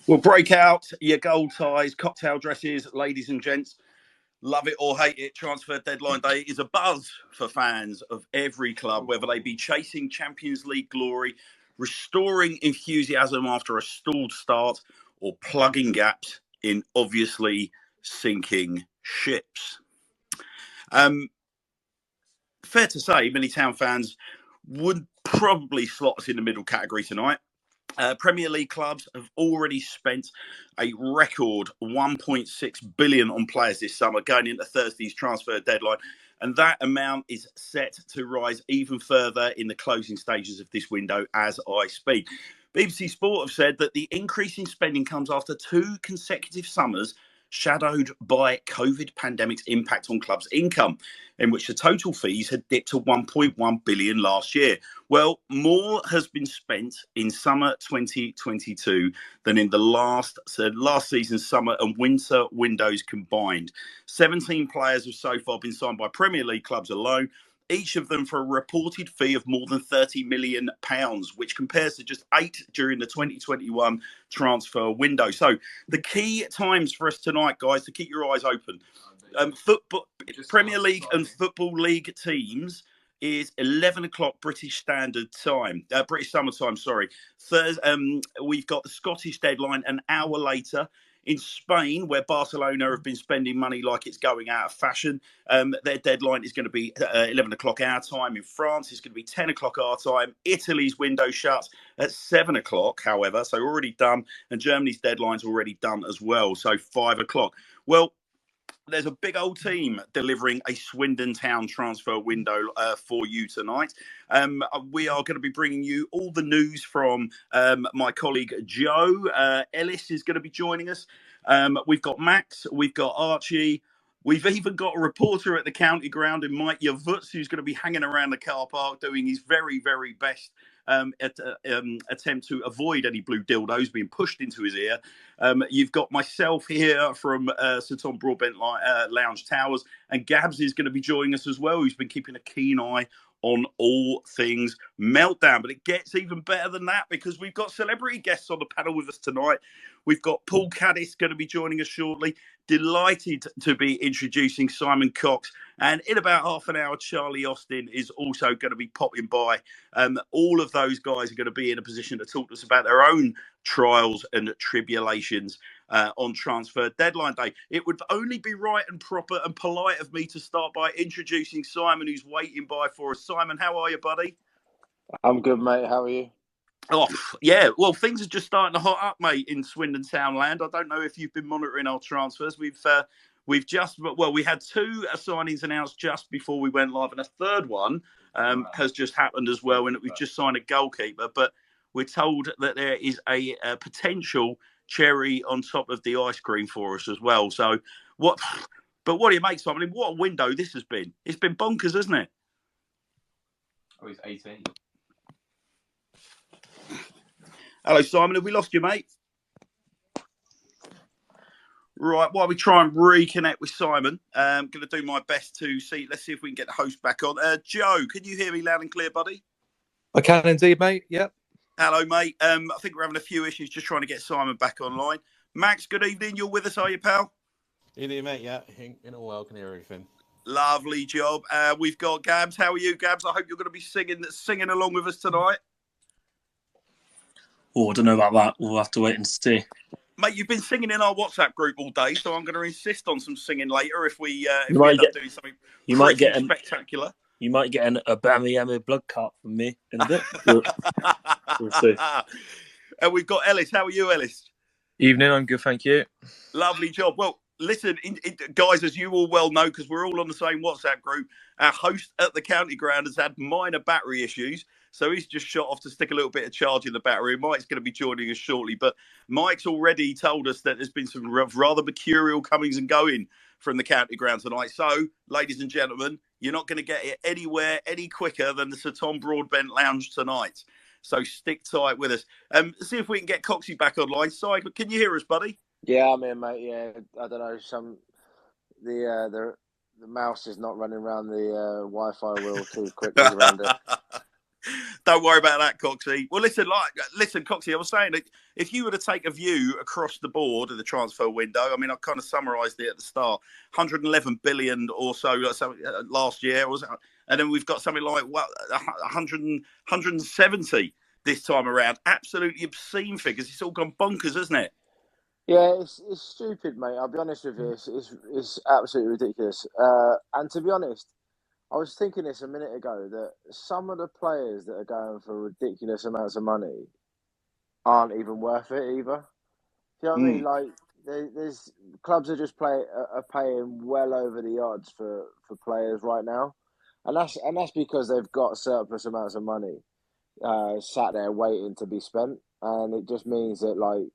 We'll break out your gold ties, cocktail dresses, ladies and gents. Love it or hate it, transfer deadline day is a buzz for fans of every club, whether they be chasing Champions League glory, restoring enthusiasm after a stalled start, or plugging gaps in obviously sinking ships. Fair to say, many Town fans would probably slot us in the middle category tonight. Premier League clubs have already spent a record 1.6 billion on players this summer, going into Thursday's transfer deadline, and that amount is set to rise even further in the closing stages of this window as I speak. BBC Sport have said that the increase in spending comes after 2 consecutive summers shadowed by COVID pandemic's impact on clubs' income, in which the total fees had dipped to 1.1 billion last year. Well, more has been spent in summer 2022 than in the last season's summer and winter windows combined. 17 players have so far been signed by Premier League clubs alone, each of them for a reported fee of more than £30 million, which compares to just 8 during the 2021 transfer window. So the key times for us tonight, guys, to keep your eyes open. Football, Premier League and Football League teams is 11 o'clock British Standard Time, British Summer Time, sorry. We've got the Scottish deadline an hour later. In Spain, where Barcelona have been spending money like it's going out of fashion, their deadline is going to be 11 o'clock our time. In France, it's going to be 10 o'clock our time. Italy's window shuts at 7 o'clock, however, so already done. And Germany's deadline's already done as well, so 5 o'clock. Well, there's a big old team delivering a Swindon Town transfer window for you tonight. We are going to be bringing you all the news from my colleague Joe. Ellis is going to be joining us. We've got Max, we've got Archie. We've even got a reporter at the county ground in Mike Yavutz, who's going to be hanging around the car park doing his very, very best attempt to avoid any blue dildos being pushed into his ear. You've got myself here from Sir Tom Broadbent Lounge Towers, and Gabs is going to be joining us as well, who's been keeping a keen eye on all things Meltdown. But it gets even better than that, because we've got celebrity guests on the panel with us tonight. We've got Paul Caddis going to be joining us shortly. Delighted to be introducing Simon Cox. And in about half an hour, Charlie Austin is also going to be popping by. All of those guys are going to be in a position to talk to us about their own trials and tribulations on transfer deadline day. It would only be right and proper and polite of me to start by introducing Simon, who's waiting by for us. Simon, how are you, buddy? I'm good, mate. How are you? Oh, yeah. Well, things are just starting to hot up, mate, in Swindon Townland. I don't know if you've been monitoring our transfers. We had 2 signings announced just before we went live, and a third one has just happened as well, and we've just signed a goalkeeper. But we're told that there is a potential cherry on top of the ice cream for us as well. So what do you make, Simon? What a window this has been. It's been bonkers, hasn't it? Oh, he's 18. Hello, Simon. Have we lost you, mate? Right, while we try and reconnect with Simon, I'm going to do my best to see. Let's see if we can get the host back on. Joe, can you hear me loud and clear, buddy? I can indeed, mate. Yep. Hello, mate. I think we're having a few issues just trying to get Simon back online. Max, good evening. You're with us, are you, pal? Evening, mate. Yeah, in all well, can hear everything. Lovely job. We've got Gabs. How are you, Gabs? I hope you're going to be singing along with us tonight. Oh, I don't know about that. We'll have to wait and see. Mate, you've been singing in our WhatsApp group all day, so I'm going to insist on some singing later if we end up doing something spectacular. You might get a Bammy blood cart from me in a bit. We'll see. And we've got Ellis. How are you, Ellis? Evening, I'm good, thank you. Lovely job. Well, listen, guys, as you all well know, because we're all on the same WhatsApp group, our host at the county ground has had minor battery issues. So he's just shot off to stick a little bit of charge in the battery. Mike's going to be joining us shortly. But Mike's already told us that there's been some rather mercurial comings and going from the county ground tonight. So, ladies and gentlemen, you're not going to get it anywhere any quicker than the Sir Tom Broadbent Lounge tonight. So stick tight with us. See if we can get Coxie back online. Si, can you hear us, buddy? Yeah, I'm here, mate. Yeah, I don't know. The mouse is not running around the Wi-Fi wheel too quickly around it. Don't worry about that, Coxie. Well, listen, Coxie. I was saying that if you were to take a view across the board of the transfer window, I mean, I kind of summarised it at the start: 111 billion or so last year, was it? And then we've got something like 170 this time around. Absolutely obscene figures. It's all gone bonkers, hasn't it? Yeah, it's stupid, mate. I'll be honest with you. It's absolutely ridiculous. And to be honest, I was thinking this a minute ago that some of the players that are going for ridiculous amounts of money aren't even worth it either. Do you know what I mean? Like, there's clubs are just are paying well over the odds for players right now, and that's because they've got surplus amounts of money sat there waiting to be spent, and it just means that like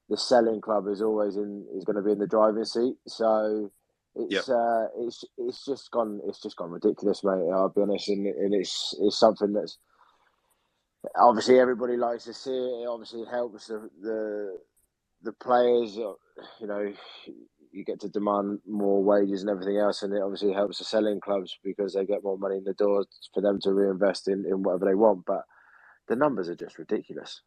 the selling club is going to be in the driving seat. So it's just gone ridiculous, mate. I'll be honest, and it's something that's obviously everybody likes to see it. It obviously helps the players. You know, you get to demand more wages and everything else, and it obviously helps the selling clubs because they get more money in the door for them to reinvest in whatever they want. But the numbers are just ridiculous.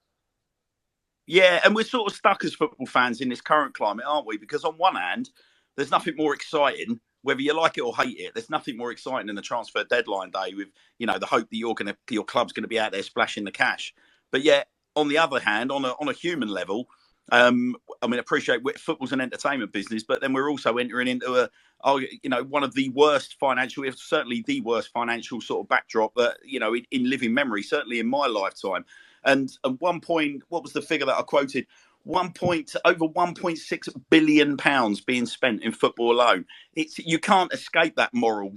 Yeah, and we're sort of stuck as football fans in this current climate, aren't we? Because on one hand, there's nothing more exciting, whether you like it or hate it. There's nothing more exciting than the transfer deadline day with, you know, the hope that your club's going to be out there splashing the cash. But yet, on the other hand, on a human level, I mean, appreciate football's an entertainment business, but then we're also entering into one of the worst financial, if certainly the worst financial sort of backdrop that, you know, in living memory, certainly in my lifetime. And at one point, what was the figure that I quoted? Over 1.6 billion pounds being spent in football alone. You can't escape that moral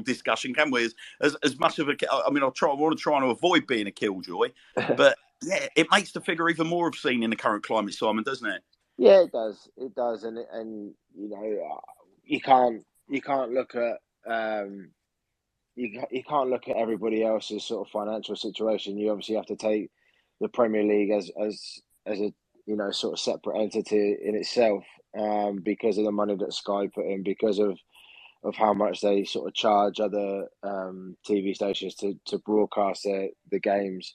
discussion, can we? As much of I want to try and avoid being a killjoy, but yeah, it makes the figure even more obscene in the current climate, Simon, doesn't it? Yeah, it does. It does, and you know, you can't look at you can't look at everybody else's sort of financial situation. You obviously have to take the Premier League as a sort of separate entity in itself, because of the money that Sky put in, because of how much they sort of charge other TV stations to broadcast the games.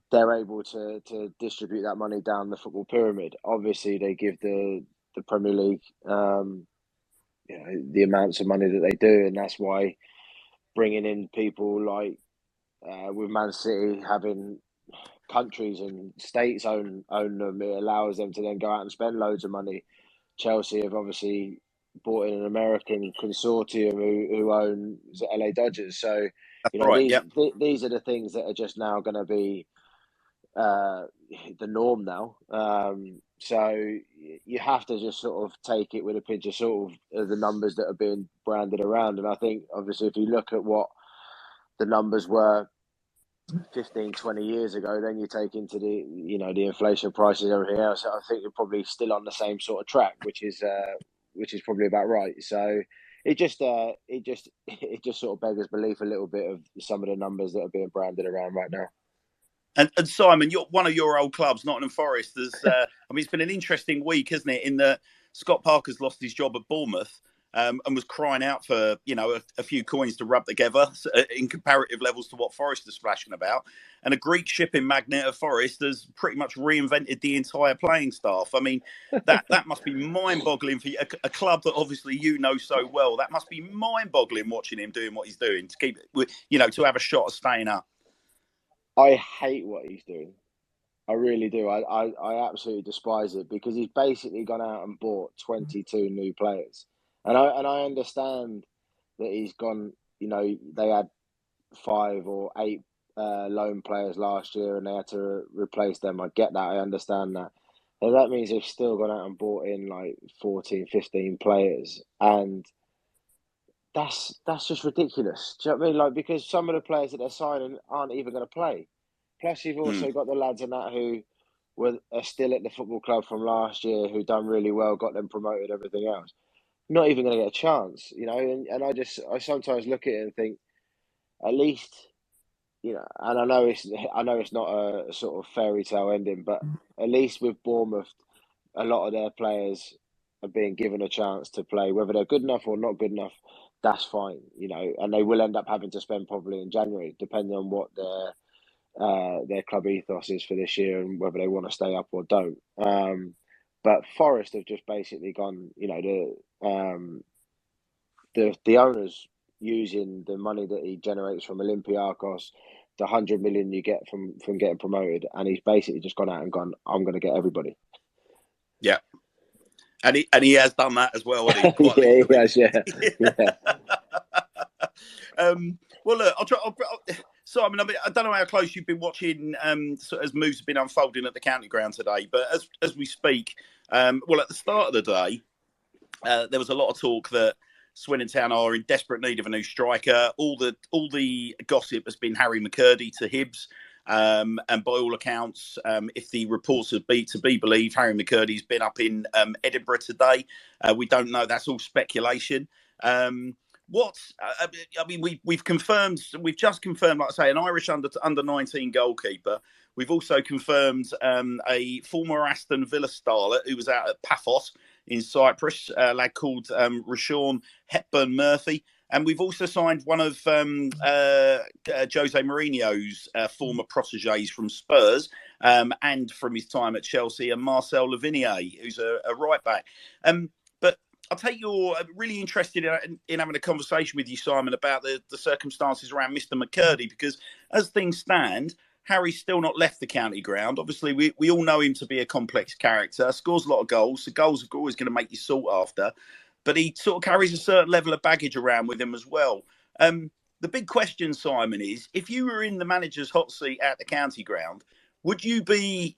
They're able to distribute that money down the football pyramid. Obviously, they give the Premier League the amounts of money that they do, and that's why bringing in people like with Man City having countries and states own them, it allows them to then go out and spend loads of money. Chelsea have obviously bought in an American consortium who own the LA Dodgers. So these are the things that are just now going to be the norm now. So you have to just sort of take it with a pinch of salt of the numbers that are being branded around. And I think obviously if you look at what the numbers were 15, 20 years ago, then you take into the inflation prices and everything else. I think you're probably still on the same sort of track, which is probably about right. So it just sort of beggars belief a little bit of some of the numbers that are being branded around right now. And Simon, you're one of your old clubs, Nottingham Forest. It's been an interesting week, hasn't it? In that Scott Parker's lost his job at Bournemouth, and was crying out for a few coins to rub together in comparative levels to what Forest are splashing about. And a Greek shipping magnate of Forest has pretty much reinvented the entire playing staff. I mean, that must be mind-boggling for you, a club that obviously you know so well. That must be mind-boggling watching him doing what he's doing to keep, to have a shot at staying up. I hate what he's doing. I really do. I absolutely despise it because he's basically gone out and bought 22 new players. And I understand that he's gone, they had 5 or 8 loan players last year and they had to replace them. I get that. I understand that. And that means they've still gone out and bought in like 14, 15 players. And that's just ridiculous. Do you know what I mean? Like, because some of the players that they're signing aren't even going to play. Plus, you've also got the lads in that who are still at the football club from last year, who done really well, got them promoted, everything else. Not even going to get a chance, And I sometimes look at it and think, at least, and I know it's not a sort of fairy tale ending, but at least with Bournemouth, a lot of their players are being given a chance to play, whether they're good enough or not good enough. that's fine, and they will end up having to spend probably in January, depending on what their club ethos is for this year and whether they want to stay up or don't. But Forest have just basically gone, the owners using the money that he generates from Olympiacos, the 100 million you get from getting promoted, and he's basically just gone out and gone, I'm going to get everybody. Yeah. And he has done that as well, hasn't he? Quite Yeah, literally. he has, yeah. Well, look, I'll try. Simon, I don't know how close you've been watching as moves have been unfolding at the county ground today, but as we speak, well, at the start of the day, there was a lot of talk that Swindon Town are in desperate need of a new striker. All the gossip has been Harry McCurdy to Hibs. And by all accounts, if the reports to be believed, Harry McCurdy's been up in Edinburgh today. We don't know. That's all speculation. We've just confirmed, like I say, an Irish under 19 goalkeeper. We've also confirmed a former Aston Villa starlet who was out at Paphos in Cyprus, a lad called Rashawn Hepburn-Murphy. And we've also signed one of Jose Mourinho's former protégés from Spurs and from his time at Chelsea, and Marcel Livinier, who's a right back. But I'll take you're really interested in having a conversation with you, Simon, about the circumstances around Mr. McCurdy, because as things stand, Harry's still not left the county ground. Obviously, we all know him to be a complex character, scores a lot of goals. The goals are always going to make you sought after. But he sort of carries a certain level of baggage around with him as well. The big question, Simon, is if you were in the manager's hot seat at the county ground, would he be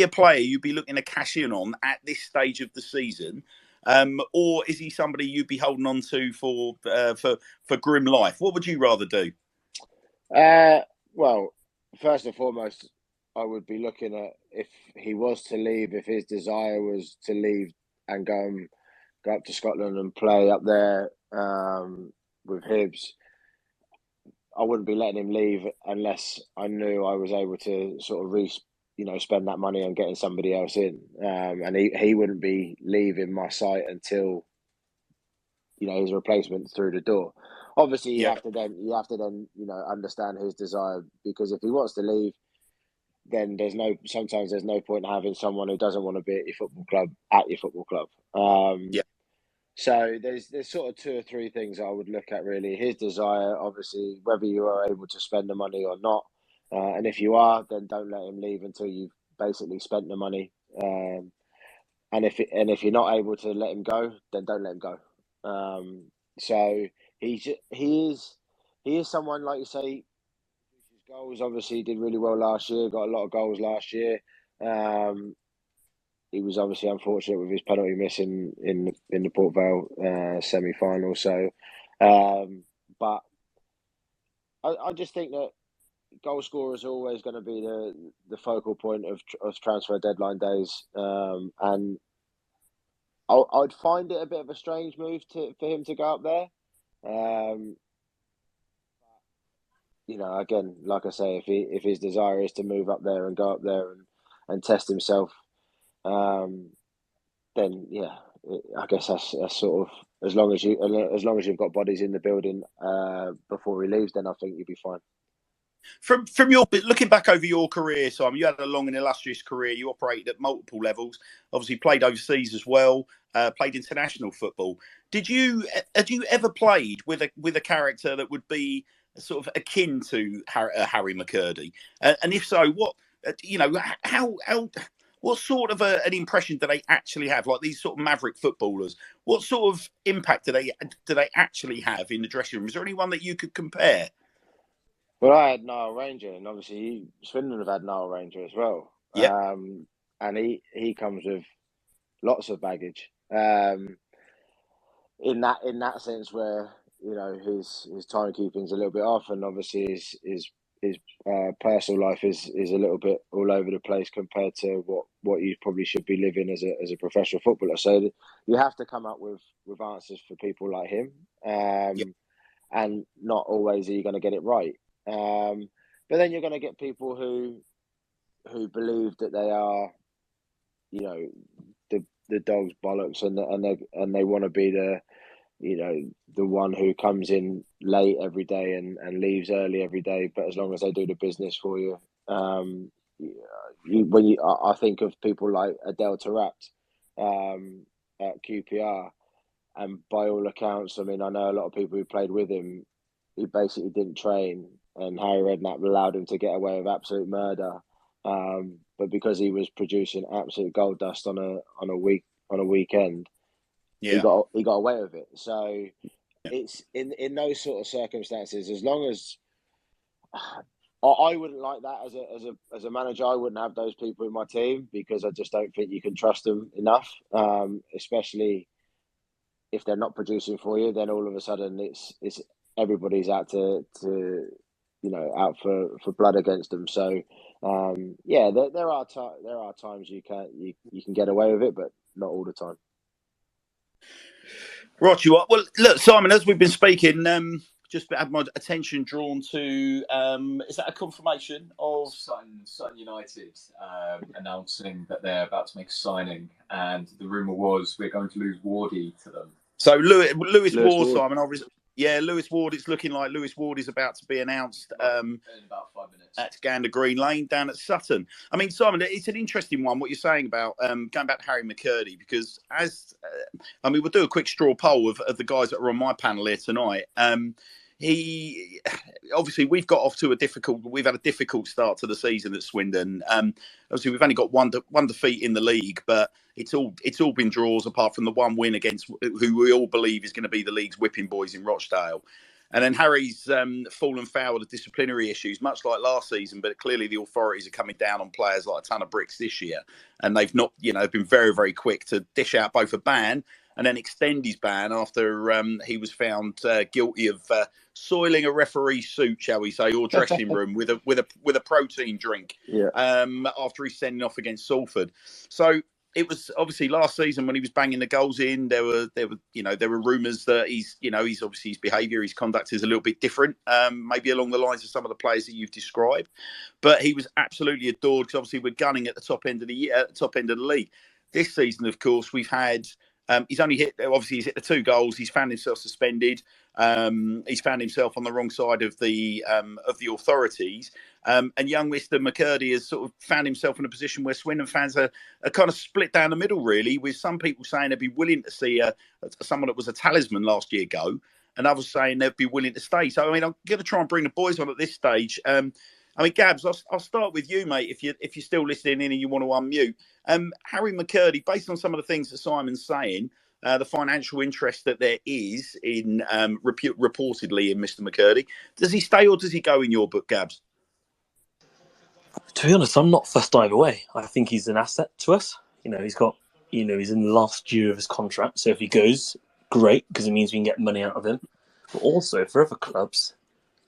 a player you'd be looking to cash in on at this stage of the season? Or is he somebody you'd be holding on to for grim life? What would you rather do? Well, first and foremost, I would be looking at if he was to leave, if his desire was to leave and go up to Scotland and play up there with Hibs, I wouldn't be letting him leave unless I knew I was able to sort of spend that money on getting somebody else in. And he wouldn't be leaving my site until his replacement through the door. Obviously, you have to then understand his desire, because if he wants to leave, then sometimes there's no point in having someone who doesn't want to be at your football club. So there's sort of two or three things I would look at, really. His desire, obviously, whether you are able to spend the money or not. And if you are, then don't let him leave until you've basically spent the money. And if you're not able to let him go, then don't let him go. So he is someone, like you say, his goals, obviously he did really well last year, got a lot of goals last year. He was obviously unfortunate with his penalty miss in the Port Vale semi-final. So, but I just think that goal scorers are always going to be the focal point of transfer deadline days, and I'd find it a bit of a strange move for him to go up there. Again, like I say, if his desire is to move up there and go up there and test himself, then yeah, I guess that's sort of as long as you've got bodies in the building before he leaves, then I think you'll be fine. From your looking back over your career, Simon, you had a long and illustrious career. You operated at multiple levels. Obviously, played overseas as well. Played international football. Had you ever played with a character that would be sort of akin to Harry McCurdy? And if so, what what sort of an impression do they actually have? Like these sort of maverick footballers, what sort of impact do they actually have in the dressing room? Is there anyone that you could compare? Well, I had Niall Ranger, and obviously Swindon have had Niall Ranger as well. Yeah. And he comes with lots of baggage. In that sense, where his timekeeping's a little bit off, and obviously his personal life is a little bit all over the place compared to what you probably should be living as a professional footballer. So you have to come up with answers for people like him, and not always are you going to get it right. But then you're going to get people who believe that they are, the dog's bollocks, and they want to be the one who comes in late every day and leaves early every day, but as long as they do the business for you. I think of people like Adel Taarabt at QPR, and by all accounts, I mean, I know a lot of people who played with him. He basically didn't train, and Harry Redknapp allowed him to get away with absolute murder. But because he was producing absolute gold dust on a weekend, he Yeah. got away with it. So it's in those sort of circumstances, as long as I wouldn't like that as a manager. I wouldn't have those people in my team because I just don't think you can trust them enough, especially if they're not producing for you. Then all of a sudden it's everybody's out to out for blood against them. So there are times you can get away with it, but not all the time. Right, you are. Well, look, Simon, as we've been speaking, just had my attention drawn to, is that a confirmation of Sutton United announcing that they're about to make a signing, and the rumour was we're going to lose Wardy to them. So Lewis Ward, Ward. Simon, Lewis Ward. It's looking like Lewis Ward is about to be announced In about 5 minutes at Gander Green Lane down at Sutton. I mean, Simon, it's an interesting one what you're saying about going back to Harry McCurdy, because we'll do a quick straw poll of the guys that are on my panel here tonight. He obviously we've had a difficult start to the season at Swindon. Obviously we've only got one defeat in the league, but it's all been draws apart from the one win against who we all believe is going to be the league's whipping boys in Rochdale. And then Harry's fallen foul of disciplinary issues, much like last season, but clearly the authorities are coming down on players like a ton of bricks this year. And they've not, been very, very quick to dish out both a ban and then extend his ban after he was found guilty of soiling a referee's suit, shall we say, or dressing room with a protein drink. Yeah. After he's sending off against Salford. So it was obviously last season when he was banging the goals in. There were rumours that he's obviously his behaviour, his conduct is a little bit different, maybe along the lines of some of the players that you've described. But he was absolutely adored because obviously we're gunning at the top end of the league. This season, of course, we've had. He's hit the 2 goals. He's found himself suspended. He's found himself on the wrong side of the authorities. And young Mr. McCurdy has sort of found himself in a position where Swindon fans are kind of split down the middle, really, with some people saying they'd be willing to see someone that was a talisman last year go, and others saying they'd be willing to stay. So, I mean, I'm going to try and bring the boys on at this stage. Gabs, I'll start with you, mate, if you're still listening in and you want to unmute. Harry McCurdy, based on some of the things that Simon's saying, the financial interest that there is in reportedly in Mr. McCurdy, does he stay or does he go in your book, Gabs? To be honest, I'm not fussed either way. I think he's an asset to us. He's got, he's in the last year of his contract. So if he goes, great, because it means we can get money out of him. But also for other clubs,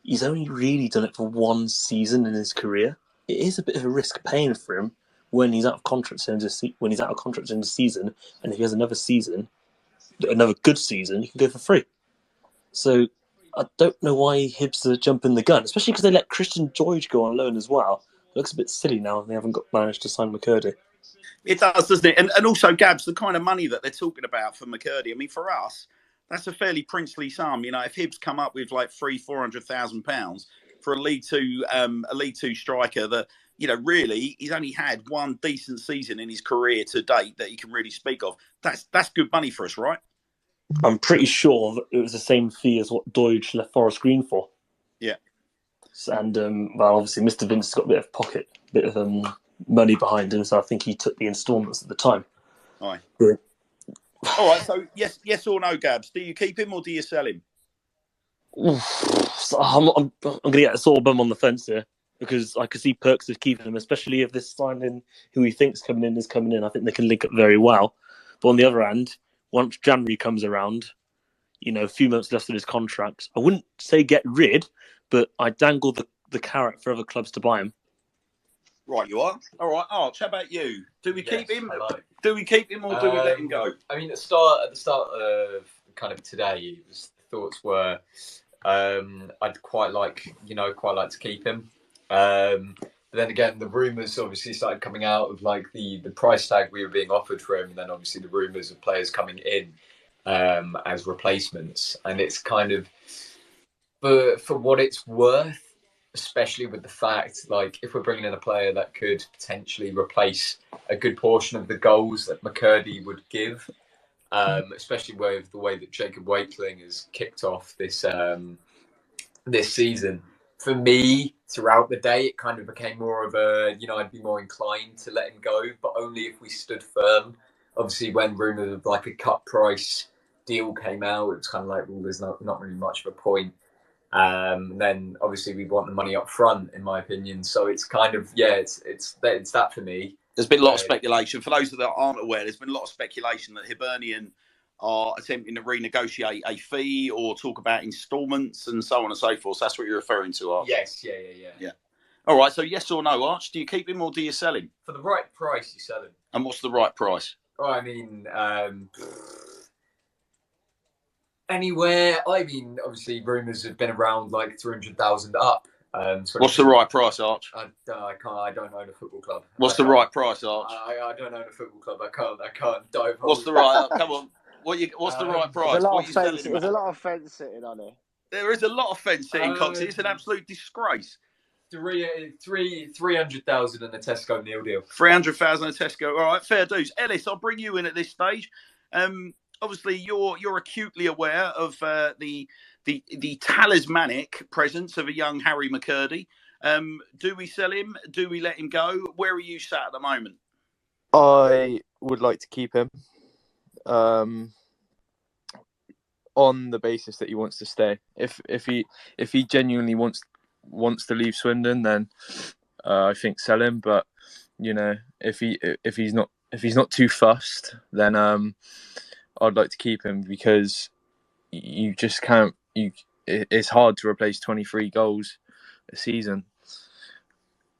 he's only really done it for one season in his career. It is a bit of a risk paying for him when he's out of contract in the season, and if he has another good season, he can go for free. So I don't know why Hibs are jumping the gun, especially because they let Christian George go on loan as well. It looks a bit silly now they haven't managed to sign McCurdy. It does, doesn't it? And also, Gabs, the kind of money that they're talking about for McCurdy, I mean, for us, that's a fairly princely sum. If Hibs come up with like £400,000 for a League Two striker that, really, he's only had one decent season in his career to date that he can really speak of. That's good money for us, right? I'm pretty sure that it was the same fee as what Deutsch left Forest Green for. Yeah. And, obviously, Mr. Vince has got a bit of money behind him, so I think he took the instalments at the time. Aye. Yeah. All right, so yes or no, Gabs? Do you keep him or do you sell him? So I'm going to get a sore bum on the fence here, because I could see perks of keeping him, especially if this signing who he thinks coming in is coming in. I think they can link up very well. But on the other hand, once January comes around, a few months left of his contract, I wouldn't say get rid, but I dangle the carrot for other clubs to buy him. Right, you are. All right, Arch, how about you? Do we keep him? Hello. Do we keep him or do we let him go? I mean, at the start of kind of today, the thoughts were I'd quite like to keep him. But then again, the rumours obviously started coming out of like the price tag we were being offered for him, and then obviously the rumours of players coming in. as replacements, and it's kind of for what it's worth, especially with the fact, like, if we're bringing in a player that could potentially replace a good portion of the goals that McCurdy would give, especially with the way that Jacob Wakeling has kicked off this this season. For me, throughout the day, it kind of became more of a, I'd be more inclined to let him go, but only if we stood firm. Obviously, when rumours of like a cut price deal came out, it was kind of like, well, there's not really much of a point. Then obviously we want the money up front, in my opinion. So it's kind of, it's that for me. There's been a lot of speculation. For those that aren't aware, there's been a lot of speculation that Hibernian are attempting to renegotiate a fee or talk about instalments and so on and so forth. So that's what you're referring to, Arch? Yes, yeah. All right, so yes or no, Arch? Do you keep him or do you sell him? For the right price, you sell him. And what's the right price? Well, I mean, anywhere. I mean, obviously, rumours have been around like 300,000 up. What's the right price, Arch? I don't own a football club. What's the right price, Arch? I don't own a football club. I can't dive. What's the right? Come on. What's the right price? There's a lot of fence sitting on it. There is a lot of fence sitting, Coxie. It's an absolute disgrace. 300,000 in a Tesco nil deal. 300,000 in a Tesco. All right, fair dues. Ellis, I'll bring you in at this stage. Obviously, you're acutely aware of the talismanic presence of a young Harry McCurdy. Do we sell him? Do we let him go? Where are you sat at the moment? I would like to keep him on the basis that he wants to stay. If he genuinely wants to leave Swindon, then I think sell him. But if he's not too fussed, then I'd like to keep him, because you just can't. It's hard to replace 23 goals a season.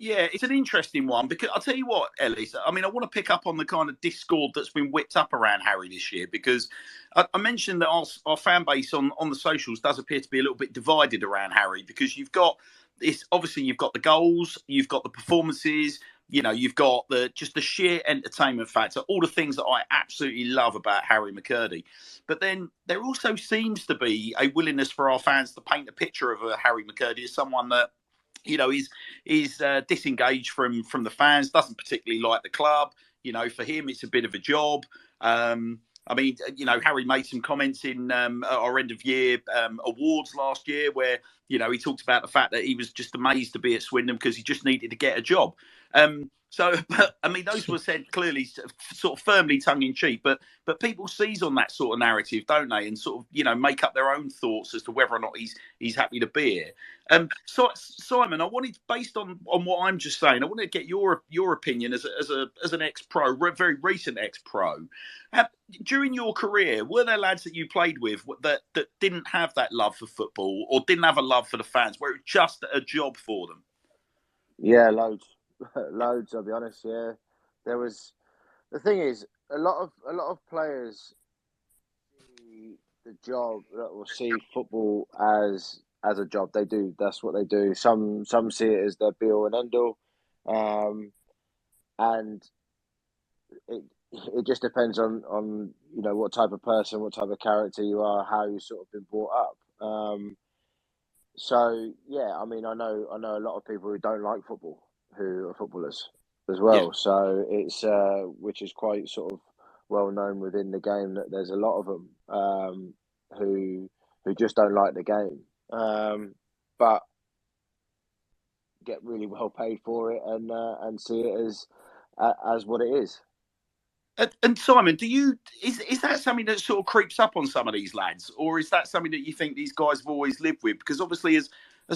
Yeah, it's an interesting one, because I'll tell you what, Ellis, I mean, I want to pick up on the kind of discord that's been whipped up around Harry this year, because I mentioned that our fan base on the socials does appear to be a little bit divided around Harry, because you've got this, obviously you've got the goals, you've got the performances, you've got the sheer entertainment factor, all the things that I absolutely love about Harry McCurdy. But then there also seems to be a willingness for our fans to paint a picture of Harry McCurdy as someone that, is disengaged from the fans, doesn't particularly like the club. For him, it's a bit of a job. I mean, Harry made some comments in our end of year awards last year where, he talked about the fact that he was just amazed to be at Swindon because he just needed to get a job. But I mean, those were said clearly, sort of firmly tongue in cheek, but people seize on that sort of narrative, don't they? And sort of, make up their own thoughts as to whether or not he's happy to be here. So Simon, I wanted, based on what I'm just saying, I want to get your opinion as an ex-pro, very recent ex-pro. During your career, were there lads that you played with that didn't have that love for football or didn't have a love for the fans, where it was just a job for them? Yeah, loads. Loads, I'll be honest. Yeah, there was. The thing is, a lot of players see the job, or see football as a job. They do. That's what they do. Some see it as their be all and end all, and it just depends on what type of person, what type of character you are, how you sort of been brought up. So yeah, I mean, I know a lot of people who don't like football, who are footballers as well. Yeah. So it's which is quite sort of well known within the game, that there's a lot of them who just don't like the game, but get really well paid for it and see it as what it is. And Simon, is that something that sort of creeps up on some of these lads, or is that something that you think these guys have always lived with? Because obviously, as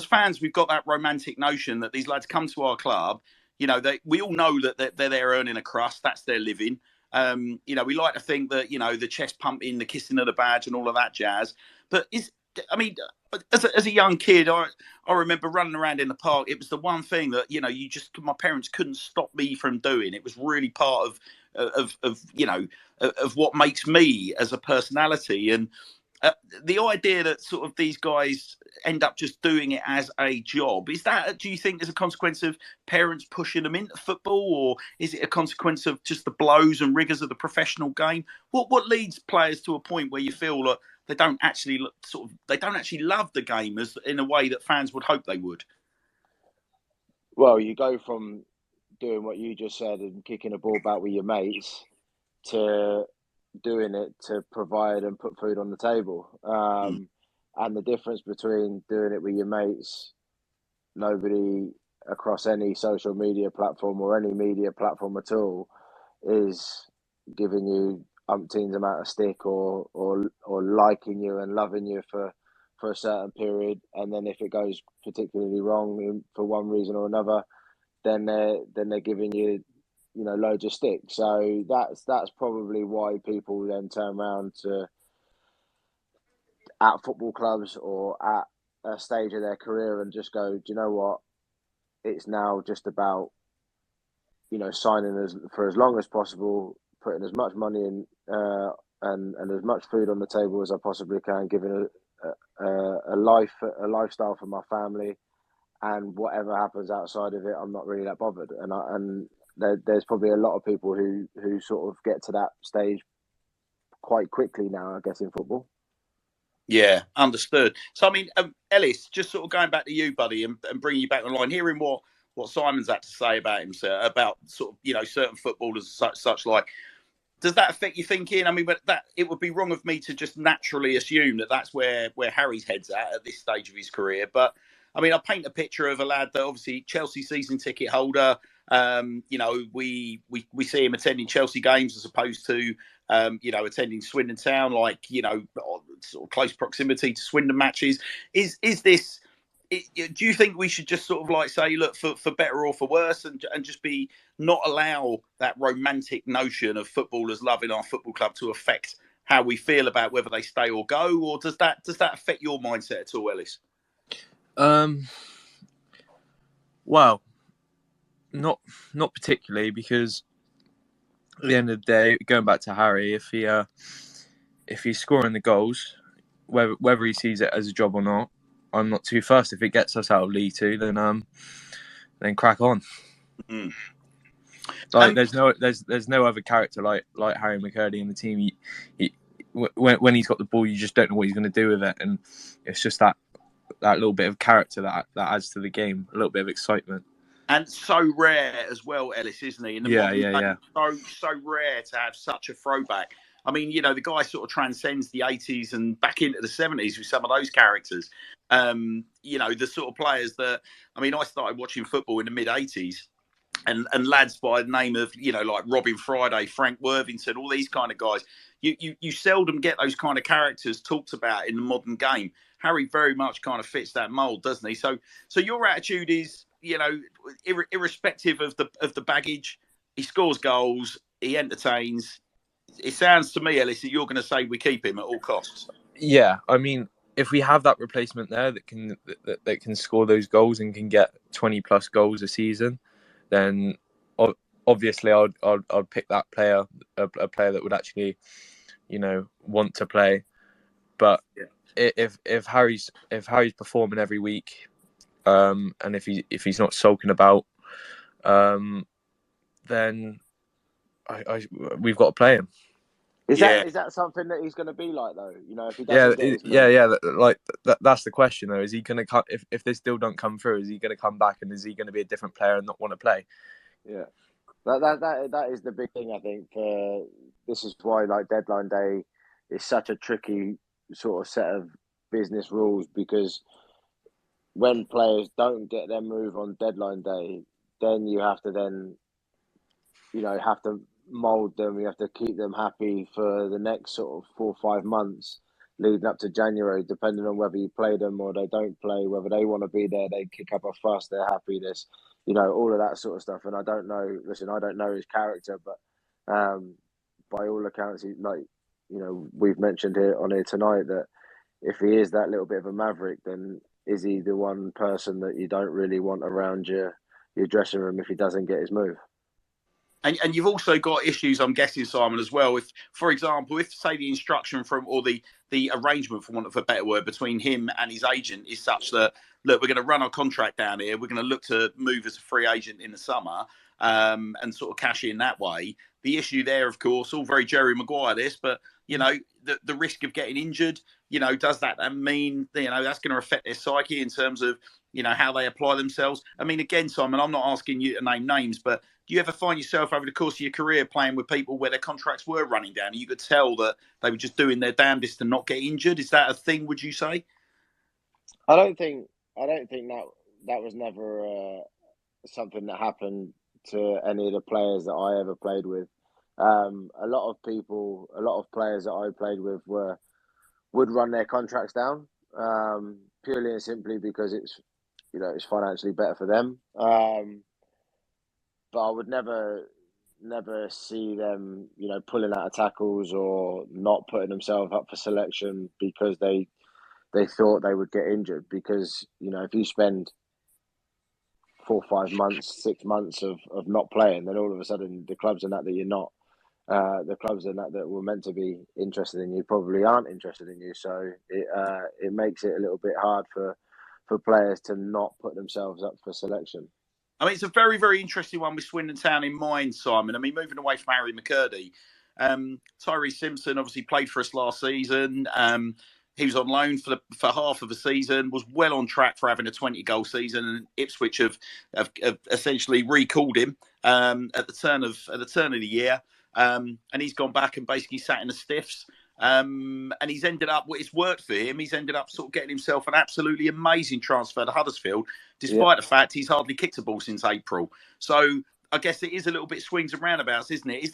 fans, we've got that romantic notion that these lads come to our club. We all know that they're there earning a crust. That's their living. We like to think that the chest pumping, the kissing of the badge, and all of that jazz. But as a young kid, I remember running around in the park. It was the one thing that my parents couldn't stop me from doing. It was really part of what makes me as a personality. And the idea that sort of these guys end up just doing it as a job, is that, do you think, as a consequence of parents pushing them into football, or is it a consequence of just the blows and rigours of the professional game? What leads players to a point where you feel that they don't actually love the game as in a way that fans would hope they would? Well, you go from doing what you just said and kicking a ball back with your mates to doing it to provide and put food on the table. And the difference between doing it with your mates, nobody across any social media platform or any media platform at all is giving you umpteens amount of stick or liking you and loving you for a certain period, and then if it goes particularly wrong for one reason or another, then they're giving you loads of stick. So that's probably why people then turn around to at football clubs or at a stage of their career and just go, do you know what? It's now just about signing for as long as possible, putting as much money in and as much food on the table as I possibly can, giving a lifestyle for my family, and whatever happens outside of it, I'm not really that bothered. And there's probably a lot of people who sort of get to that stage quite quickly now, I guess, in football. Yeah, understood. So, I mean, Ellis, just sort of going back to you, buddy, and bringing you back online, hearing what Simon's had to say about himself, about sort of, certain footballers such like, does that affect your thinking? I mean, but that it would be wrong of me to just naturally assume that that's where Harry's head's at this stage of his career. But I mean, I paint a picture of a lad that obviously Chelsea season ticket holder. We see him attending Chelsea games as opposed to attending Swindon Town, like sort of close proximity to Swindon matches. Is this? Do you think we should just sort of like say, look, for better or for worse, and just be not allow that romantic notion of footballers loving our football club to affect how we feel about whether they stay or go, or does that affect your mindset at all, Ellis? Well, not particularly, because at the end of the day, going back to Harry, if he's scoring the goals, whether he sees it as a job or not, I'm not too fussed. If it gets us out of League Two, then crack on. Mm. Like there's no other character like Harry McCurdy in the team. When he's got the ball, you just don't know what he's going to do with it, and it's just that little bit of character that adds to the game, a little bit of excitement. And so rare as well, Ellis, isn't he? In the modern game, so rare to have such a throwback. I mean, the guy sort of transcends the 80s and back into the 70s with some of those characters. The sort of players that, I mean, I started watching football in the mid 80s, and lads by the name of, like Robin Friday, Frank Worthington, all these kind of guys. You seldom get those kind of characters talked about in the modern game. Harry very much kind of fits that mold, doesn't he? So your attitude is, irrespective of the baggage, he scores goals, he entertains. It sounds to me, Ellis, that you're going to say we keep him at all costs. Yeah, I mean, if we have that replacement there that can score those goals and can get 20 plus goals a season, then obviously I'd pick that player, a player that would actually, want to play. But if Harry's performing every week, and if he's not sulking about, then we've got to play him. Is that something that he's going to be like, though? If he doesn't get his move? That's the question, though. Is he going to come if this deal don't come through? Is he going to come back, and is he going to be a different player and not want to play? Yeah, that is the big thing, I think. This is why deadline day is such a tricky sort of set of business rules, because when players don't get their move on deadline day, then you have to mould them. You have to keep them happy for the next sort of 4 or 5 months leading up to January, depending on whether you play them or they don't play, whether they want to be there, they kick up a fuss, they're happy, all of that sort of stuff. And I don't know his character, but by all accounts, we've mentioned on here tonight that if he is that little bit of a maverick, then is he the one person that you don't really want around your dressing room if he doesn't get his move? And you've also got issues, I'm guessing, Simon, as well. If, for example, if say the instruction from or the arrangement, for want of a better word, between him and his agent is such that, look, we're going to run our contract down here. We're going to look to move as a free agent in the summer and sort of cash in that way. The issue there, of course, all very Jerry Maguire this, but, you know, the risk of getting injured, you know, does that mean, you know, that's going to affect their psyche in terms of, you know, how they apply themselves? I mean, again, Simon, I'm not asking you to name names, but do you ever find yourself over the course of your career playing with people where their contracts were running down and you could tell that they were just doing their damnedest to not get injured? Is that a thing, would you say? I don't think that was never something that happened to any of the players that I ever played with. A lot of players that I played with would run their contracts down purely and simply because it's financially better for them. But I would never see them, you know, pulling out of tackles or not putting themselves up for selection because they thought they would get injured. Because, you know, if you spend 4 or 5 months, 6 months of not playing, then all of a sudden the clubs and that you're not, the clubs and that were meant to be interested in you probably aren't interested in you. So it makes it a little bit hard for players to not put themselves up for selection. I mean, it's a very, very interesting one with Swindon Town in mind, Simon. I mean, moving away from Harry McCurdy, Tyree Simpson obviously played for us last season. He was on loan for half of the season, was well on track for having a 20-goal season, and Ipswich have essentially recalled him at the turn of the year, and he's gone back and basically sat in the stiffs. And he's ended up, it's worked for him. He's ended up sort of getting himself an absolutely amazing transfer to Huddersfield, despite the fact he's hardly kicked a ball since April. So I guess it is a little bit swings and roundabouts, isn't it?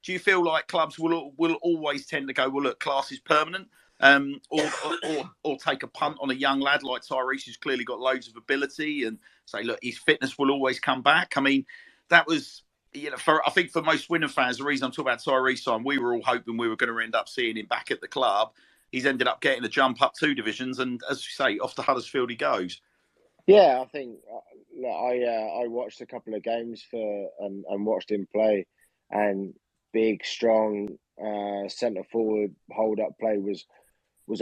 Do you feel like clubs will always tend to go, well, look, class is permanent, or take a punt on a young lad like Tyrese, who's clearly got loads of ability, and say, look, his fitness will always come back? I mean, that was, you know, I think for most Swindon fans, the reason I'm talking about Tyrese, we were all hoping we were going to end up seeing him back at the club. He's ended up getting a jump up 2 divisions, and as you say, off to Huddersfield he goes. Yeah, I think I watched a couple of games and watched him play, and big, strong centre forward hold up play was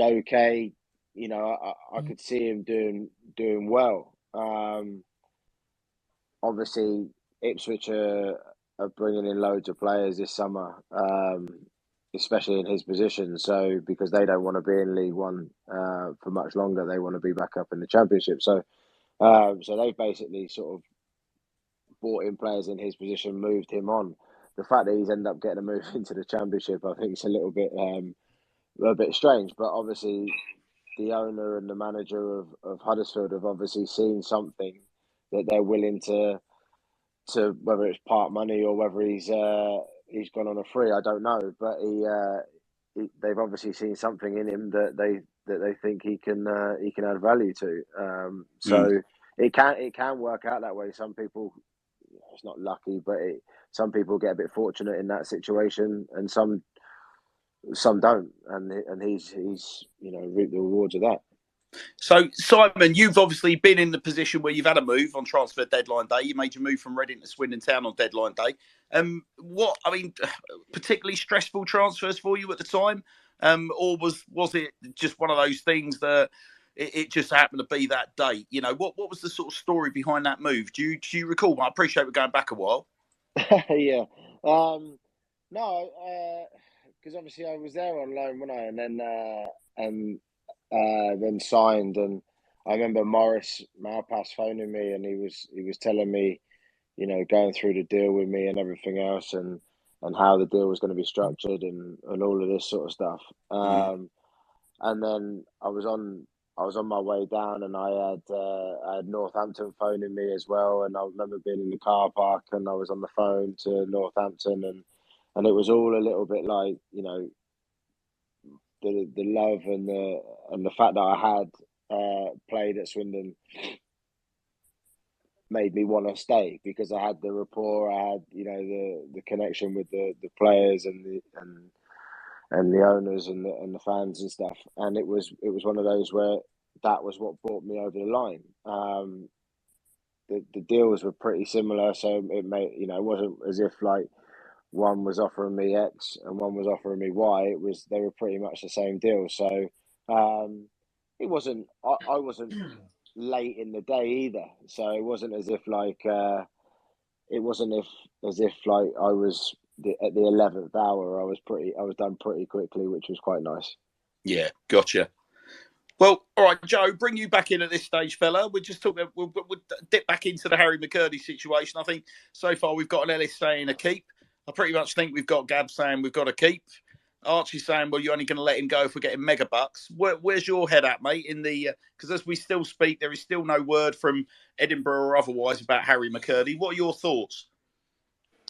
okay. You know, I could see him doing well. Obviously, Ipswich are bringing in loads of players this summer, especially in his position. So because they don't want to be in League One for much longer, they want to be back up in the Championship. So they've basically sort of brought in players in his position, moved him on. The fact that he's ended up getting a move into the Championship, I think, is a little bit strange. But obviously, the owner and the manager of Huddersfield have obviously seen something that they're willing to whether it's part money or whether he's gone on a free, I don't know. But they've obviously seen something in him that they think he can add value to. So it can work out that way. Some people, it's not lucky, but some people get a bit fortunate in that situation, and some don't, and he's you know, reaped the rewards of that. So, Simon, you've obviously been in the position where you've had a move on transfer deadline day. You made your move from Reading to Swindon Town on deadline day. Particularly stressful transfers for you at the time, or was it just one of those things that it just happened to be that date? You know, what was the sort of story behind that move? Do you recall? I appreciate we're going back a while. Yeah. No, because obviously I was there on loan, wasn't I? And then signed, and I remember Maurice Malpass phoning me, and he was telling me, you know, going through the deal with me and everything else, and how the deal was going to be structured, and all of this sort of stuff. And then I was on my way down, and I had Northampton phoning me as well, and I remember being in the car park, and I was on the phone to Northampton, and it was all a little bit like, you know, the love and the fact that I had played at Swindon made me want to stay, because I had the rapport, I had, you know, the connection with the players and the owners and the fans and stuff, and it was one of those where that was what brought me over the line. the deals were pretty similar, so it it wasn't as if like one was offering me X and one was offering me Y. They were pretty much the same deal. So it wasn't. I wasn't late in the day either. So it wasn't as if like it wasn't as if like I was at the 11th hour. I was done pretty quickly, which was quite nice. Yeah, gotcha. Well, all right, Joe, bring you back in at this stage, fella. We'll dip back into the Harry McCurdy situation. I think so far we've got an Ellis saying a keep. I pretty much think we've got Gab saying we've got a keep. Archie saying, well, you're only going to let him go if we're getting mega bucks. Where's your head at, mate? Because as we still speak, there is still no word from Edinburgh or otherwise about Harry McCurdy. What are your thoughts?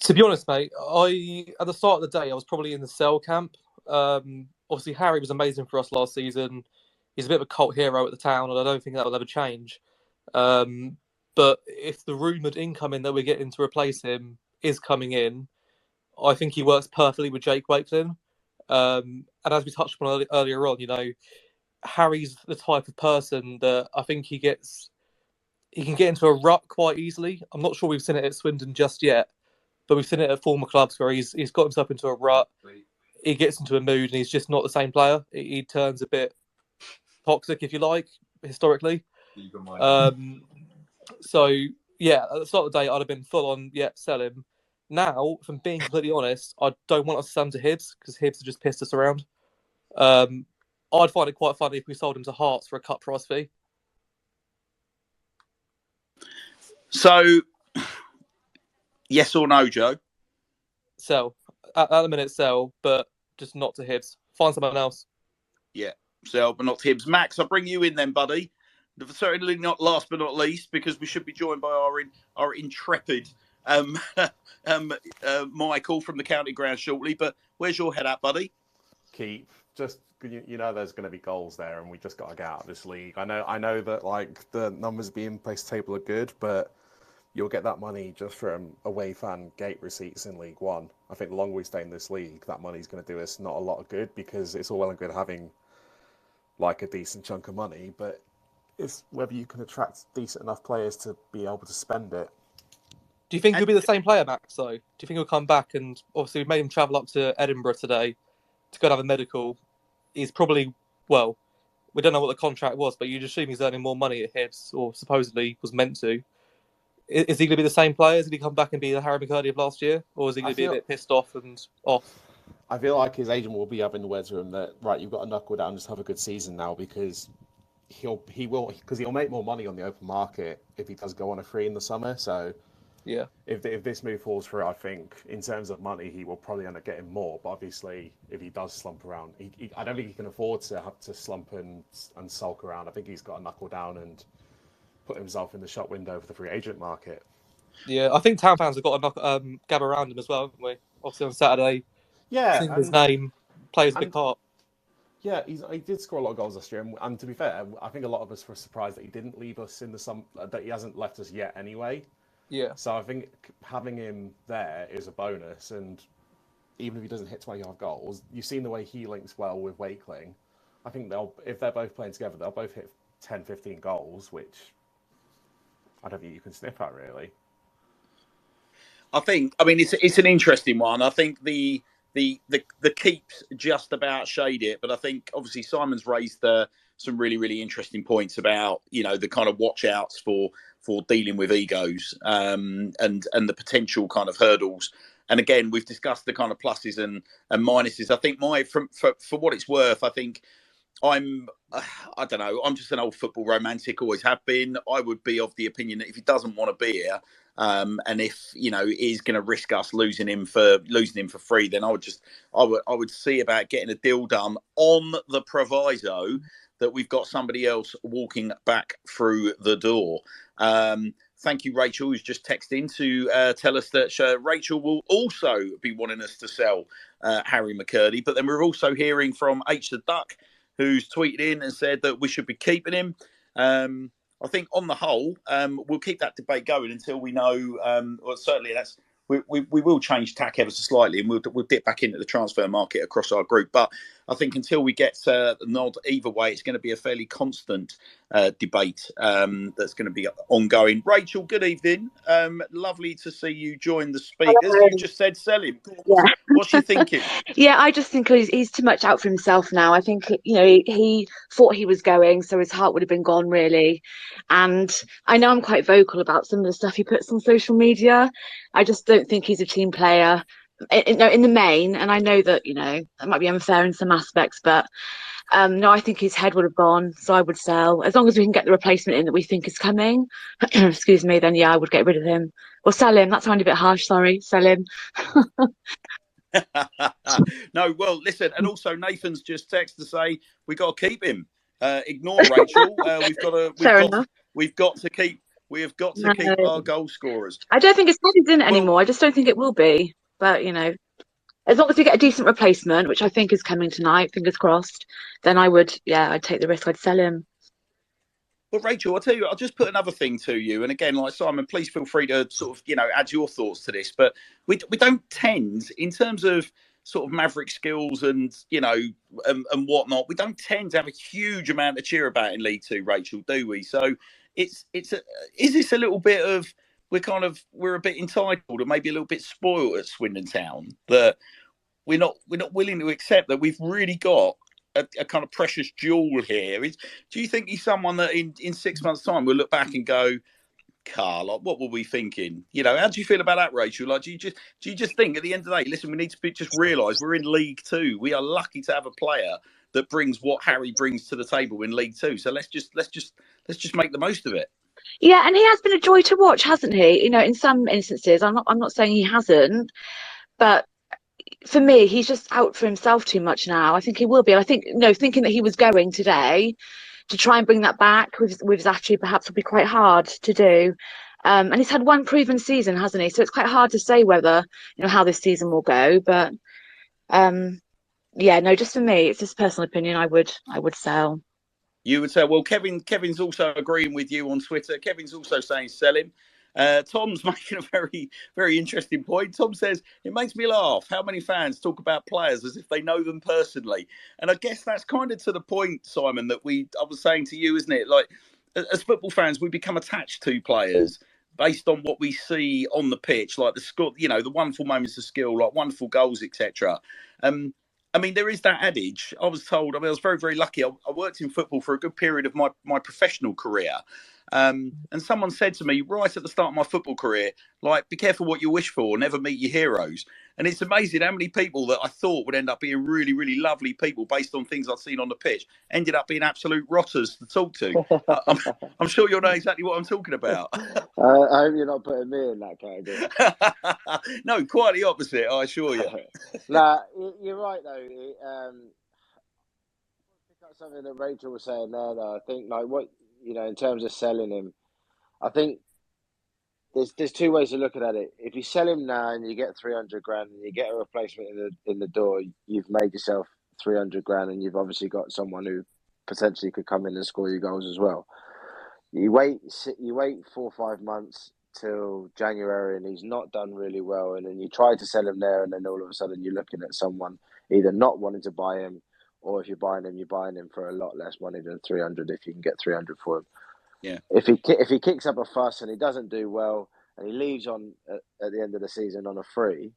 To be honest, mate, at the start of the day, I was probably in the sell camp. Obviously, Harry was amazing for us last season. He's a bit of a cult hero at the town, and I don't think that will ever change. But if the rumoured incoming that we're getting to replace him is coming in, I think he works perfectly with Jake Wakelin. And as we touched on earlier on, Harry's the type of person that I think he can get into a rut quite easily. I'm not sure we've seen it at Swindon just yet, but we've seen it at former clubs where he's got himself into a rut. He gets into a mood and he's just not the same player. He turns a bit toxic, if you like, historically. So, yeah, at the start of the day, I'd have been full on, sell him. Now, if I'm being completely honest, I don't want us to sell him to Hibs because Hibs have just pissed us around. I'd find it quite funny if we sold him to Hearts for a cut price fee. So, yes or no, Joe? Sell. At the minute, sell, but just not to Hibs. Find someone else. Yeah, sell, but not to Hibs. Max, I'll bring you in then, buddy. Certainly not last but not least, because we should be joined by our intrepid Michael from the county ground shortly. But where's your head at, buddy? Keep. Just there's going to be goals there, and we just got to get out of this league. I know that like the numbers being placed table are good, but you'll get that money just from away fan gate receipts in League One. I think the longer we stay in this league, that money's going to do us not a lot of good, because it's all well and good having like a decent chunk of money, but it's whether you can attract decent enough players to be able to spend it. Do you think he'll be the same player, Max, though? Do you think he'll come back? And obviously, we made him travel up to Edinburgh today to go and have a medical. He's probably, well, we don't know what the contract was, but you'd assume he's earning more money at Hibs, or supposedly was meant to. Is he going to be the same player? Is he going to come back and be the Harry McCurdy of last year? Or is he going to be a bit pissed off and off? I feel like his agent will be having the words with him that, right, you've got to knuckle down and just have a good season now, because he'll make more money on the open market if he does go on a free in the summer. So yeah, if this move falls through, I think in terms of money he will probably end up getting more. But obviously, if he does slump around, I don't think he can afford to have to slump and sulk around. I think he's got to knuckle down and put himself in the shop window for the free agent market. Yeah, I think town fans have got to gab around him as well, haven't we? Obviously on Saturday, seeing his name plays a big part. Yeah, he did score a lot of goals last year, and to be fair, I think a lot of us were surprised that he didn't leave us that he hasn't left us yet anyway. Yeah. So I think having him there is a bonus, and even if he doesn't hit 25 goals, you've seen the way he links well with Wakeling. I think if they're both playing together, they'll both hit 10, 15 goals, which I don't think you can sniff at, really. I mean, it's an interesting one. I think the keeps just about shade it, but I think obviously Simon's raised some really, really interesting points about the kind of watch outs for dealing with egos and the potential kind of hurdles. And again, we've discussed the kind of pluses and minuses. I think for what it's worth, I think I don't know, I'm just an old football romantic, always have been. I would be of the opinion that if he doesn't want to be here, and if he's going to risk us losing him for free, then I would see about getting a deal done on the proviso that we've got somebody else walking back through the door. Thank you, Rachel, who's just texted in to tell us that Rachel will also be wanting us to sell Harry McCurdy. But then we're also hearing from H the Duck, who's tweeted in and said that we should be keeping him. I think on the whole, we'll keep that debate going until we know. Well, certainly we will change tack ever so slightly, and we'll dip back into the transfer market across our group. But I think until we get the nod either way, it's going to be a fairly constant debate that's going to be ongoing. Rachel, good evening. Lovely to see you join the speakers. You just said sell him. Yeah. What's your thinking? Yeah, I just think he's too much out for himself now. I think, he thought he was going, so his heart would have been gone, really. And I know I'm quite vocal about some of the stuff he puts on social media. I just don't think he's a team player in the main. And I know that, that might be unfair in some aspects, but no, I think his head would have gone. So I would sell. As long as we can get the replacement in that we think is coming, excuse me, then yeah, I would get rid of him. Or sell him. That sounded a bit harsh, sorry. Sell him. No, well, listen, and also Nathan's just text to say we got to keep him. Ignore Rachel. We've got to keep our goal scorers. I don't think his head is in it anymore. I just don't think it will be. But as long as we get a decent replacement, which I think is coming tonight, fingers crossed, then I'd take the risk. I'd sell him. Well, Rachel, I'll tell you, I'll just put another thing to you. And again, like Simon, please feel free to sort of, add your thoughts to this. But we don't tend, in terms of sort of maverick skills and, and whatnot, we don't tend to have a huge amount to cheer about in League Two, Rachel, do we? So is this a little bit of, we're a bit entitled or maybe a little bit spoiled at Swindon Town, that we're not willing to accept that we've really got a kind of precious jewel here. Do you think he's someone that in 6 months' time we'll look back and go, Carl, like, what were we thinking? How do you feel about that, Rachel? Like, do you just think at the end of the day, listen, we need to just realise we're in League Two. We are lucky to have a player that brings what Harry brings to the table in League Two. So let's just make the most of it. Yeah, and he has been a joy to watch, hasn't he? In some instances, I'm not saying he hasn't, but for me, he's just out for himself too much now. I think he will be. I think, thinking that he was going today to try and bring that back with Zachary perhaps will be quite hard to do. And he's had one proven season, hasn't he? So it's quite hard to say whether, how this season will go. But just for me, it's just personal opinion. I would sell. You would say, well, Kevin's also agreeing with you on Twitter. Kevin's also saying sell him. Tom's making a very, very interesting point. Tom says, it makes me laugh how many fans talk about players as if they know them personally. And I guess that's kind of to the point, Simon, that I was saying to you, isn't it? Like, as football fans, we become attached to players based on what we see on the pitch, like the score, the wonderful moments of skill, like wonderful goals, etc. There is that adage. I was told, I was very, very lucky. I worked in football for a good period of my professional career. And someone said to me right at the start of my football career, like, be careful what you wish for, never meet your heroes. And it's amazing how many people that I thought would end up being really, really lovely people based on things I'd seen on the pitch ended up being absolute rotters to talk to. I'm sure you'll know exactly what I'm talking about. I hope you're not putting me in that category. No, quite the opposite, I assure you. Nah, you're right, though. Pick up something that Rachel was saying there, though. I think, like, what, in terms of selling him, I think there's two ways of looking at it. If you sell him now and you get 300 grand and you get a replacement in the door, you've made yourself 300 grand, and you've obviously got someone who potentially could come in and score you goals as well. You wait 4 or 5 months till January and he's not done really well, and then you try to sell him there, and then all of a sudden you're looking at someone either not wanting to buy him, or if you're buying him for a lot less money than 300 if you can get 300 for him. Yeah. If he kicks up a fuss and he doesn't do well and he leaves on at the end of the season on a free,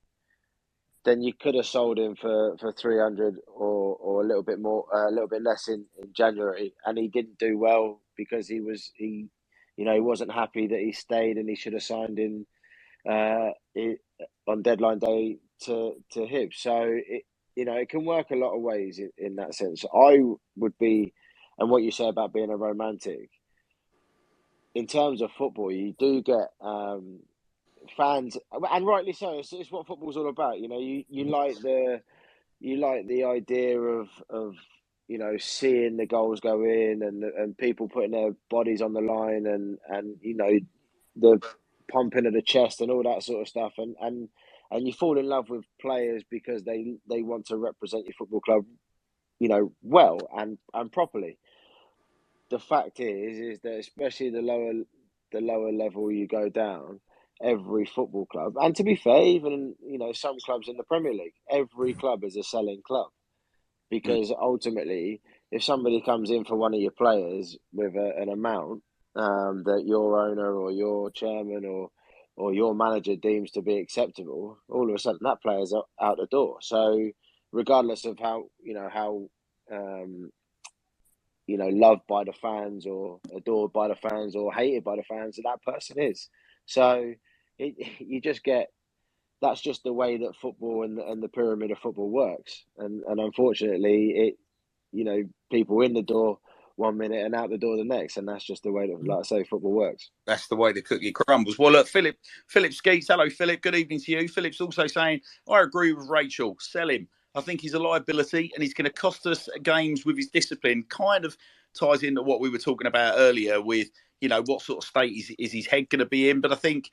then you could have sold him for 300 or a little bit more, a little bit less in January, and he didn't do well because he wasn't happy that he stayed, and he should have signed in on deadline day to Hibs. So it can work a lot of ways in that sense. I would be, and what you say about being a romantic, in terms of football, you do get fans, and rightly so. It's what football's all about. You like the idea of seeing the goals go in, and people putting their bodies on the line, and the pumping of the chest and all that sort of stuff, and you fall in love with players because they want to represent your football club, well and properly. The fact is that especially the lower level you go down, every football club, and to be fair, even some clubs in the Premier League, every club is a selling club. because ultimately, if somebody comes in for one of your players with an amount that your owner or your chairman or your manager deems to be acceptable, all of a sudden that player's out the door. So regardless of how loved by the fans or adored by the fans or hated by the fans that person is. So you just get, that's just the way that football and the pyramid of football works. And unfortunately, people in the door one minute and out the door the next, and that's just the way that, like I say, football works. That's the way the cookie crumbles. Well, look, Philip Skeets. Hello, Philip. Good evening to you. Philip's also saying, I agree with Rachel. Sell him. I think he's a liability and he's going to cost us games with his discipline. Kind of ties into what we were talking about earlier with, what sort of state is his head going to be in. But I think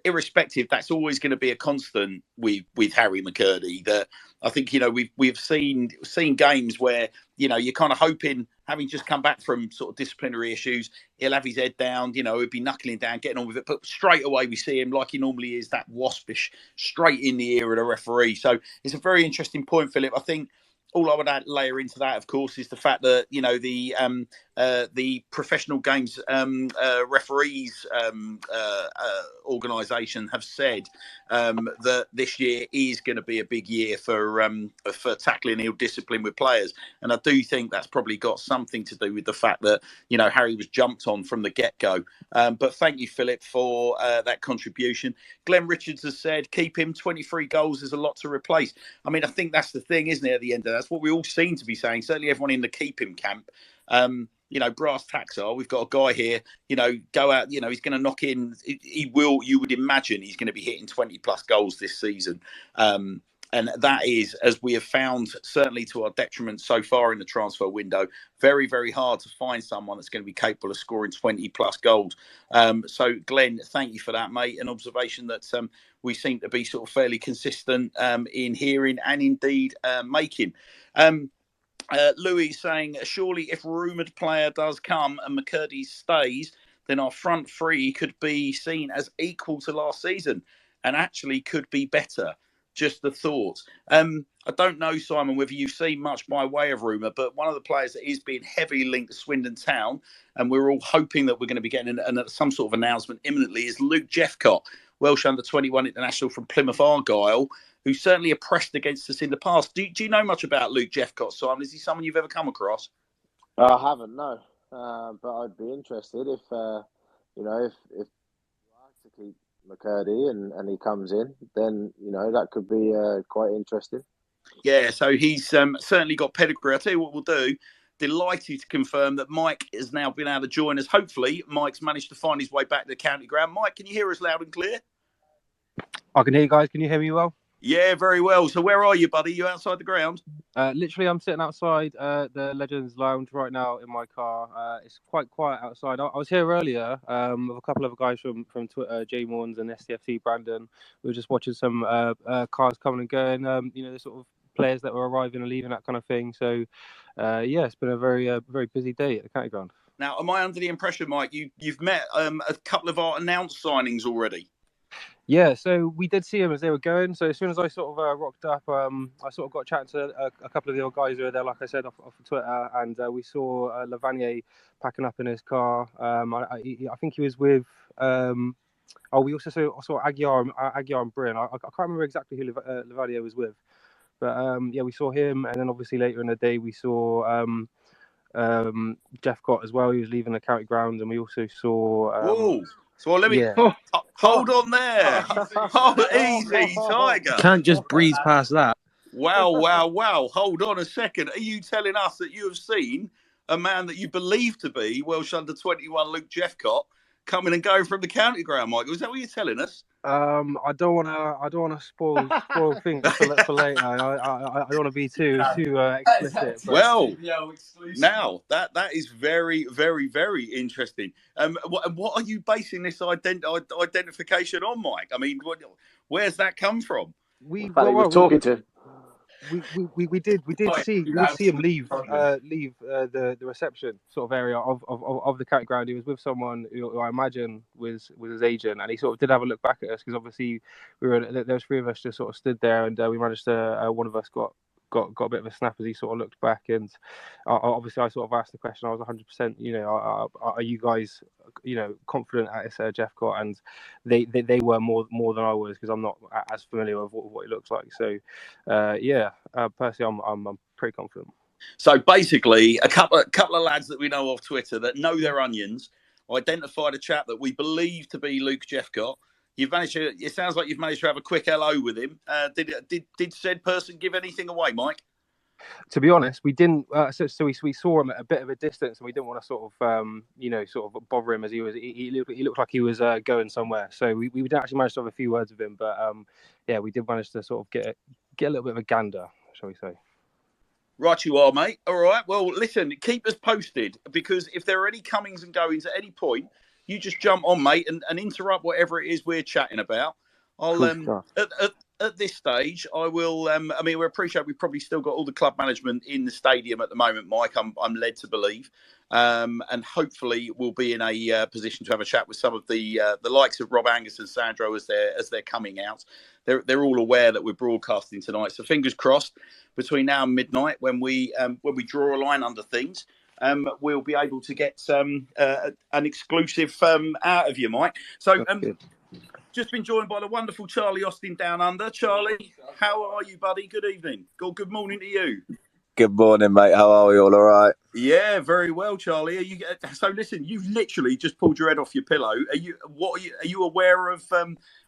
irrespective, that's always going to be a constant with Harry McCurdy. That I think we've seen games where you're kind of hoping, having just come back from sort of disciplinary issues, he'll have his head down, he'll be knuckling down, getting on with it. But straight away we see him, like he normally is, that waspish, straight in the ear of the referee. So it's a very interesting point, Philip. I think all I would layer into that, of course, is the fact that the professional games referees organisation have said that this year is going to be a big year for tackling ill discipline with players, and I do think that's probably got something to do with the fact that Harry was jumped on from the get-go. But thank you, Philip, for that contribution. Glenn Richards has said, keep him. 23 goals is a lot to replace. I mean, I think that's the thing, isn't it? At the end of that, that's what we all seem to be saying. Certainly, everyone in the keep him camp. Brass tacks are, we've got a guy here, go out, he's going to knock in, he will, you would imagine he's going to be hitting 20 plus goals this season. And that is, as we have found, certainly to our detriment so far in the transfer window, very, very hard to find someone that's going to be capable of scoring 20 plus goals. So Glenn, thank you for that, mate. An observation that we seem to be sort of fairly consistent in hearing and indeed making. Louis saying, surely if a rumoured player does come and McCurdy stays, then our front three could be seen as equal to last season and actually could be better. Just the thought. I don't know, Simon, whether you've seen much by way of rumour, but one of the players that is being heavily linked to Swindon Town, and we're all hoping that we're going to be getting some sort of announcement imminently, is Luke Jephcott, Welsh under-21 international from Plymouth Argyle, who certainly oppressed against us in the past. Do you know much about Luke Jephcott, Simon? Is he someone you've ever come across? I haven't, no. But I'd be interested if you are to keep McCurdy and he comes in, then that could be quite interesting. Yeah, so he's certainly got pedigree. I'll tell you what we'll do. Delighted to confirm that Mike has now been able to join us. Hopefully, Mike's managed to find his way back to the county ground. Mike, can you hear us loud and clear? I can hear you guys. Can you hear me well? Yeah, very well. So where are you, buddy? You outside the ground? Literally, I'm sitting outside the Legends Lounge right now in my car. It's quite quiet outside. I was here earlier with a couple of guys from Twitter, Jay Morns and STFC Brandon. We were just watching some cars coming and going, the sort of players that were arriving and leaving, that kind of thing. So, it's been a very busy day at the county ground. Now, am I under the impression, Mike, you've met a couple of our announced signings already? Yeah, so we did see them as they were going. So as soon as I sort of rocked up, I sort of got chatting to a couple of the old guys who were there, like I said, off of Twitter, and we saw Livinier packing up in his car. I think he was with. We also saw Aguiar and Bryn. I can't remember exactly who Livinier was with, but we saw him, and then obviously later in the day we saw Jephcott as well. He was leaving the county ground, and we also saw. So let me hold on there. Easy, Tiger. Can't just breeze past that. Wow. Hold on a second. Are you telling us that you have seen a man that you believe to be Welsh under-21 Luke Jephcott coming and going from the county ground, Michael? Is that what you're telling us? I don't want to spoil things for later. I don't want to be too explicit. Well, now that is very, very, very interesting. What are you basing this identification on, Mike? I mean, where's that come from? We talking to. We did see him leave the reception sort of area of the county ground. He was with someone who I imagine was his agent, and he sort of did have a look back at us because obviously there was three of us just sort of stood there, and we managed to one of us got got a bit of a snap as he sort of looked back, and obviously I sort of asked the question. I was 100%. Are you guys, confident at Jephcott? And they were more than I was, because I'm not as familiar with what he looks like. So personally, I'm pretty confident. So basically, a couple of lads that we know off Twitter that know their onions identified a chap that we believe to be Luke Jephcott. It sounds like you've managed to have a quick hello with him. Did said person give anything away, Mike? To be honest, we didn't. So we saw him at a bit of a distance, and we didn't want to sort of bother him as he was. He looked like he was going somewhere. So we didn't actually manage to have a few words with him, but we did manage to sort of get a little bit of a gander, shall we say? Right, you are, mate. All right. Well, listen, keep us posted, because if there are any comings and goings at any point, you just jump on, mate, and interrupt whatever it is we're chatting about. I'll at this stage, I will. We appreciate we've probably still got all the club management in the stadium at the moment, Mike. I'm led to believe, and hopefully we'll be in a position to have a chat with some of the likes of Rob Angus and Sandro as they're coming out. They're all aware that we're broadcasting tonight, so fingers crossed. Between now and midnight, when we draw a line under things, we'll be able to get an exclusive out of you, Mike. So, just been joined by the wonderful Charlie Austin down under. Charlie, how are you, buddy? Good evening. Good morning to you. Good morning, mate. How are we all? All right? Yeah, very well, Charlie. So listen, you've literally just pulled your head off your pillow. Are you aware of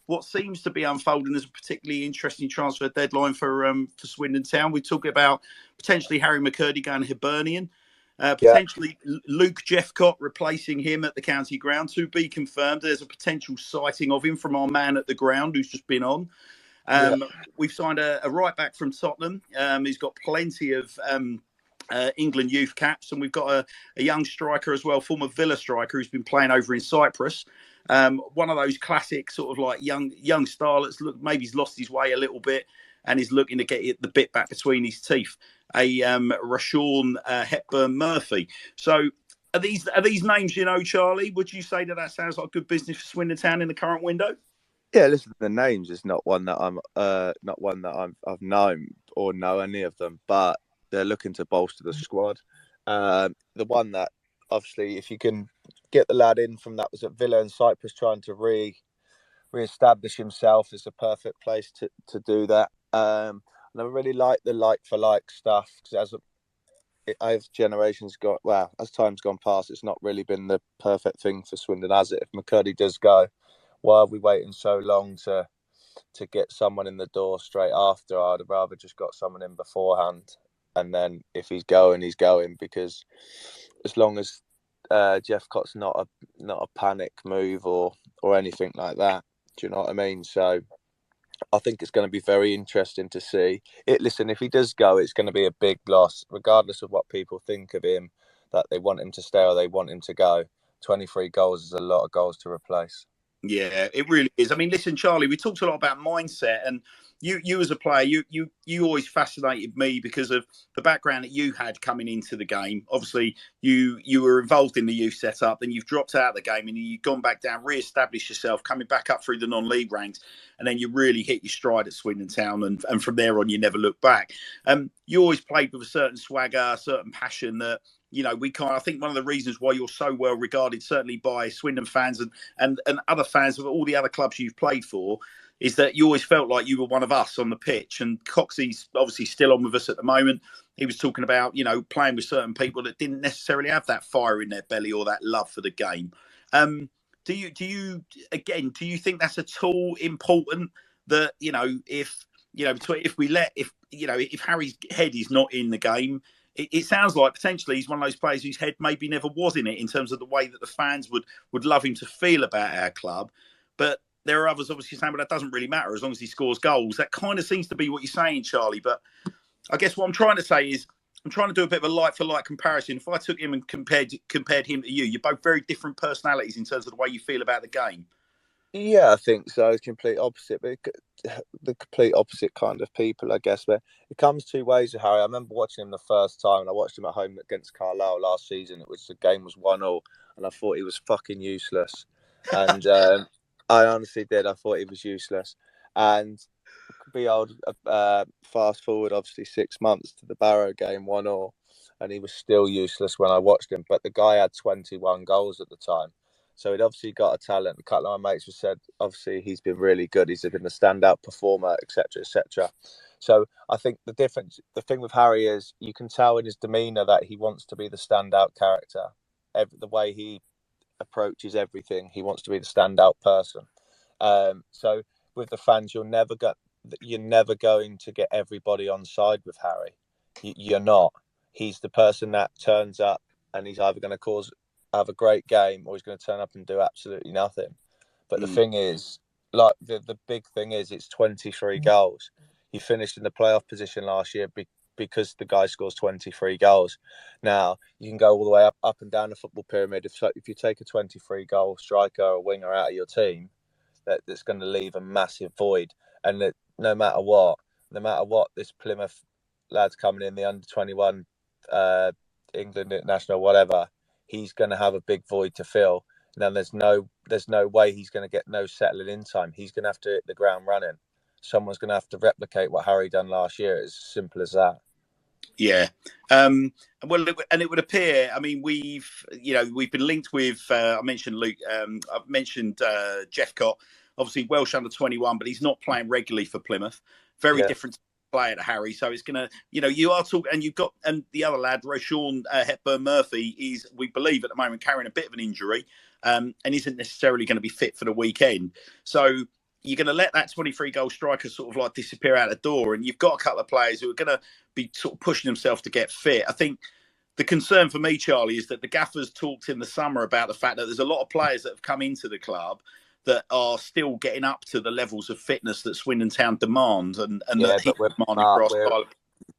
what seems to be unfolding as a particularly interesting transfer deadline for Swindon Town? We're talking about potentially Harry McCurdy going Hibernian, potentially Luke Jephcott replacing him at the county ground, to be confirmed. There's a potential sighting of him from our man at the ground who's just been on. We've signed a right back from Tottenham. He's got plenty of England youth caps, and we've got a young striker as well, former Villa striker, who's been playing over in Cyprus. One of those classic sort of like young starlets. Look, maybe he's lost his way a little bit and is looking to get the bit back between his teeth. Rashawn Hepburn-Murphy. So are these names, Charlie? Would you say that sounds like good business for Swindon Town in the current window? Yeah, listen, the names is not one that I've known or know any of them, but they're looking to bolster the squad. The one that obviously, if you can get the lad in from that was at Villa and Cyprus, trying to re-establish himself, is a perfect place to do that. And I really like the like-for-like stuff, because as generations as time's gone past, it's not really been the perfect thing for Swindon, has it? If McCurdy does go, why are we waiting so long to get someone in the door straight after? I'd have rather just got someone in beforehand, and then if he's going, because as long as Jephcott's not a panic move or anything like that, do you know what I mean? So I think it's going to be very interesting to see it. Listen, if he does go, it's going to be a big loss, regardless of what people think of him, that they want him to stay or they want him to go. 23 goals is a lot of goals to replace. Yeah, it really is. I mean, listen, Charlie, we talked a lot about mindset, and you as a player, you always fascinated me because of the background that you had coming into the game. Obviously, you were involved in the youth setup, then you've dropped out of the game and you've gone back down, re-established yourself, coming back up through the non-league ranks, and then you really hit your stride at Swindon Town, and from there on, you never looked back. You always played with a certain swagger, a certain passion that, I think one of the reasons why you're so well regarded, certainly by Swindon fans and other fans of all the other clubs you've played for, is that you always felt like you were one of us on the pitch. And Coxey's obviously still on with us at the moment. He was talking about, playing with certain people that didn't necessarily have that fire in their belly or that love for the game. Do you think that's at all important that, if Harry's head is not in the game, it sounds like potentially he's one of those players whose head maybe never was in it, in terms of the way that the fans would love him to feel about our club. But there are others obviously saying, well, that doesn't really matter as long as he scores goals. That kind of seems to be what you're saying, Charlie. But I guess what I'm trying to say is I'm trying to do a bit of a like-for-like comparison. If I took him and compared him to you, you're both very different personalities in terms of the way you feel about the game. Yeah, I think so. It's complete opposite, but the complete opposite kind of people, I guess. But it comes two ways with Harry. I remember watching him the first time, and I watched him at home against Carlisle last season, which the game was 1-1, and I thought he was fucking useless. And I honestly did. I thought he was useless. And be old. Fast forward, obviously 6 months to the Barrow game, 1-1, and he was still useless when I watched him. But the guy had 21 goals at the time, so he'd obviously got a talent. A couple of my mates have said, obviously he's been really good. He's been a standout performer, etc., etc. So I think the thing with Harry is you can tell in his demeanour that he wants to be the standout character. The way he approaches everything, he wants to be the standout person. So with the fans, you're never going to get everybody on side with Harry. You're not. He's the person that turns up, and he's either going to have a great game, or he's going to turn up and do absolutely nothing. But the thing is, like the big thing is, it's 23 goals. He finished in the playoff position last year because the guy scores 23 goals. Now, you can go all the way up and down the football pyramid. If you take a 23-goal striker or winger out of your team, that's going to leave a massive void. And that no matter what, this Plymouth lad's coming in, the under-21 England international, whatever, he's going to have a big void to fill. Now, there's no way he's going to get no settling in time. He's going to have to hit the ground running. Someone's going to have to replicate what Harry done last year. It's as simple as that. Yeah. Well, and it would appear, I mean, we've been linked with, I mentioned Luke, I've mentioned Jephcott, obviously Welsh under-21, but he's not playing regularly for Plymouth. Very different player to Harry. So it's going to, you are talking, and you've got, and the other lad, Roshan Hepburn-Murphy, is, we believe at the moment, carrying a bit of an injury and isn't necessarily going to be fit for the weekend. So you're going to let that 23-goal striker sort of like disappear out the door, and you've got a couple of players who are going to be sort of pushing themselves to get fit. I think the concern for me, Charlie, is that the gaffers talked in the summer about the fact that there's a lot of players that have come into the club that are still getting up to the levels of fitness that Swindon Town demand, and that he demanded for our style.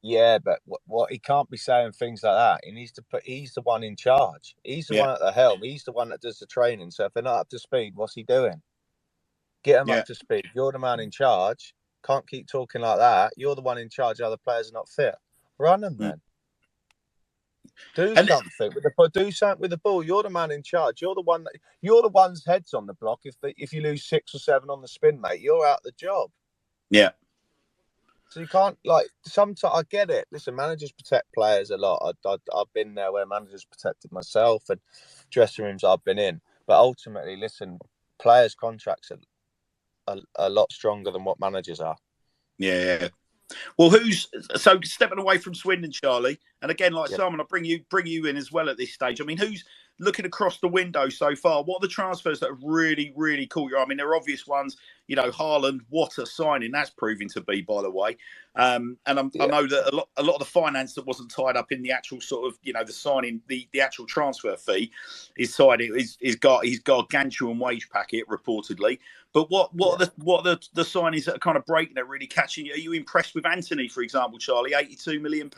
Yeah, but what he can't be saying things like that. He needs to he's the one in charge. He's the one at the helm. He's the one that does the training. So if they're not up to speed, what's he doing? Get them up to speed. You're the man in charge. Can't keep talking like that. You're the one in charge. Other players are not fit. Run them then. Do something with the ball. You're the man in charge. You're the one's head's on the block. If you lose 6 or 7 on the spin, mate, you're out the job. Yeah. So you can't, sometimes I get it. Listen, managers protect players a lot. I've been there where managers protected myself, and dressing rooms I've been in. But ultimately, listen, players' contracts are a lot stronger than what managers are. Yeah. Well, so stepping away from Swindon, Charlie, and again, Simon, I'll bring you in as well at this stage. I mean, who's looking across the window so far? What are the transfers that have really, really caught your eye? I mean, there are obvious ones. Haaland, what a signing that's proving to be, by the way. And I know that a lot of the finance that wasn't tied up in the actual sort of, the signing, the actual transfer fee is tied. He's got a gargantuan wage packet reportedly. But what are the signings that are kind of breaking, that really catching you? Are you impressed with Anthony, for example, Charlie? £82 million?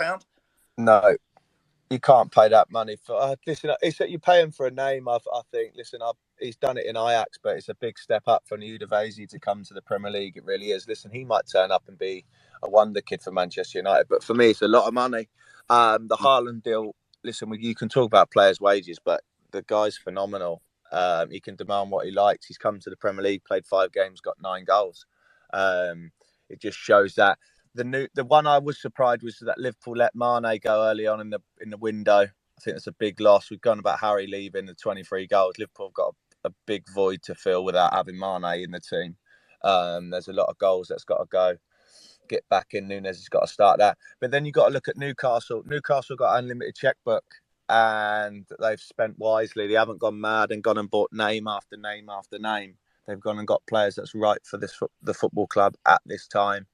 No, you can't pay that money for. Listen, it's that you pay him for a name. I think. Listen, he's done it in Ajax, but it's a big step up for Udinese to come to the Premier League. It really is. Listen, he might turn up and be a wonder kid for Manchester United, but for me, it's a lot of money. The Haaland deal. Listen, you can talk about players' wages, but the guy's phenomenal. He can demand what he likes. He's come to the Premier League, played 5 games, got 9 goals. It just shows that. The one I was surprised was that Liverpool let Mane go early on in the window. I think that's a big loss. We've gone about Harry leaving the 23 goals. Liverpool have got a big void to fill without having Mane in the team. There's a lot of goals that's got to go. Get back in. Nunes has got to start that. But then you've got to look at Newcastle. Newcastle got unlimited checkbook, and they've spent wisely. They haven't gone mad and gone and bought name after name after name. They've gone and got players that's right for the football club at this time.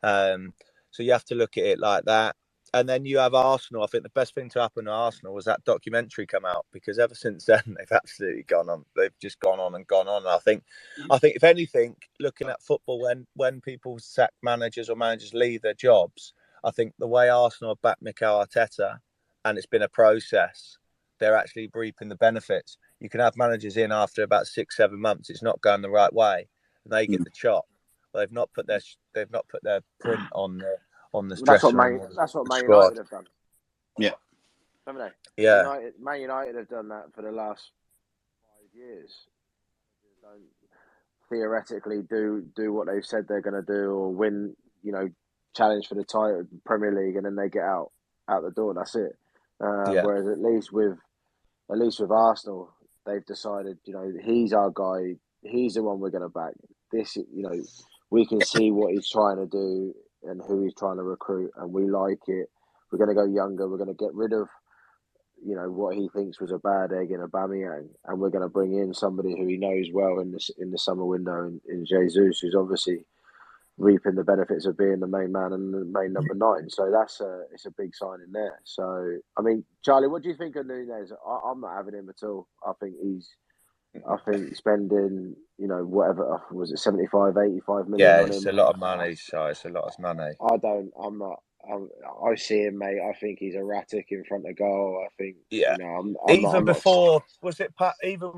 So you have to look at it like that. And then you have Arsenal. I think the best thing to happen to Arsenal was that documentary come out, because ever since then they've absolutely gone on. They've just gone on and gone on. And I think if anything, looking at football, when people sack managers or managers leave their jobs, I think the way Arsenal have backed Mikel Arteta, and it's been a process, they're actually reaping the benefits. You can have managers in after about 6-7 months, it's not going the right way, and they get the chop. Well, they've not put their print on the dressing room. That's what Man United have done. Yeah, haven't they? Yeah. Man United have done that for the last 5 years. They don't theoretically do what they've said they're going to do, or win challenge for the title of the Premier League, and then they get out the door. That's it. Yeah. Whereas at least with Arsenal, they've decided, he's our guy. He's the one we're going to back. This, we can see what he's trying to do and who he's trying to recruit, and we like it. We're going to go younger. We're going to get rid of, what he thinks was a bad egg in Aubameyang, and we're going to bring in somebody who he knows well in the summer window in Jesus, who's obviously reaping the benefits of being the main man and the main number 9. So it's a big sign in there. So, I mean, Charlie, what do you think of Nunez? I'm not having him at all. I think spending, whatever, was it 75, 85 million Yeah, on it's him? a lot of money, so it's a lot of money. I see him, mate. I think he's erratic in front of goal. I think, Yeah. I'm not. Even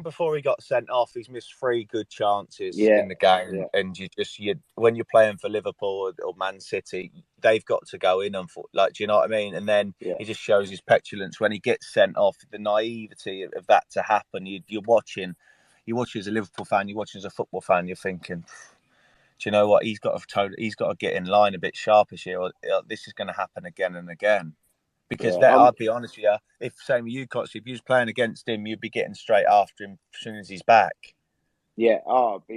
before he got sent off, he's missed 3 good chances Yeah, in the game. yeah. And when you're playing for Liverpool or Man City, they've got to go in do you know what I mean? And then he just shows his petulance when he gets sent off. The naivety of that to happen. You're watching as a Liverpool fan, you're watching as a football fan, you're thinking, do you know what? He's got to get in line a bit sharpish here, or this is going to happen again and again. Because I'll be honest with you, if same with you, Cotsy, if you was playing against him, you'd be getting straight after him as soon as he's back. Yeah, I'd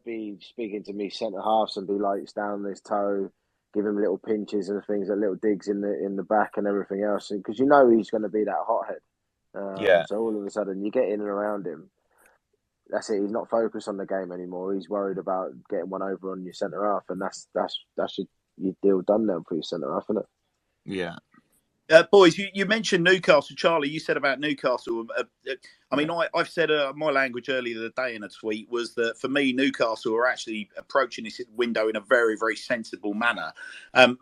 be speaking to me centre halves and be like, down this toe, give him little pinches and things, little digs in the back and everything else, because he's going to be that hothead. So all of a sudden you get in and around him. That's it. He's not focused on the game anymore. He's worried about getting one over on your centre half, and that's your deal done then for your centre half, isn't it? Yeah. Boys, you mentioned Newcastle. Charlie, you said about Newcastle. I've said my language earlier the day in a tweet was that for me, Newcastle are actually approaching this window in a very, very sensible manner.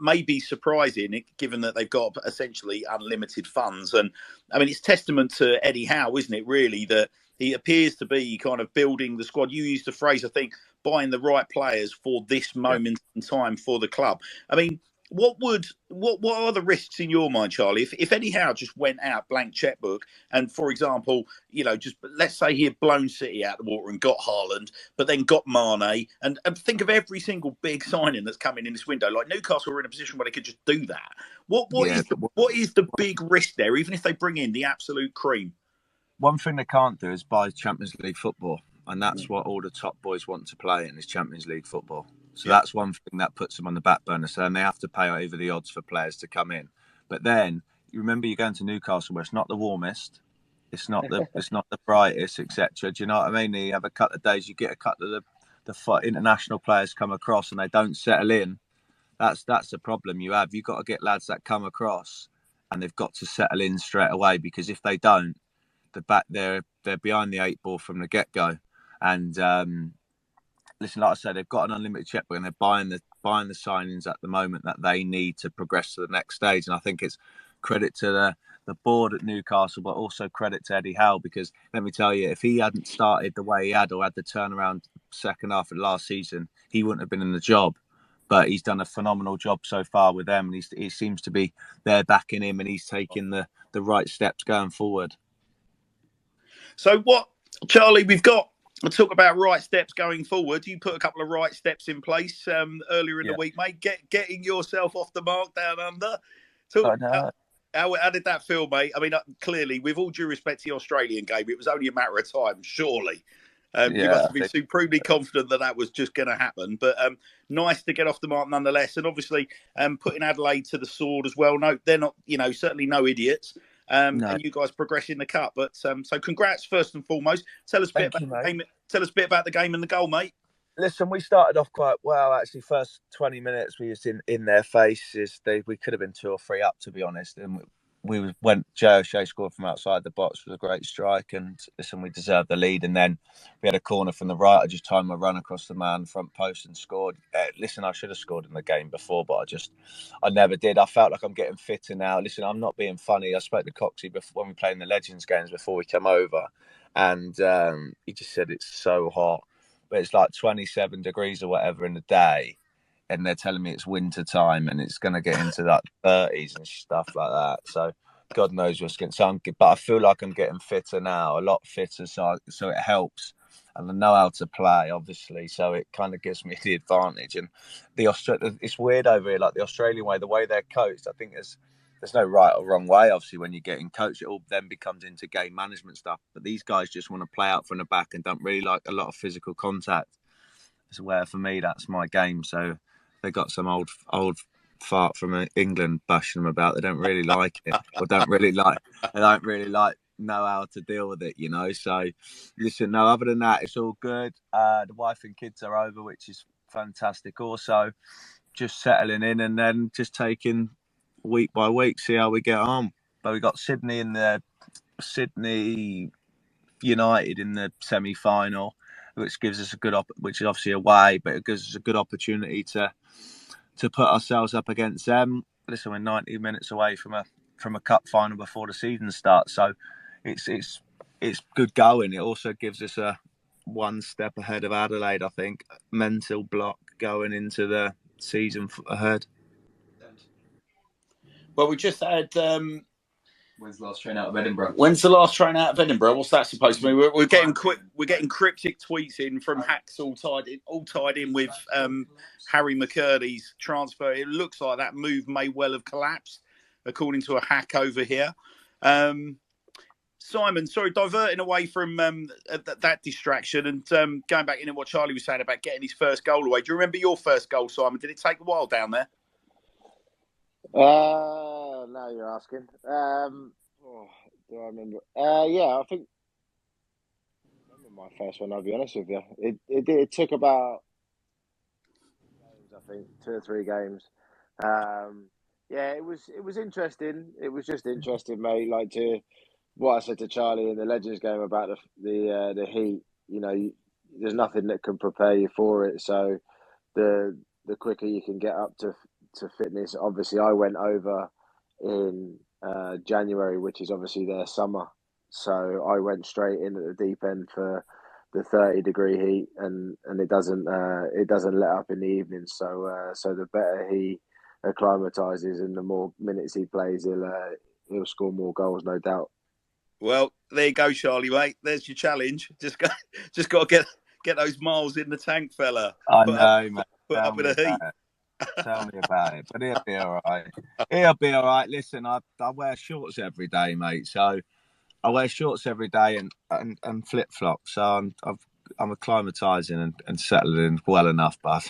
Maybe surprising, given that they've got essentially unlimited funds. And I mean, it's testament to Eddie Howe, isn't it, really, that he appears to be kind of building the squad. You used the phrase, I think, buying the right players for this moment in time for the club. I mean, what are the risks in your mind, Charlie? If Eddie Howe just went out blank checkbook and, for example, just let's say he had blown City out of the water and got Haaland, but then got Mane, and think of every single big signing that's coming in this window. Like Newcastle are in a position where they could just do that. What is the big risk there, even if they bring in the absolute cream? One thing they can't do is buy Champions League football, and that's what all the top boys want to play in, is Champions League football. So that's one thing that puts them on the back burner. So then they have to pay over the odds for players to come in. But then you remember you're going to Newcastle, where it's not the warmest, it's not the brightest, etc. Do you know what I mean? You have a couple of days, you get a couple of the international players come across and they don't settle in. That's the problem you have. You've got to get lads that come across and they've got to settle in straight away, because if they don't, they're behind the 8 ball from the get go. And listen, like I said, they've got an unlimited checkbook and they're buying the signings at the moment that they need to progress to the next stage. And I think it's credit to the board at Newcastle, but also credit to Eddie Howe, because let me tell you, if he hadn't started the way he had, or had the turnaround second half of last season, he wouldn't have been in the job. But he's done a phenomenal job so far with them, and he seems to be there backing him, and he's taking the right steps going forward. So what, Charlie, we've got to talk about right steps going forward. You put a couple of right steps in place earlier in the week, mate. Getting yourself off the mark down under. How did that feel, mate? I mean, clearly, with all due respect to the Australian game, it was only a matter of time, surely. You must have been supremely confident that was just going to happen. But nice to get off the mark nonetheless. And obviously, putting Adelaide to the sword as well. No, they're not, certainly no idiots. And you guys progress in the cup. But so congrats first and foremost. Tell us a bit about the game and the goal, mate. Listen, we started off quite well, actually. First 20 minutes, we was in their faces. We could have been 2 or 3 up, to be honest. And Joe O'Shea scored from outside the box. It was a great strike, and listen, we deserved the lead. And then we had a corner from the right. I just timed my run across the man front post and scored. Listen, I should have scored in the game before, but I never did. I felt like I'm getting fitter now. Listen, I'm not being funny. I spoke to Coxie when we played in the Legends games before we came over, and he just said it's so hot. But it's like 27 degrees or whatever in the day, and they're telling me it's winter time and it's going to get into that 30s and stuff like that. So God knows what's getting. But I feel like I'm getting fitter now, a lot fitter. So it helps. and I know how to play, obviously, so it kind of gives me the advantage. And it's weird over here, like the Australian way, the way they're coached. I think there's no right or wrong way. Obviously, when you're getting coached, it all then becomes into game management stuff. But these guys just want to play out from the back and don't really like a lot of physical contact. It's where, for me, that's my game. So they got some old fart from England bashing them about. They don't really like it, or they don't really like know how to deal with it, you know. So listen, no, other than that, it's all good. The wife and kids are over, which is fantastic. Also, just settling in and then just taking week by week, see how we get on. But we got Sydney United in the semi-final, which gives us which is obviously away, but it gives us a good opportunity to put ourselves up against them. Listen, we're 90 minutes away from a cup final before the season starts, so it's good going. It also gives us a one step ahead of Adelaide, I think, mental block going into the season ahead. Well, we just had. When's the last train out of Edinburgh? When's the last train out of Edinburgh? What's that supposed to mean? We're getting cryptic tweets in from hacks all tied in with Harry McCurdy's transfer. It looks like that move may well have collapsed, according to a hack over here. Simon, sorry, diverting away from that distraction and going back into what Charlie was saying about getting his first goal away. Do you remember your first goal, Simon? Did it take a while down there? Now you're asking. Do I remember? Yeah, I think I remember my first one. I'll be honest with you. It took about I think 2 or 3 games. Yeah, it was interesting. It was just interesting, mate. Like to what I said to Charlie in the Legends game about the heat. You know, there's nothing that can prepare you for it. So the quicker you can get up to fitness. Obviously, I went over in January, which is obviously their summer. So I went straight in at the deep end for the 30-degree heat, and it doesn't let up in the evening. So the better he acclimatizes and the more minutes he plays, he'll score more goals, no doubt. Well, there you go, Charlie, mate. There's your challenge. Just got to get those miles in the tank, fella. I know, mate. Put up with the heat. Tell me about it. But he'll be all right. He'll be all right. Listen, I wear shorts every day, mate. So I wear shorts every day and flip flops. So I'm acclimatizing and settling well enough, bud.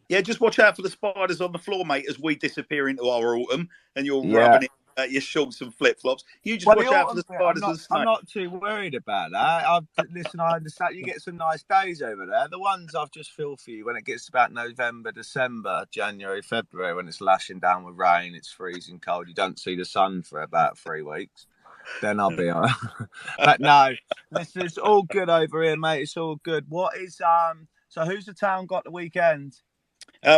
Yeah, just watch out for the spiders on the floor, mate, as we disappear into our autumn and you're rubbing it at your shorts and flip flops. You just watch out for the spiders and snakes. I'm not too worried about that. Listen, I understand you get some nice days over there. The ones I've just feel for you when it gets to about November, December, January, February, when it's lashing down with rain, it's freezing cold, you don't see the sun for about 3 weeks. Then I'll be all right. But no, listen, it's all good over here, mate. It's all good. What is so who's the town got the weekend?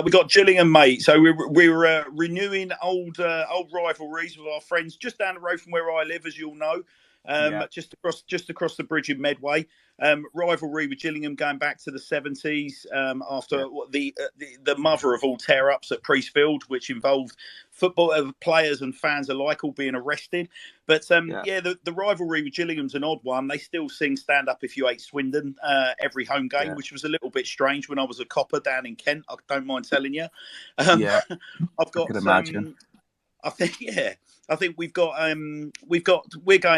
We got Gillingham, mate. So we're renewing old rivalries with our friends just down the road from where I live, as you'll know. Just across the bridge in Medway. Rivalry with Gillingham going back to the 70s after the mother of all tear-ups at Priestfield, which involved football players and fans alike all being arrested. But the rivalry with Gillingham's an odd one. They still sing "Stand Up If You Hate Swindon" every home game, which was a little bit strange when I was a copper down in Kent. I don't mind telling you. I've got imagine. I think we're going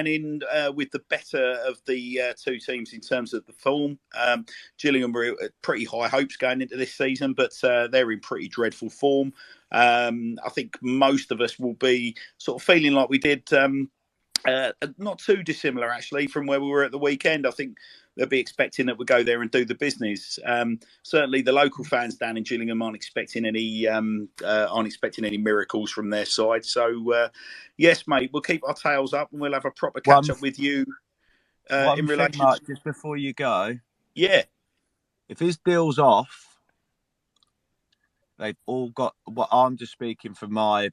in with the better of the 2 teams in terms of the form. Gillingham were pretty high hopes going into this season, but they're in pretty dreadful form. I think most of us will be sort of feeling like we did, not too dissimilar actually from where we were at the weekend. I think they'll be expecting that we'll go there and do the business. Certainly, the local fans down in Gillingham aren't expecting any miracles from their side. So, yes, mate, we'll keep our tails up and we'll have a proper catch up with you in relation. Mark, just before you go, if his deal's off, they've all got. What I'm just speaking from my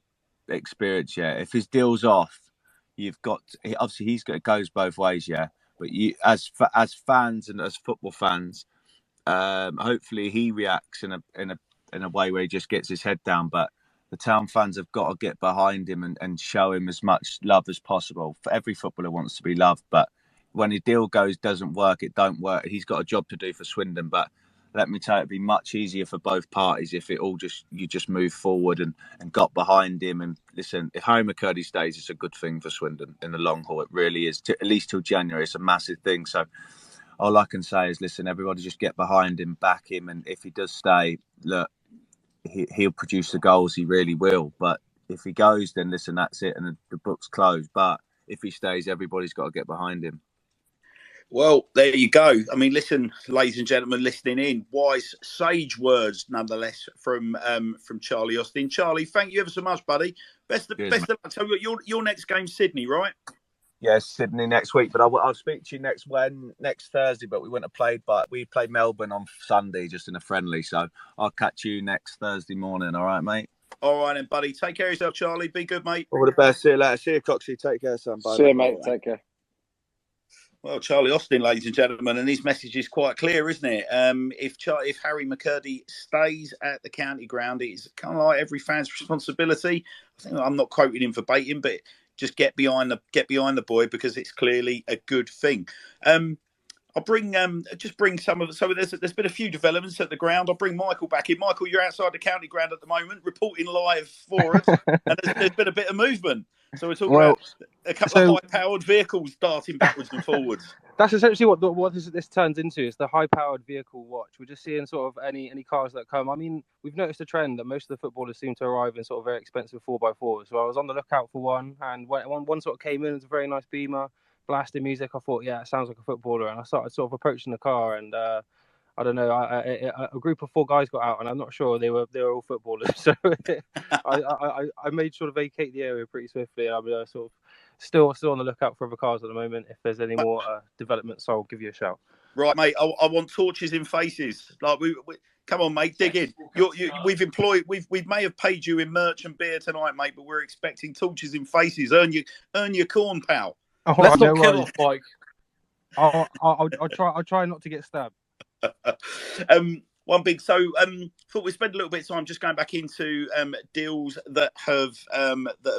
experience. Yeah, if his deal's off, you've got. Obviously, it goes both ways. Yeah. But you, as fans and as football fans, hopefully he reacts in a way where he just gets his head down. But the town fans have got to get behind him and show him as much love as possible. For every footballer wants to be loved, but when his deal doesn't work, it don't work. He's got a job to do for Swindon, but let me tell you, it'd be much easier for both parties if you just move forward and got behind him. And listen, if Harry McCurdy stays, it's a good thing for Swindon in the long haul. It really is. At least till January, it's a massive thing. So all I can say is, listen, everybody just get behind him, back him, and if he does stay, look, he'll produce the goals. He really will. But if he goes, then listen, that's it, and the book's closed. But if he stays, everybody's got to get behind him. Well, there you go. I mean, listen, ladies and gentlemen, listening in, wise, sage words, nonetheless, from Charlie Austin. Charlie, thank you ever so much, buddy. Best of luck. So your next game's Sydney, right? Yes, Sydney next week. But I'll speak to you next Thursday. But we wouldn't have played, but we played Melbourne on Sunday, just in a friendly. So I'll catch you next Thursday morning. All right, mate. All right, then, buddy. Take care of yourself, Charlie. Be good, mate. All the best. See you later. See you, Coxie. Take care, son. Bye. See you, mate. Take care. Well, Charlie Austin, ladies and gentlemen, and his message is quite clear, isn't it? If Harry McCurdy stays at the county ground, it's kind of like every fan's responsibility. I think I'm not quoting him verbatim, but just get behind the boy, because it's clearly a good thing. I'll bring some of. So there's been a few developments at the ground. I'll bring Michael back in. Michael, you're outside the county ground at the moment, reporting live for us, and there's been a bit of movement. So we're talking about a couple of high-powered vehicles darting backwards and forwards. That's essentially what this turns into. Is the high-powered vehicle watch. We're just seeing sort of any cars that come. I mean, we've noticed a trend that most of the footballers seem to arrive in sort of very expensive 4x4s. So I was on the lookout for one, and when one sort of came in, it was a very nice Beamer, blasting music. I thought, yeah, it sounds like a footballer, and I started sort of approaching the car, and I don't know, a group of 4 guys got out, and I'm not sure they were all footballers. So I made sure to vacate the area pretty swiftly, and I'm sort of still on the lookout for other cars at the moment. If there's any more developments, I'll give you a shout. Right, mate. I want torches in faces. Like we come on, mate. Dig in. We may have paid you in merch and beer tonight, mate, but we're expecting torches in faces. Earn your corn, pal. Oh, let's not kill off, Mike. I'll try not to get stabbed. One big. So, thought we spend a little bit of time just going back into deals that have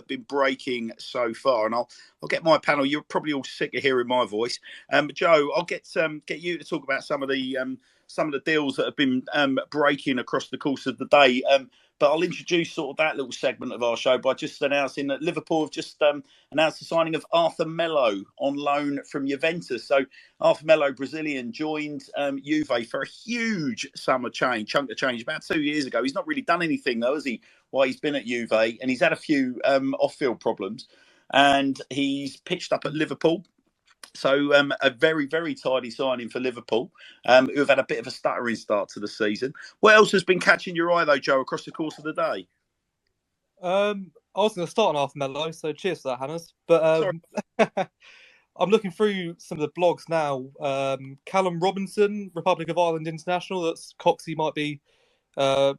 been breaking so far, and I'll get my panel. You're probably all sick of hearing my voice, Joe. I'll get you to talk about some of the deals that have been breaking across the course of the day. But I'll introduce sort of that little segment of our show by just announcing that Liverpool have just announced the signing of Arthur Melo on loan from Juventus. So Arthur Melo, Brazilian, joined Juve for a huge chunk of change about 2 years ago. He's not really done anything though, has he? While he's been at Juve, and he's had a few off-field problems, and he's pitched up at Liverpool. So a very, very tidy signing for Liverpool, who have had a bit of a stuttering start to the season. What else has been catching your eye, though, Joe, across the course of the day? I was going to start on Arthur Melo, so cheers for that, Hannes. But I'm looking through some of the blogs now. Callum Robinson, Republic of Ireland international, that's Coxie might be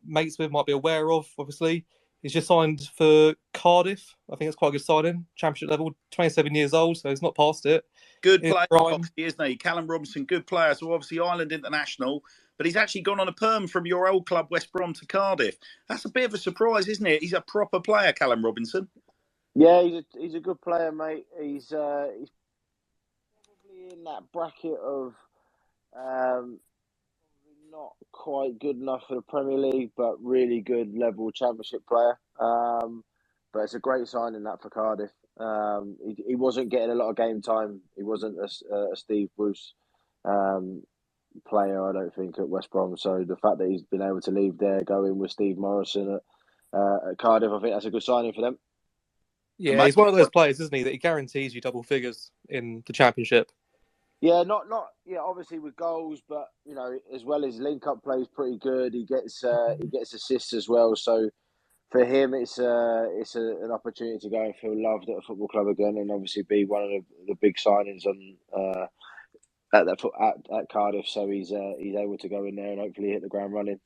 mates with, might be aware of, obviously. He's just signed for Cardiff. I think it's quite a good signing. Championship level, 27 years old, so he's not past it. Good player, isn't he? Callum Robinson, good player. So obviously Ireland international, but he's actually gone on a perm from your old club, West Brom, to Cardiff. That's a bit of a surprise, isn't it? He's a proper player, Callum Robinson. Yeah, he's a good player, mate. He's probably in that bracket of not quite good enough for the Premier League, but really good level Championship player. But it's a great signing that for Cardiff. He wasn't getting a lot of game time. He wasn't a Steve Bruce player, I don't think, at West Brom. So the fact that he's been able to leave there, go in with Steve Morrison at Cardiff, I think that's a good signing for them. Yeah, he's one of those players, isn't he, that he guarantees you double figures in the Championship. Yeah, not obviously with goals, but you know, as well as link-up play is pretty good. He gets assists as well. So for him, it's an opportunity to go and feel loved at a football club again, and obviously be one of the big signings on at Cardiff. So he's able to go in there and hopefully hit the ground running.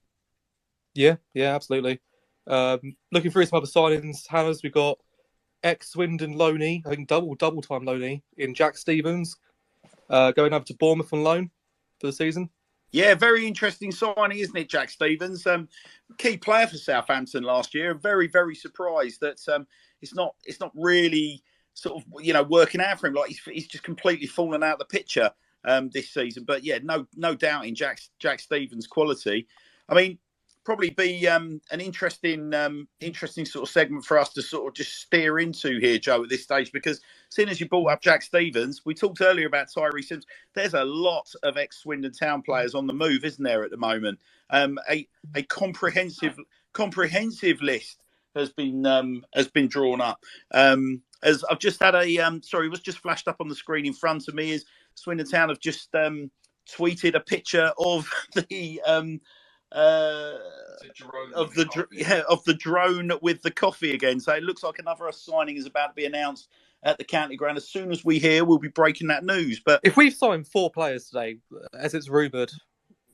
Yeah, absolutely. Looking through some other signings, Hannah's, we've got ex-Swindon loanee, I think double time loanee in Jack Stevens, going over to Bournemouth on loan for the season. Yeah, very interesting signing, isn't it, Jack Stevens? Key player for Southampton last year. Very, very surprised that it's not really sort of, you know, working out for him. Like he's just completely fallen out of the picture this season. But yeah, no doubting Jack Stevens' quality. I mean, probably be an interesting sort of segment for us to sort of just steer into here, Joe, at this stage, because seeing as you brought up Jack Stevens, we talked earlier about Tyree Sims. There's a lot of ex-Swindon Town players on the move, isn't there, at the moment? A comprehensive list has been drawn up. As I've just had it was just flashed up on the screen in front of me. Is Swindon Town have just tweeted a picture of the of the drone with the coffee again. So it looks like another signing is about to be announced at the county ground. As soon as we hear, we'll be breaking that news. But if we've signed 4 players today, as it's rumoured,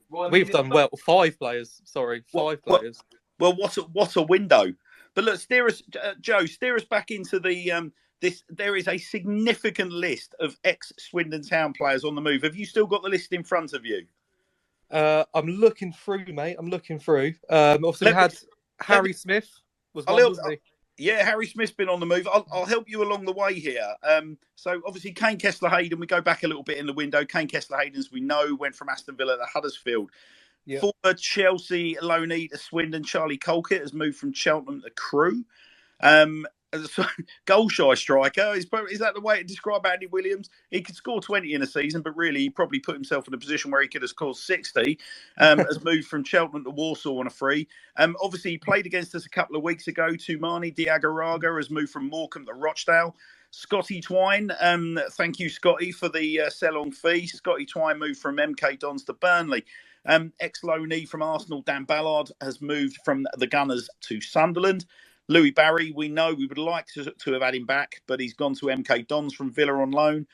we've done well. 5 players. Sorry, 5 players. Well, what a window! But look, Joe, steer us back into the this. There is a significant list of ex-Swindon Town players on the move. Have you still got the list in front of you? I'm looking through, mate. Obviously, we had Harry Smith was one, wasn't he? Yeah, Harry Smith's been on the move. I'll help you along the way here. So obviously Kane Kessler-Hayden, we go back a little bit in the window. Kane Kessler-Hayden, as we know, went from Aston Villa to Huddersfield. Yep. Former Chelsea loanee to Swindon, Charlie Colkett, has moved from Cheltenham to Crewe. Goal-shy striker. Is that the way to describe Andy Williams? He could score 20 in a season, but really he probably put himself in a position where he could have scored 60. Has moved from Cheltenham to Warsaw on a free. Obviously, he played against us a couple of weeks ago. Tumani Diagaraga has moved from Morecambe to Rochdale. Scotty Twine, thank you, Scotty, for the sell-on fee. Scotty Twine moved from MK Dons to Burnley. Ex-loanee from Arsenal, Dan Ballard, has moved from the Gunners to Sunderland. Louis Barry, we know we would like to have had him back, but he's gone to MK Dons from Villa on loan.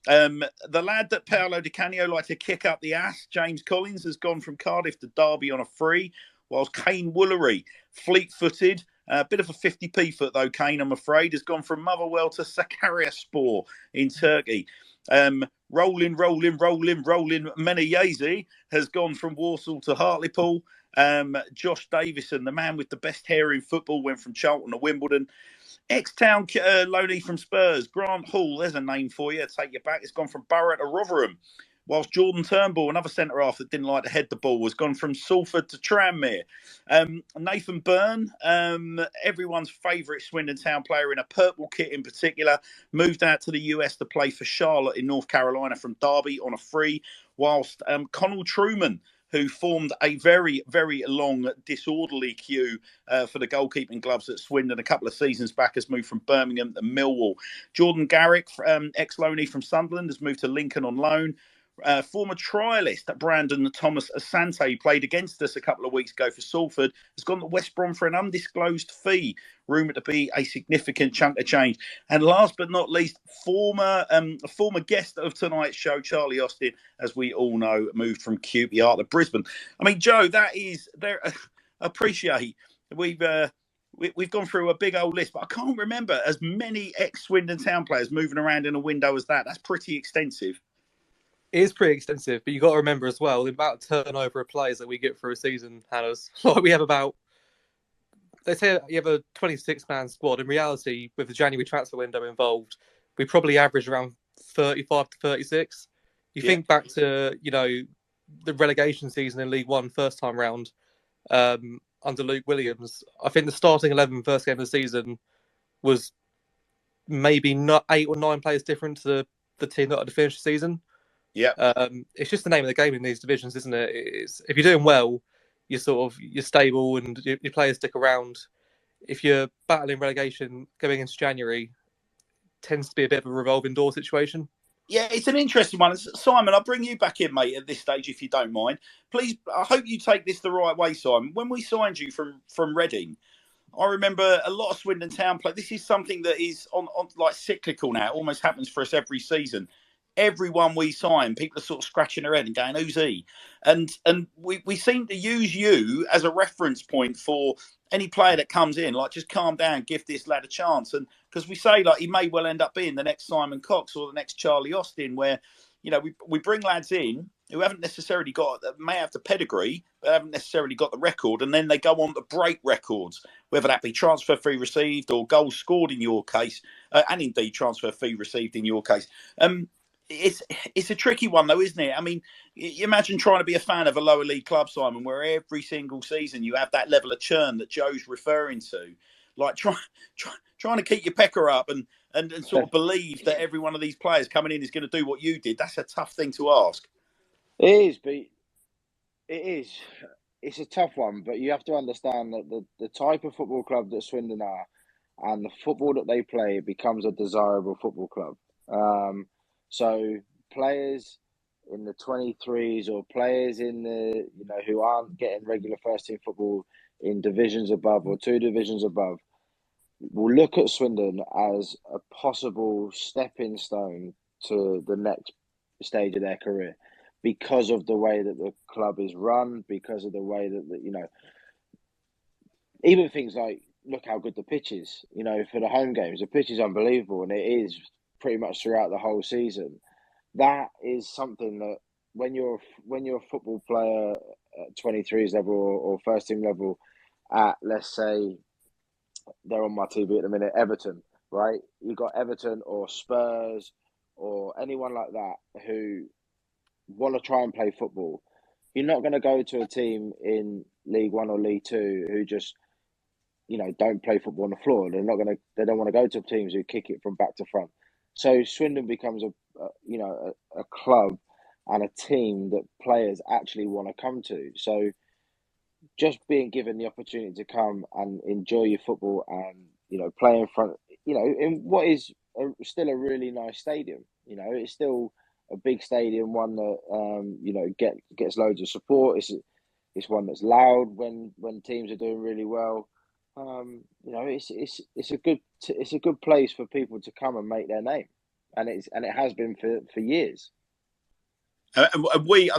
The lad that Paolo Di Canio liked to kick up the ass, James Collins, has gone from Cardiff to Derby on a free, whilst Kane Woolery, fleet-footed, a bit of a 50p foot though, Kane, I'm afraid, has gone from Motherwell to Sakaryaspor in Turkey. Rolling Menayeze has gone from Walsall to Hartlepool. Josh Davison, the man with the best hair in football, went from Charlton to Wimbledon. Ex-Town loanee from Spurs, Grant Hall, there's a name for you, take you back. It's gone from Borough to Rotherham. Whilst Jordan Turnbull, another centre-half that didn't like to head the ball, has gone from Salford to Tranmere. Nathan Byrne, everyone's favourite Swindon Town player in a purple kit in particular, moved out to the US to play for Charlotte in North Carolina from Derby on a free, whilst Connell Truman, who formed a very, very long, disorderly queue for the goalkeeping gloves at Swindon a couple of seasons back, has moved from Birmingham to Millwall. Jordan Garrick, ex-loanee from Sunderland, has moved to Lincoln on loan. Former trialist Brandon Thomas Asante, played against us a couple of weeks ago for Salford, has gone to West Brom for an undisclosed fee, rumoured to be a significant chunk of change. And last but not least, former guest of tonight's show, Charlie Austin, as we all know, moved from QPR to Brisbane. I mean, Joe, that is there. Appreciate we've gone through a big old list, but I can't remember as many ex-Swindon Town players moving around in a window as that. That's pretty extensive. It is pretty extensive, but you've got to remember as well the amount of turnover of players that we get through a season, Hannah's. Like we have about, they say you have a 26-man squad. In reality, with the January transfer window involved, we probably average around 35 to 36. You think back to, the relegation season in League One first time round under Luke Williams. I think the starting 11 first game of the season was maybe not 8 or 9 players different to the team that had to finish the season. Yeah, it's just the name of the game in these divisions, isn't it? If you're doing well, you're stable and your players stick around. If you're battling relegation going into January, it tends to be a bit of a revolving door situation. Yeah, it's an interesting one. Simon, I'll bring you back in, mate, at this stage, if you don't mind. Please, I hope you take this the right way, Simon. When we signed you from Reading, I remember a lot of Swindon Town play. This is something that is on like cyclical now. It almost happens for us every season. Everyone we sign, people are sort of scratching their head and going, who's he? And we seem to use you as a reference point for any player that comes in, like just calm down, give this lad a chance. And because we say like he may well end up being the next Simon Cox or the next Charlie Austin, where, we bring lads in who haven't necessarily got, may have the pedigree, but haven't necessarily got the record, and then they go on to break records, whether that be transfer fee received or goals scored in your case, and indeed transfer fee received in your case. It's a tricky one though, isn't it? I mean, you imagine trying to be a fan of a lower league club, Simon, where every single season you have that level of churn that Joe's referring to, like trying to keep your pecker up and sort of believe that every one of these players coming in is going to do what you did. That's a tough thing to ask. It is, but it's a tough one. But you have to understand that the type of football club that Swindon are, and the football that they play, becomes a desirable football club. So players in the 23s or players in the who aren't getting regular first team football in divisions above or 2 divisions above will look at Swindon as a possible stepping stone to the next stage of their career, because of the way that the club is run, because of the way that even things like, look how good the pitch is. For the home games, the pitch is unbelievable, and it is pretty much throughout the whole season. That is something that when you're a football player at 23s level or first team level at, let's say, they're on my TV at the minute, Everton, right? You've got Everton or Spurs or anyone like that who want to try and play football. You're not going to go to a team in League One or League Two who just don't play football on the floor. They don't want to go to teams who kick it from back to front. So Swindon becomes a club and a team that players actually want to come to. So just being given the opportunity to come and enjoy your football and play in front, in what is still a really nice stadium. It's still a big stadium, one that gets loads of support. It's one that's loud when teams are doing really well. It's a good place for people to come and make their name, and it has been for years. I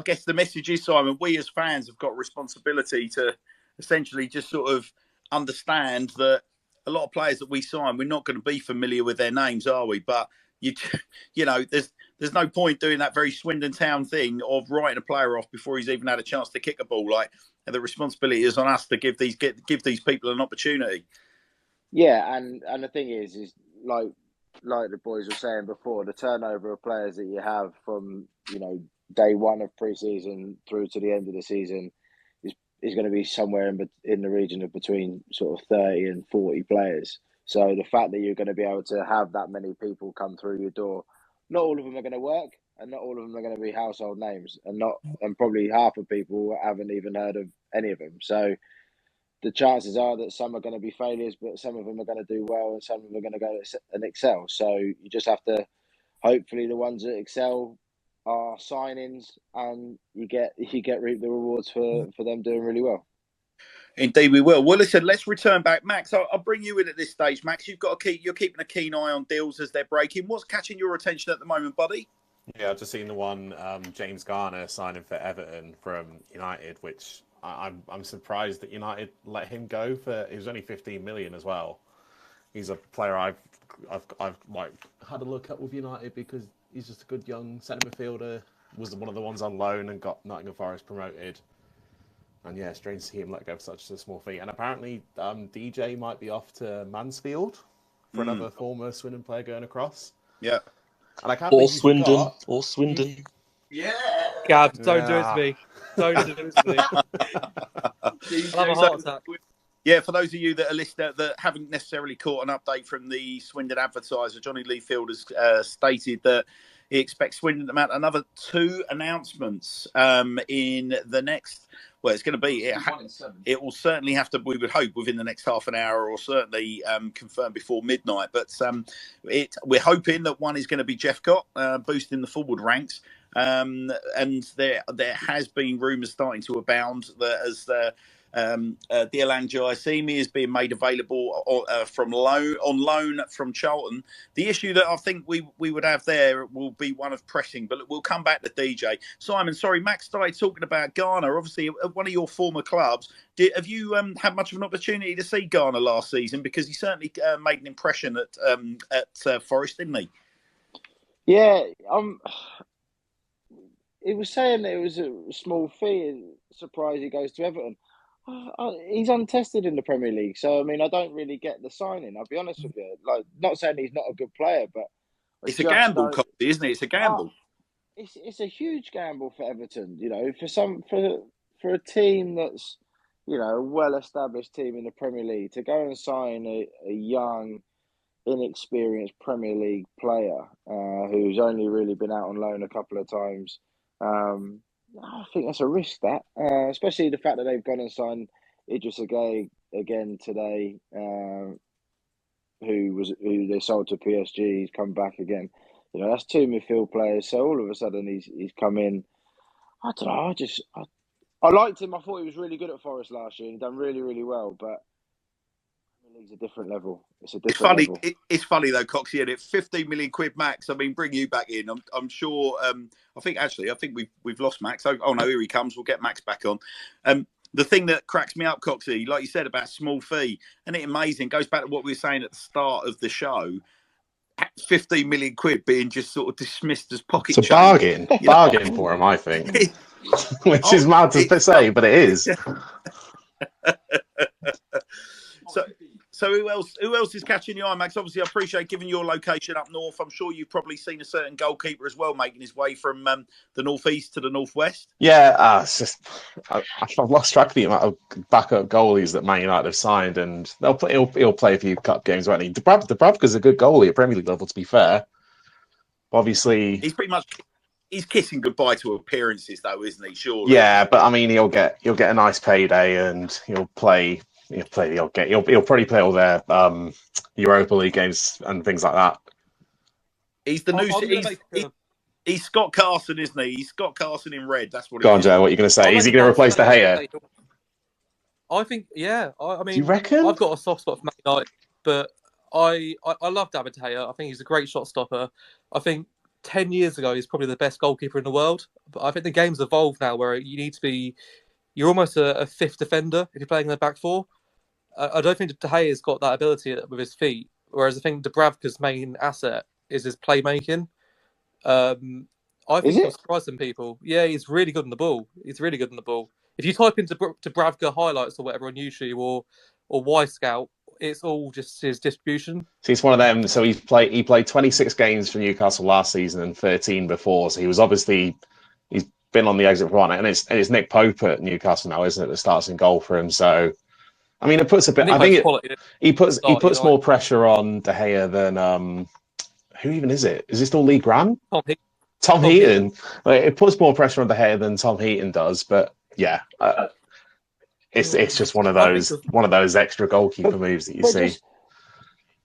guess the message is, Simon, we as fans have got a responsibility to essentially just sort of understand that a lot of players that we sign, we're not going to be familiar with their names, are we? But there's no point doing that very Swindon Town thing of writing a player off before he's even had a chance to kick a ball. Like, the responsibility is on us to give these people an opportunity. Yeah, and the thing is like the boys were saying before, the turnover of players that you have from day one of pre-season through to the end of the season is going to be somewhere in the region of between sort of 30 and 40 players. So the fact that you're going to be able to have that many people come through your door, not all of them are going to work, and not all of them are going to be household names, and probably half of people haven't even heard of any of them. So the chances are that some are going to be failures, but some of them are going to do well, and some of them are going to go and excel. So you just have to, hopefully, the ones that excel are signings, and you get reap the rewards for them doing really well. Indeed, we will. Well, listen, let's return back, Max. I'll bring you in at this stage, Max. You're keeping a keen eye on deals as they're breaking. What's catching your attention at the moment, buddy? Yeah, I've just seen the one James Garner signing for Everton from United, which I'm surprised that United let him go for. He was only 15 million as well. He's a player I've like had a look at with United because he's just a good young centre midfielder. Was one of the ones on loan and got Nottingham Forest promoted. And yeah, strange to see him let go for such a small fee. And apparently, DJ might be off to Mansfield for another former Swindon player going across. Yeah. And I can't or Swindon. Yeah. Gab, don't do it to me. Don't do it to me. I'll have a heart attack. Yeah, for those of you that are listening that haven't necessarily caught an update from the Swindon Advertiser, Johnny Leafield has stated that he expects Swindon to make another 2 announcements in the next. Well, it's going to be. It will certainly have to. We would hope within the next half an hour, or certainly confirmed before midnight. But we're hoping that one is going to be Jephcott, boosting the forward ranks. And there has been rumours starting to abound that as Dialang Jaisimi is being made available on loan from Charlton. The issue that I think we would have there will be one of pressing, but we'll come back to DJ. Simon, sorry, Max started talking about Garner. Obviously, at one of your former clubs. Have you had much of an opportunity to see Garner last season? Because he certainly made an impression at Forest, didn't he? Yeah, he was saying that it was a small fee. And surprised he goes to Everton. He's untested in the Premier League, so I mean, I don't really get the signing. I'll be honest with you. Like, not saying he's not a good player, but I It's a just gamble, don't. Coxie, isn't it? It's a Uh, gamble. it's a huge gamble for Everton. You know, for a team that's, you know, a well-established team in the Premier League to go and sign a young, inexperienced Premier League player who's only really been out on loan a couple of times. I think that's a risk, that especially the fact that they've gone and signed Idris Gueye again today, who they sold to PSG. He's come back again. You know, that's two midfield players. So all of a sudden he's come in. I don't know. I liked him. I thought he was really good at Forest last year. He done really, really well. But Premier League's a different level. It's a It's different funny. level. It's funny though, Coxie, isn't it? 15 million quid max. I mean, bring you back in. I'm sure. I think we've lost Max. Oh no, here he comes. We'll get Max back on. The thing that cracks me up, Coxie, like you said about small fee, and it amazing, goes back to what we were saying at the start of the show. 15 million quid being just sort of dismissed as pocket It's a change. bargain for him, I think. Which is mad to say, but it is. So who else is catching your eye, Max? Obviously, I appreciate, given your location up north, I'm sure you've probably seen a certain goalkeeper as well making his way from the northeast to the northwest. Yeah, it's just I've lost track of the amount of backup goalies that Man United have signed, and he'll play a few cup games, won't he? Dubravka's a good goalie at Premier League level, to be fair. Obviously, he's kissing goodbye to appearances, though, isn't he? Surely. Yeah, but I mean, he'll get a nice payday, and he'll probably play all their Europa League games and things like that. He's the new. He's Scott Carson, isn't he? He's Scott Carson in red. That's what. Go on, Joe. What are you going to say? Is he going to replace De Gea? I think, yeah. I mean, do you reckon? I've got a soft spot for Man United, but I love David De Gea. I think he's a great shot stopper. I think 10 years ago he's probably the best goalkeeper in the world. But I think the game's evolved now, where you need to be. You're almost a fifth defender if you're playing in the back four. I don't think De Gea's got that ability with his feet, whereas I think Dubravka's main asset is his playmaking. I think he'll surprise some people. Yeah, he's really good on the ball. If you type into Dubravka highlights or whatever on YouTube or Y Scout, it's all just his distribution. See, it's one of them. So he played 26 games for Newcastle last season and 13 before. So he's been on the exit run, and it's Nick Pope at Newcastle now, isn't it? That starts in goal for him. So, I mean, it puts a bit. I think he puts more pressure on De Gea than who even is it? Is it still Lee Grant? Tom Heaton. Like, it puts more pressure on De Gea than Tom Heaton does, but yeah, it's just one of those extra goalkeeper moves that you see.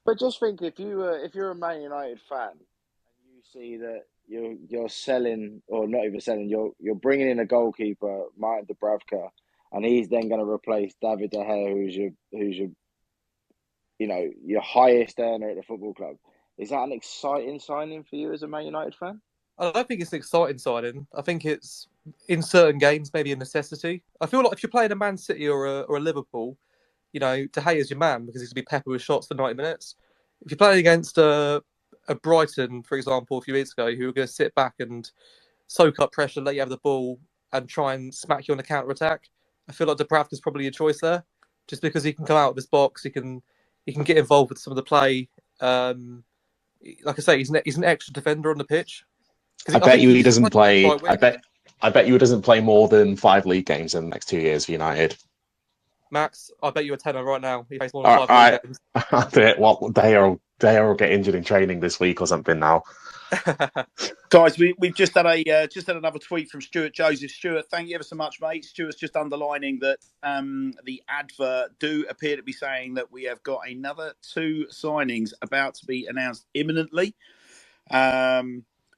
But just think, if you're a Man United fan and you see that you're selling, or not even selling, you're bringing in a goalkeeper, Martin Dubravka, and he's then going to replace David De Gea, who's your highest earner at the football club. Is that an exciting signing for you as a Man United fan? I don't think it's an exciting signing. I think it's, in certain games, maybe a necessity. I feel like if you're playing a Man City or a Liverpool, De Gea is your man because he's going to be peppered with shots for 90 minutes. If you're playing against a Brighton, for example, a few weeks ago, who are going to sit back and soak up pressure, let you have the ball, and try and smack you on the counter-attack, I feel like Dubravka's probably a choice there, just because he can come out of his box, he can get involved with some of the play. Like I say, he's an extra defender on the pitch. I bet you he doesn't play. I bet you he doesn't play more than 5 league games in the next 2 years for United. Max, I bet you a tenner right now. He plays more than 5 league games. I bet they will get injured in training this week or something now. Guys, we've just had another tweet from Stuart Joseph. Stuart, thank you ever so much, mate. Stuart's just underlining that the advert do appear to be saying that we have got another 2 signings about to be announced imminently.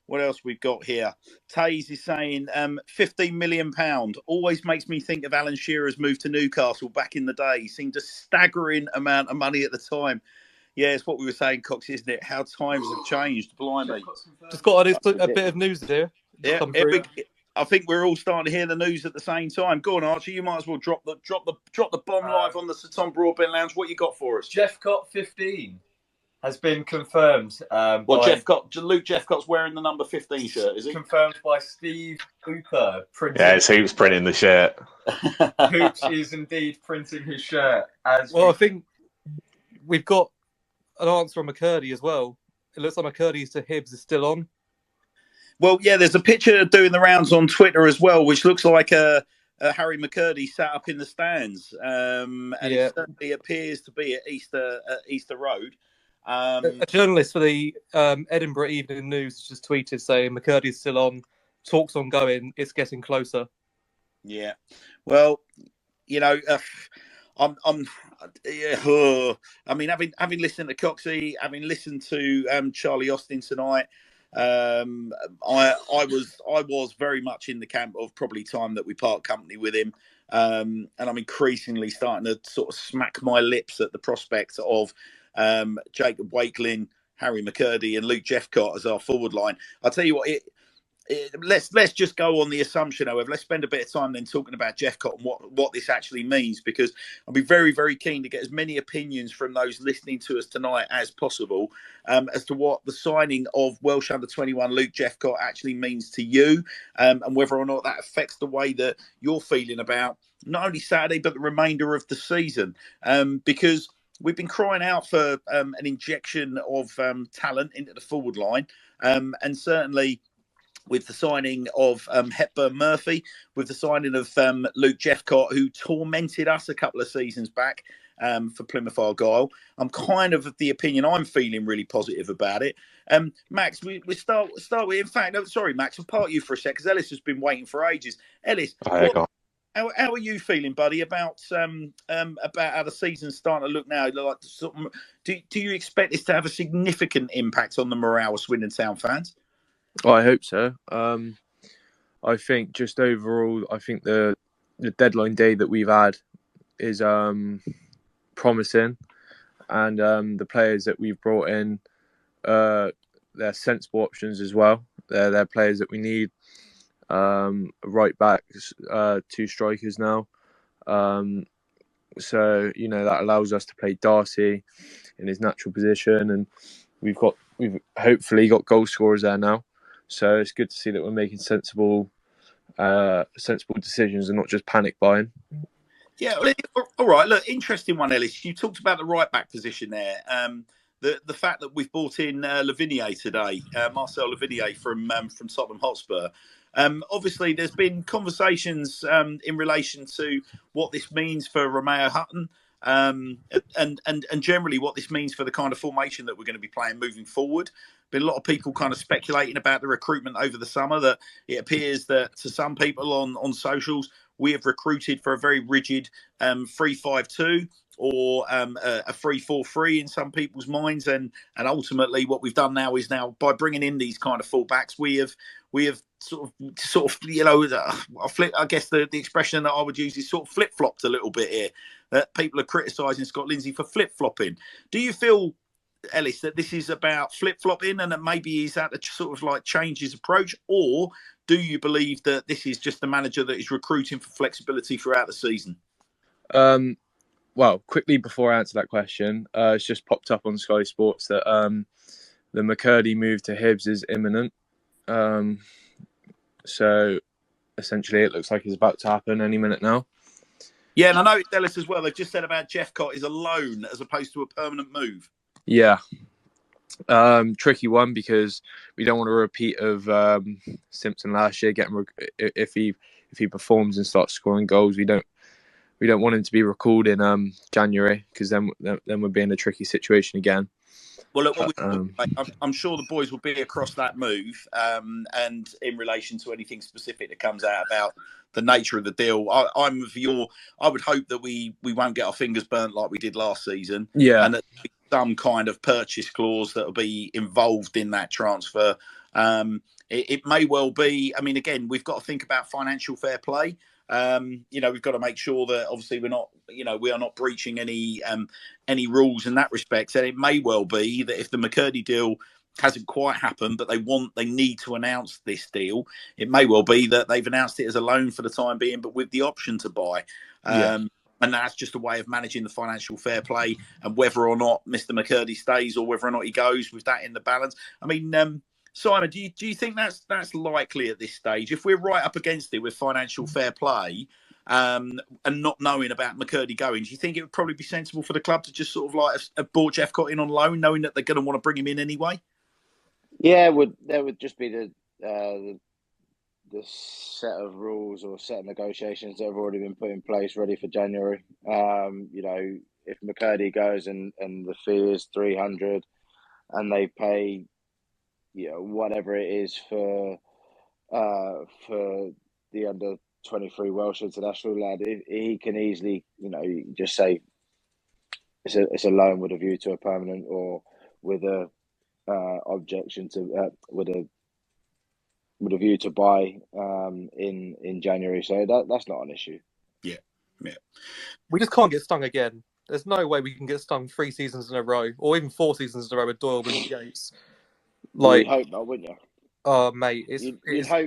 What else we've got here? Taze is saying £15 million. Always makes me think of Alan Shearer's move to Newcastle back in the day. Seemed a staggering amount of money at the time. Yeah, it's what we were saying, Cox, isn't it? How times have changed, blimey. Just got a bit of news here. Yeah, I think we're all starting to hear the news at the same time. Go on, Archie. You might as well drop the bomb live on the Sir Tom Broadbent Lounge. What you got for us? Jephcott 15 has been confirmed. Well, Luke Jephcott's wearing the number 15 shirt, is he? Confirmed by Steve Hooper. Yeah, it's Hoops printing the shirt. Hoops is indeed printing his shirt. I think we've got an answer on McCurdy as well. It looks like McCurdy's to Hibbs is still on. Well, yeah, there's a picture doing the rounds on Twitter as well, which looks like Harry McCurdy sat up in the stands, and it certainly appears to be at Easter Road. A journalist for the Edinburgh Evening News just tweeted saying McCurdy's still on, talks ongoing, it's getting closer. Yeah, well, you know, I mean, having listened to Coxey, having listened to Charlie Austin tonight, I was very much in the camp of probably time that we part company with him, and I'm increasingly starting to sort of smack my lips at the prospect of Jacob Wakelin, Harry McCurdy, and Luke Jephcott as our forward line. I'll tell you what, let's just go on the assumption, however, let's spend a bit of time then talking about Jephcott and what this actually means, because I'll be very, very keen to get as many opinions from those listening to us tonight as possible as to what the signing of Welsh under-21 Luke Jephcott actually means to you, and whether or not that affects the way that you're feeling about not only Saturday but the remainder of the season, because we've been crying out for an injection of talent into the forward line, and certainly with the signing of Hepburn-Murphy, with the signing of Luke Jephcott, who tormented us a couple of seasons back for Plymouth Argyle. I'm kind of the opinion I'm feeling really positive about it. Max, we start with, in fact, no, sorry, Max, I'll part you for a sec, because Ellis has been waiting for ages. Ellis, how are you feeling, buddy, about how the season's starting to look now? Like, do you expect this to have a significant impact on the morale of Swindon Town fans? Oh, I hope so. I think just overall, I think the deadline day that we've had is promising, and the players that we've brought in, they're sensible options as well. They're players that we need. Right backs, 2 strikers now. So that allows us to play Darcy in his natural position, and we've hopefully got goal scorers there now. So it's good to see that we're making sensible decisions and not just panic buying. Yeah, all right. Look, interesting one, Ellis. You talked about the right back position there. The fact that we've brought in Livinier today, Marcel Livinier from Tottenham Hotspur. Obviously, there's been conversations in relation to what this means for Romeo Hutton, and generally what this means for the kind of formation that we're going to be playing moving forward. Been a lot of people kind of speculating about the recruitment over the summer, that it appears that to some people on socials, we have recruited for a very rigid 3-5-2 or a 3-4-3 in some people's minds, and ultimately what we've done now is by bringing in these kind of fullbacks, we have sort of I guess the expression that I would use is sort of flip-flopped a little bit here. That people are criticising Scott Lindsay for flip-flopping. Do you feel, Ellis, that this is about flip-flopping and that maybe he's had to sort of like change his approach, or do you believe that this is just the manager that is recruiting for flexibility throughout the season? Well, quickly before I answer that question, it's just popped up on Sky Sports that the McCurdy move to Hibs is imminent. So essentially it looks like it's about to happen any minute now. Yeah, and I know, Ellis, as well, they've just said about Jephcott is a loan as opposed to a permanent move. Yeah. Tricky one, because we don't want a repeat of Simpson last year. If he performs and starts scoring goals, we don't want him to be recalled in January, because then we'll be in a tricky situation again. Well, look, I'm sure the boys will be across that move, and in relation to anything specific that comes out about the nature of the deal, I would hope that we won't get our fingers burnt like we did last season. Yeah, and that some kind of purchase clause that will be involved in that transfer. It may well be. I mean, again, we've got to think about financial fair play. We've got to make sure that obviously we are not breaching any rules in that respect. And it may well be that if the McCurdy deal hasn't quite happened, but they need to announce this deal, it may well be that they've announced it as a loan for the time being, but with the option to buy. And that's just a way of managing the financial fair play, and whether or not Mr. McCurdy stays or whether or not he goes, with that in the balance. I mean, Simon, do you think that's likely at this stage? If we're right up against it with financial fair play, and not knowing about McCurdy going, do you think it would probably be sensible for the club to just sort of like have brought Jephcott in on loan, knowing that they're going to want to bring him in anyway? Yeah, there would just be the set of rules or set of negotiations that have already been put in place, ready for January. You know, if McCurdy goes and the fee is 300, and they pay, you know, whatever it is for the under 23 Welsh international lad, he can easily, you know, just say it's a loan with a view to a permanent, or with a objection to with a view to buy in January. So that's not an issue. Yeah. We just can't get stung again. There's no way we can get stung 3 seasons in a row, or even 4 seasons in a row with Doyle and Yates. Like, you'd hope not, wouldn't you? Oh, mate,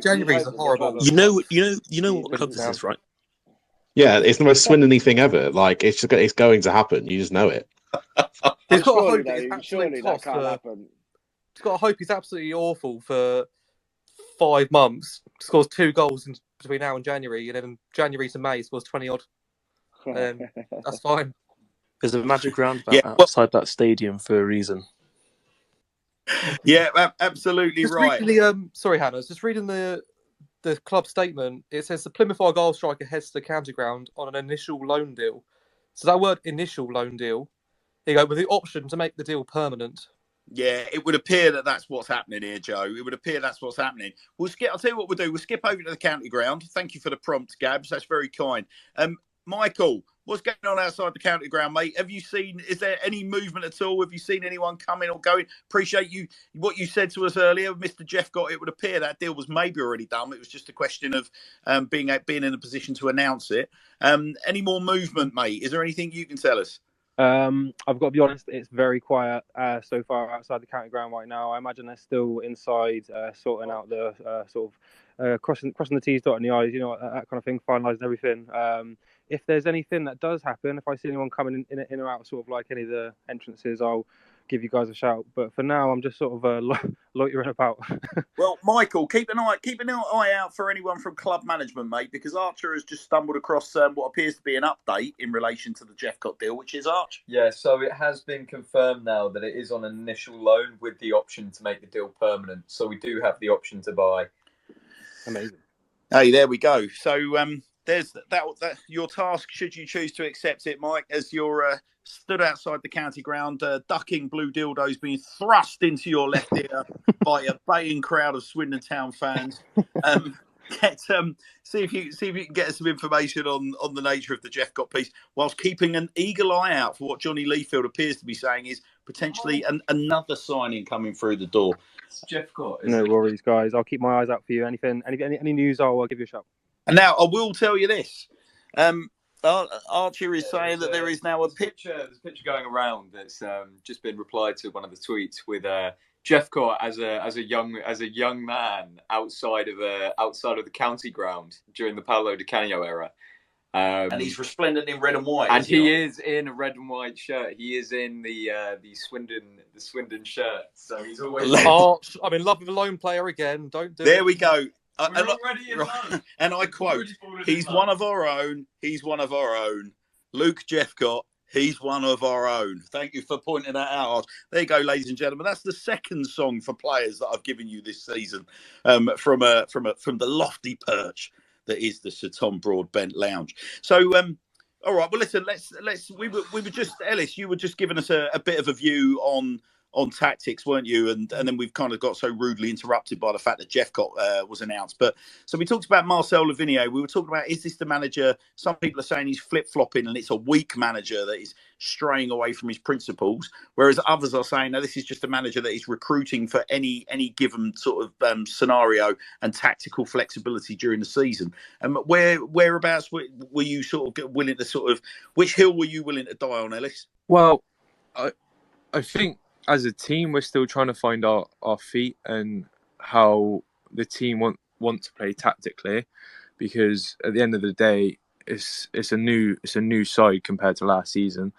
January's a horrible. You know what club this is, right? Yeah, it's the most Swindon-y thing ever. Like, it's going to happen. You just know it. He's got to hope surely that can't happen. He's got to hope he's absolutely awful for 5 months. Scores 2 goals in between now and January, and then January to May scores 20 odd. That's fine. There's a magic roundabout outside that stadium for a reason. Yeah, absolutely right. Sorry, Hannah. I was just reading the club statement. It says the Plymouth Argyle striker heads to the county ground on an initial loan deal. So that word initial loan deal, you go with the option to make the deal permanent. Yeah, it would appear that that's what's happening here, Joe. It would appear that's what's happening. I'll tell you what we'll do. We'll skip over to the county ground. Thank you for the prompt, Gabs. That's very kind. Michael, what's going on outside the county ground, mate? Is there any movement at all? Have you seen anyone coming or going? Appreciate what you said to us earlier, Mr. Jephcott. It would appear that deal was maybe already done. It was just a question of being in a position to announce it. Any more movement, mate? Is there anything you can tell us? I've got to be honest, it's very quiet so far outside the county ground right now. I imagine they're still inside sorting out the crossing the T's, dotting the I's, you know, that kind of thing, finalising everything. If there's anything that does happen, if I see anyone coming in or out sort of like any of the entrances, I'll give you guys a shout. But for now, I'm just sort of loitering about. Well, Michael, keep an eye out for anyone from club management, mate, because Archer has just stumbled across what appears to be an update in relation to the Jephcott deal, which is Arch. Yeah, so it has been confirmed now that it is on an initial loan with the option to make the deal permanent. So we do have the option to buy. Amazing. Hey, there we go. So there's that your task, should you choose to accept it, Mike, as you're stood outside the county ground, ducking blue dildos being thrust into your left ear by a baying crowd of Swindon Town fans. See if you can get us some information on the nature of the Jephcott piece, whilst keeping an eagle eye out for what Johnny Leafield appears to be saying is potentially another signing coming through the door. Jephcott. No worries, guys. I'll keep my eyes out for you. Any news, I'll give you a shout. And now I will tell you this. Archer is saying that there is now a picture. There's a picture going around that's just been replied to one of the tweets with Jephcott as a young man outside of the county ground during the Paolo Di Canio era. And he's resplendent in red and white. And he is in a red and white shirt. He is in the Swindon shirt. So he's always. I'm in love with a lone player again. Don't do it. There we go. And I quote, he's one of our own. He's one of our own. Luke Jephcott, he's one of our own. Thank you for pointing that out. There you go, ladies and gentlemen. That's the second song for players that I've given you this season from the lofty perch that is the Sir Tom Broadbent Lounge. So, all right. Well, listen. We were just, Ellis. You were just giving us a bit of a view on tactics, weren't you? And then we've kind of got so rudely interrupted by the fact that Jephcott was announced. But so we talked about Marcel Livinier. We were talking about, is this the manager? Some people are saying he's flip-flopping and it's a weak manager that is straying away from his principles. Whereas others are saying, no, this is just a manager that is recruiting for any given sort of scenario and tactical flexibility during the season. Whereabouts were you sort of willing to which hill were you willing to die on, Ellis? Well, I think as a team, we're still trying to find our feet and how the team want to play tactically, because at the end of the day, it's a new side compared to last season.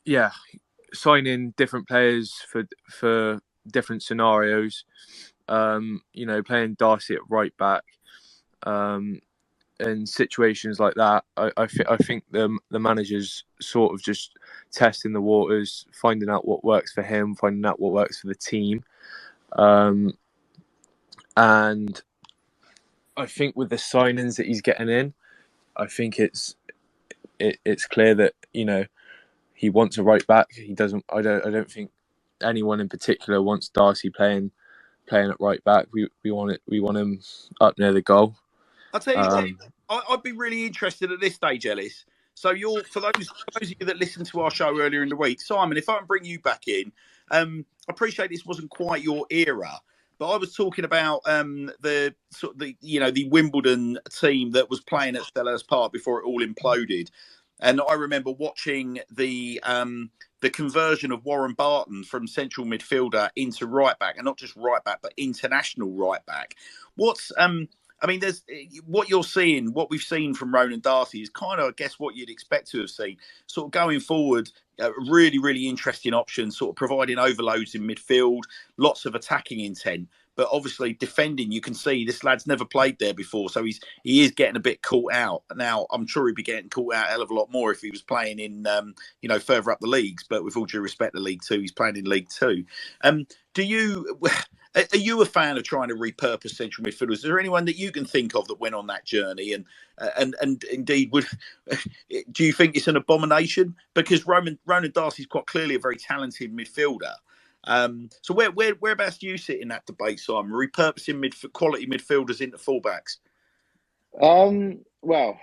Yeah, signing different players for different scenarios. Playing Darcy at right back. In situations like that, I think the manager's sort of just testing the waters, finding out what works for him, finding out what works for the team, and I think with the signings that he's getting in, I think it's clear that he wants a right back. He doesn't. I don't think anyone in particular wants Darcy playing at right back. We want him up near the goal. I'll tell you what, I'd be really interested at this stage, Ellis. So for those of you that listened to our show earlier in the week, Simon, if I can bring you back in, I appreciate this wasn't quite your era, but I was talking about the Wimbledon team that was playing at Selhurst Park before it all imploded, and I remember watching the conversion of Warren Barton from central midfielder into right back, and not just right back, but international right back. There's what you're seeing, what we've seen from Ronan Darcy is kind of, I guess, what you'd expect to have seen. Sort of going forward, really, really interesting option, sort of providing overloads in midfield, lots of attacking intent. But obviously defending, you can see this lad's never played there before. So he is getting a bit caught out. Now, I'm sure he'd be getting caught out a hell of a lot more if he was playing in, further up the leagues. But with all due respect to League Two, he's playing in League Two. Are you a fan of trying to repurpose central midfielders? Is there anyone that you can think of that went on that journey? And indeed, do you think it's an abomination? Because Ronan Darcy is quite clearly a very talented midfielder. So whereabouts do you sit in that debate, Simon? Repurposing quality midfielders into fullbacks? Well,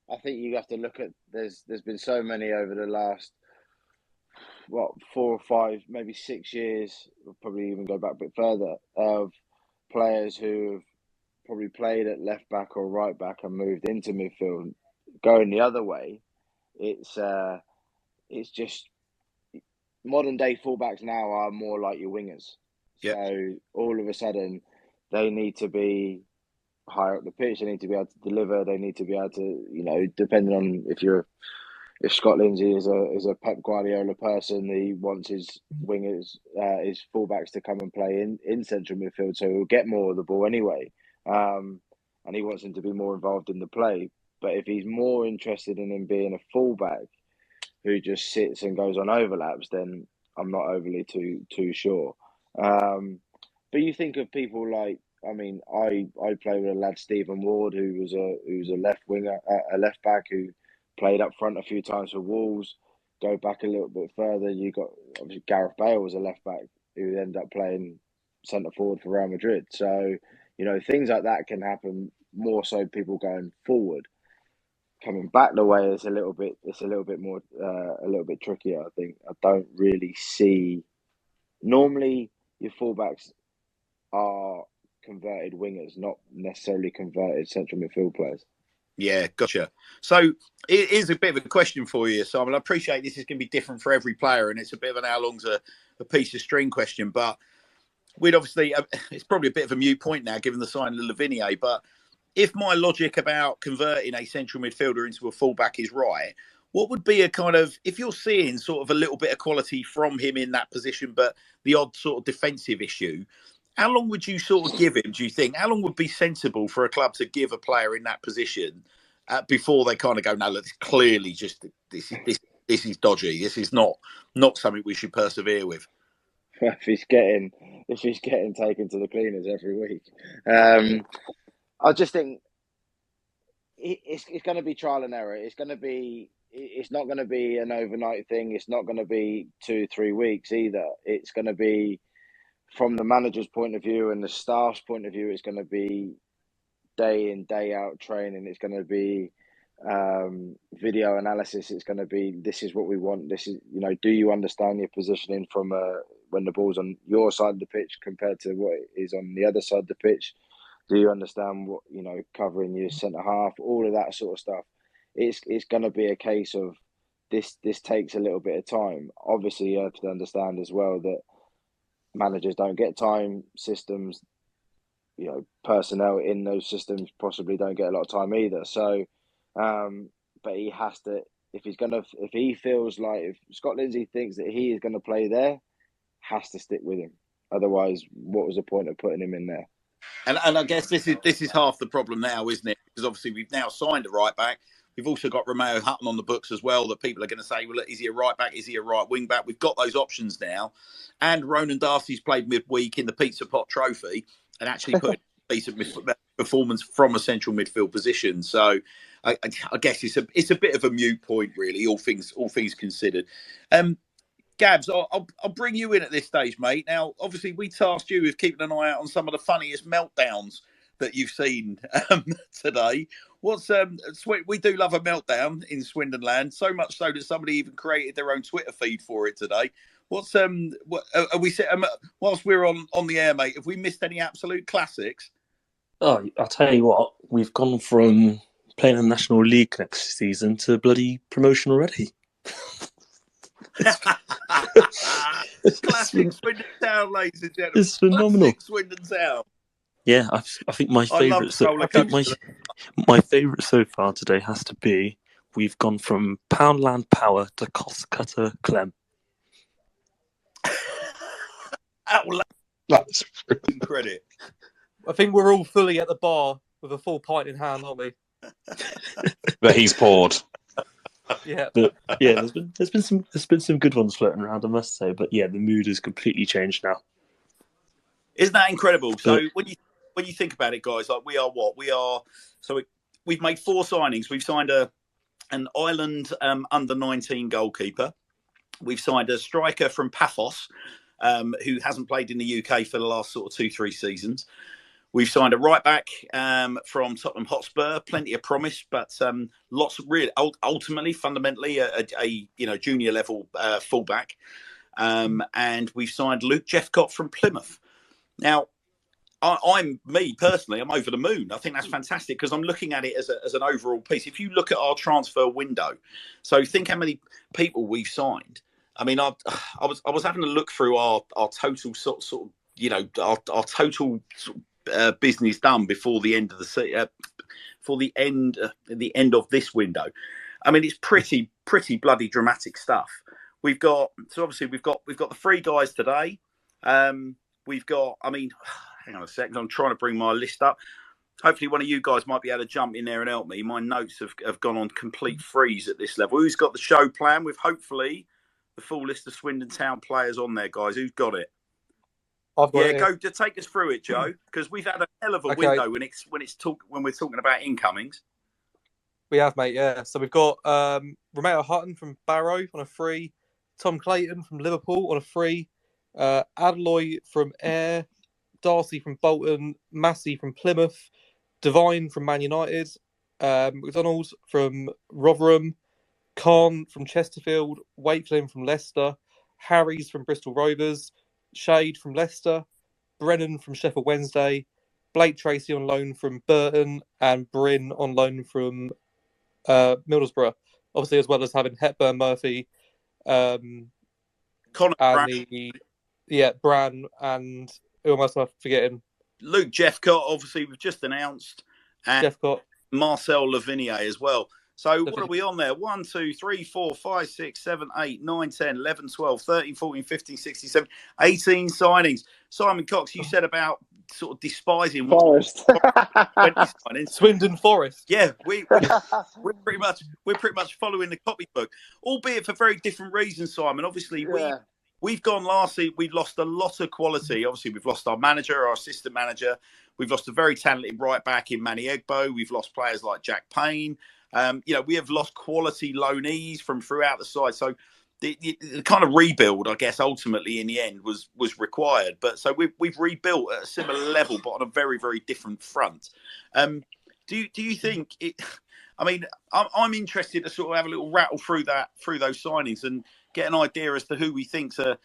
I think you have to look at there's been so many over the last 4 or 5, maybe 6 years, probably even go back a bit further, of players who have probably played at left back or right back and moved into midfield. Going the other way, it's just modern day fullbacks now are more like your wingers. Yep. So all of a sudden, they need to be higher up the pitch. They need to be able to deliver. They need to be able to, depending on if Scott Lindsay is a Pep Guardiola person, he wants his wingers, his fullbacks to come and play in central midfield, so he'll get more of the ball anyway. And he wants them to be more involved in the play. But if he's more interested in him being a fullback who just sits and goes on overlaps, then I'm not overly too sure. But you think of people like, I play with a lad, Stephen Ward, who's a left winger, a left back who played up front a few times for Wolves. Go back a little bit further, you got obviously Gareth Bale was a left back who ended up playing centre forward for Real Madrid. So things like that can happen. More so, people going forward, coming back the way is a little bit more a little bit trickier. I think I don't really see. Normally, your fullbacks are converted wingers, not necessarily converted central midfield players. Yeah, gotcha. So it is a bit of a question for you, Simon. I appreciate this is going to be different for every player, and it's a bit of an how long's a piece of string question. But we'd obviously, it's probably a bit of a moot point now, given the signing of Livinier. But if my logic about converting a central midfielder into a fullback is right, what would be a kind of, if you're seeing sort of a little bit of quality from him in that position, but the odd sort of defensive issue, how long would you sort of give him, do you think? How long would be sensible for a club to give a player in that position before they kind of go, no, look, it's clearly just this is dodgy. This is not something we should persevere with. If he's getting taken to the cleaners every week, I just think it's going to be trial and error. It's not going to be an overnight thing. It's not going to be 2-3 weeks either. It's going to be, from the manager's point of view and the staff's point of view, it's going to be day in, day out training. It's going to be video analysis. It's going to be, this is what we want. This is, do you understand your positioning from when the ball's on your side of the pitch compared to what is on the other side of the pitch? Do you understand what, covering your centre half, all of that sort of stuff? It's going to be a case of this takes a little bit of time. Obviously, you have to understand as well that managers don't get time. Systems personnel in those systems possibly don't get a lot of time either. So, but he has to, if he feels like, if Scott Lindsay thinks that he is going to play there, has to stick with him. Otherwise, what was the point of putting him in there? And I guess this is half the problem now, isn't it? Because obviously we've now signed a right back. We've also got Romeo Hutton on the books as well, that people are going to say, well, is he a right back? Is he a right wing back? We've got those options now. And Ronan Darcy's played midweek in the Pizza Pot Trophy and actually put a decent performance from a central midfield position. So I guess it's a bit of a moot point, really, all things considered. Gabs, I'll bring you in at this stage, mate. Now, obviously, we tasked you with keeping an eye out on some of the funniest meltdowns that you've seen today. We do love a meltdown in Swindon land, so much so that somebody even created their own Twitter feed for it today. Whilst we're on the air, mate, have we missed any absolute classics? Oh, I'll tell you what, we've gone from playing in the National League next season to bloody promotion already. Classic Swindon Town, ladies and gentlemen. It's phenomenal. Classic Swindon Town. Yeah, I think my favourite. My favourite so far today has to be we've gone from Poundland Power to Cost Cutter Clem. That's credit. I think we're all fully at the bar with a full pint in hand, aren't we? That he's poured. Yeah, but yeah, there's been some good ones floating around, I must say. But yeah, the mood has completely changed now. Isn't that incredible? So when you think about it, guys, like we've made 4 signings. We've signed an Ireland under 19 goalkeeper. We've signed a striker from Paphos, who hasn't played in the UK for the last sort of 2-3 seasons. We've signed a right back from Tottenham Hotspur, plenty of promise, but lots of really ultimately, fundamentally, a junior level fullback. And we've signed Luke Jephcott from Plymouth. Now, I'm over the moon. I think that's fantastic because I'm looking at it as an overall piece. If you look at our transfer window, so think how many people we've signed. I mean, I was having a look through our total sort of our total business done before the end of the end of this window. I mean, it's pretty bloody dramatic stuff. We've got the 3 guys today. We've got, hang on a second, I'm trying to bring my list up. Hopefully one of you guys might be able to jump in there and help me. My notes have gone on complete freeze at this level. Who's got the show plan with hopefully the full list of Swindon Town players on there, guys? Who's got it? I've got it. Go to take us through it, Joe, because we've had a hell of a window when we're talking about incomings. We have, mate, yeah. So we've got Romeo Hutton from Barrow on a free, Tom Clayton from Liverpool on a free, Adloy from Ayr, Darcy from Bolton, Massey from Plymouth, Devine from Man United, McDonald's from Rotherham, Khan from Chesterfield, Wakelin from Leicester, Harries from Bristol Rovers, Shade from Leicester, Brennan from Sheffield Wednesday, Blake Tracy on loan from Burton, and Bryn on loan from Middlesbrough. Obviously, as well as having Hepburn-Murphy, Connor Bran, and who am I forgetting? Luke Jephcott, obviously, we've just announced, and Jephcott. Marcel Livinier as well. So what are we on there? 1, 2, 3, 4, 5, 6, 7, 8, 9, 10, 11, 12, 13, 14, 15, 16, 17, 18 signings. Simon Cox, you said about sort of despising Forest. 20 signings. Swindon Forest. Yeah, we're pretty much following the copybook, albeit for very different reasons, Simon. Obviously, we've gone last season. We've lost a lot of quality. Obviously, we've lost our manager, our assistant manager. We've lost a very talented right back in Manny Egbo. We've lost players like Jack Payne. We have lost quality loanees from throughout the side. So the kind of rebuild, I guess, ultimately in the end was required. But so we've rebuilt at a similar level, but on a very, very different front. Do you think it? I mean, I'm interested to sort of have a little rattle through those signings and get an idea as to who we think's a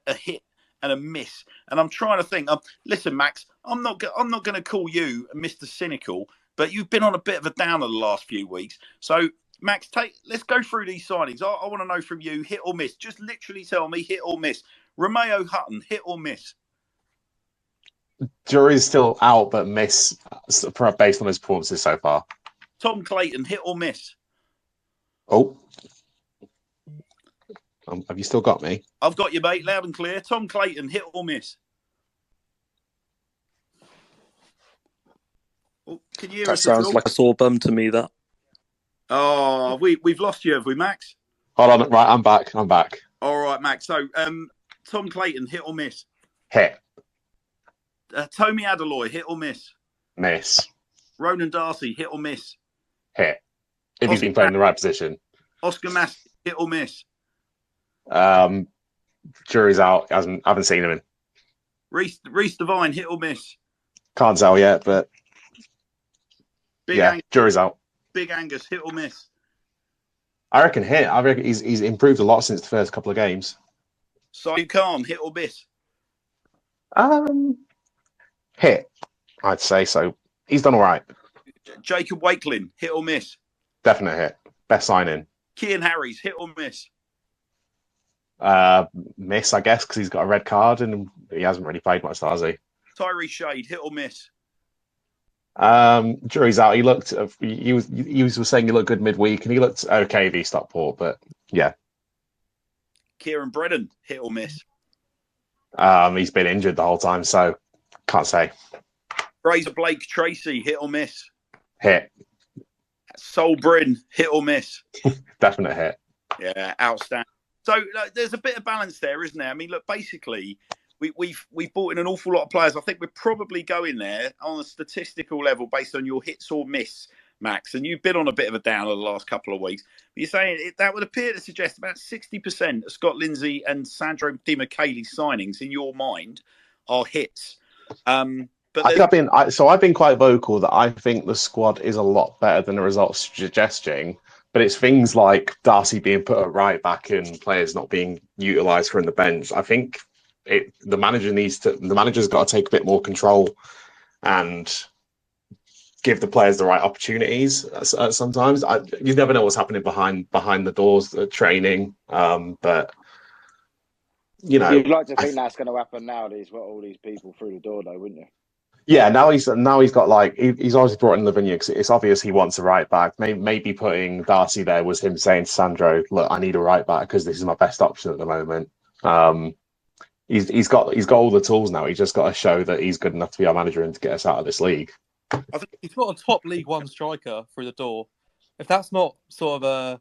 hit and a miss. And I'm trying to think. Listen, Max, I'm not going to call you Mr. Cynical, but you've been on a bit of a downer the last few weeks. So, Max, let's go through these signings. I want to know from you, hit or miss. Just literally tell me hit or miss. Romeo Hutton, hit or miss? Jury's still out, but miss based on his performances so far. Tom Clayton, hit or miss? Oh, have you still got me? I've got you, mate, loud and clear. Tom Clayton, hit or miss? Oh, can you hear That us at sounds all? like a sore bum to me, that. Oh, we've lost you, have we, Max? Hold on, right, I'm back. All right, Max. So, Tom Clayton, hit or miss? Hit. Tommy Adeloy, hit or miss? Miss. Ronan Darcy, hit or miss? Hit. If he's been playing in the right position. Oscar Massey, hit or miss? Jury's out. Haven't seen him in. Reece Devine, hit or miss? Can't tell yet, but jury's out. Big Angus, hit or miss? I reckon hit. I reckon he's improved a lot since the first couple of games. Saeed Khan, hit or miss? Hit. I'd say so. He's done all right. Jacob Wakelin, hit or miss? Definite hit. Best signing. Kian Harries, hit or miss? Miss, I guess, because he's got a red card and he hasn't really played much, has he? Tyree Shade, hit or miss? Jury's out. He looked. He was saying he looked good midweek, and he looked okay v Stockport, but yeah. Kieran Brennan, hit or miss? He's been injured the whole time, so can't say. Fraser Blake Tracy, hit or miss? Hit. Sol Bryn, hit or miss? Definite hit. Yeah, outstanding. So there's a bit of balance there, isn't there? I mean, look, basically, we've brought in an awful lot of players. I think we're probably going there on a statistical level based on your hits or miss, Max. And you've been on a bit of a downer the last couple of weeks. But you're saying that would appear to suggest about 60% of Scott Lindsay and Sandro Di Michele's signings in your mind are hits. But I've been quite vocal that I think the squad is a lot better than the results suggesting. But it's things like Darcy being put at right back and players not being utilised from the bench. I think the manager's got to take a bit more control and give the players the right opportunities. Sometimes you never know what's happening behind the doors at training. But you know, you'd like to think that's going to happen now. He's got all these people through the door, though, wouldn't you? Yeah, now he's got he's obviously brought in Livinier because it's obvious he wants a right back. Maybe putting Darcy there was him saying to Sandro, "Look, I need a right back because this is my best option at the moment." He's got all the tools now. He's just got to show that he's good enough to be our manager and to get us out of this league. I think he's got a top League One striker through the door. If that's not sort of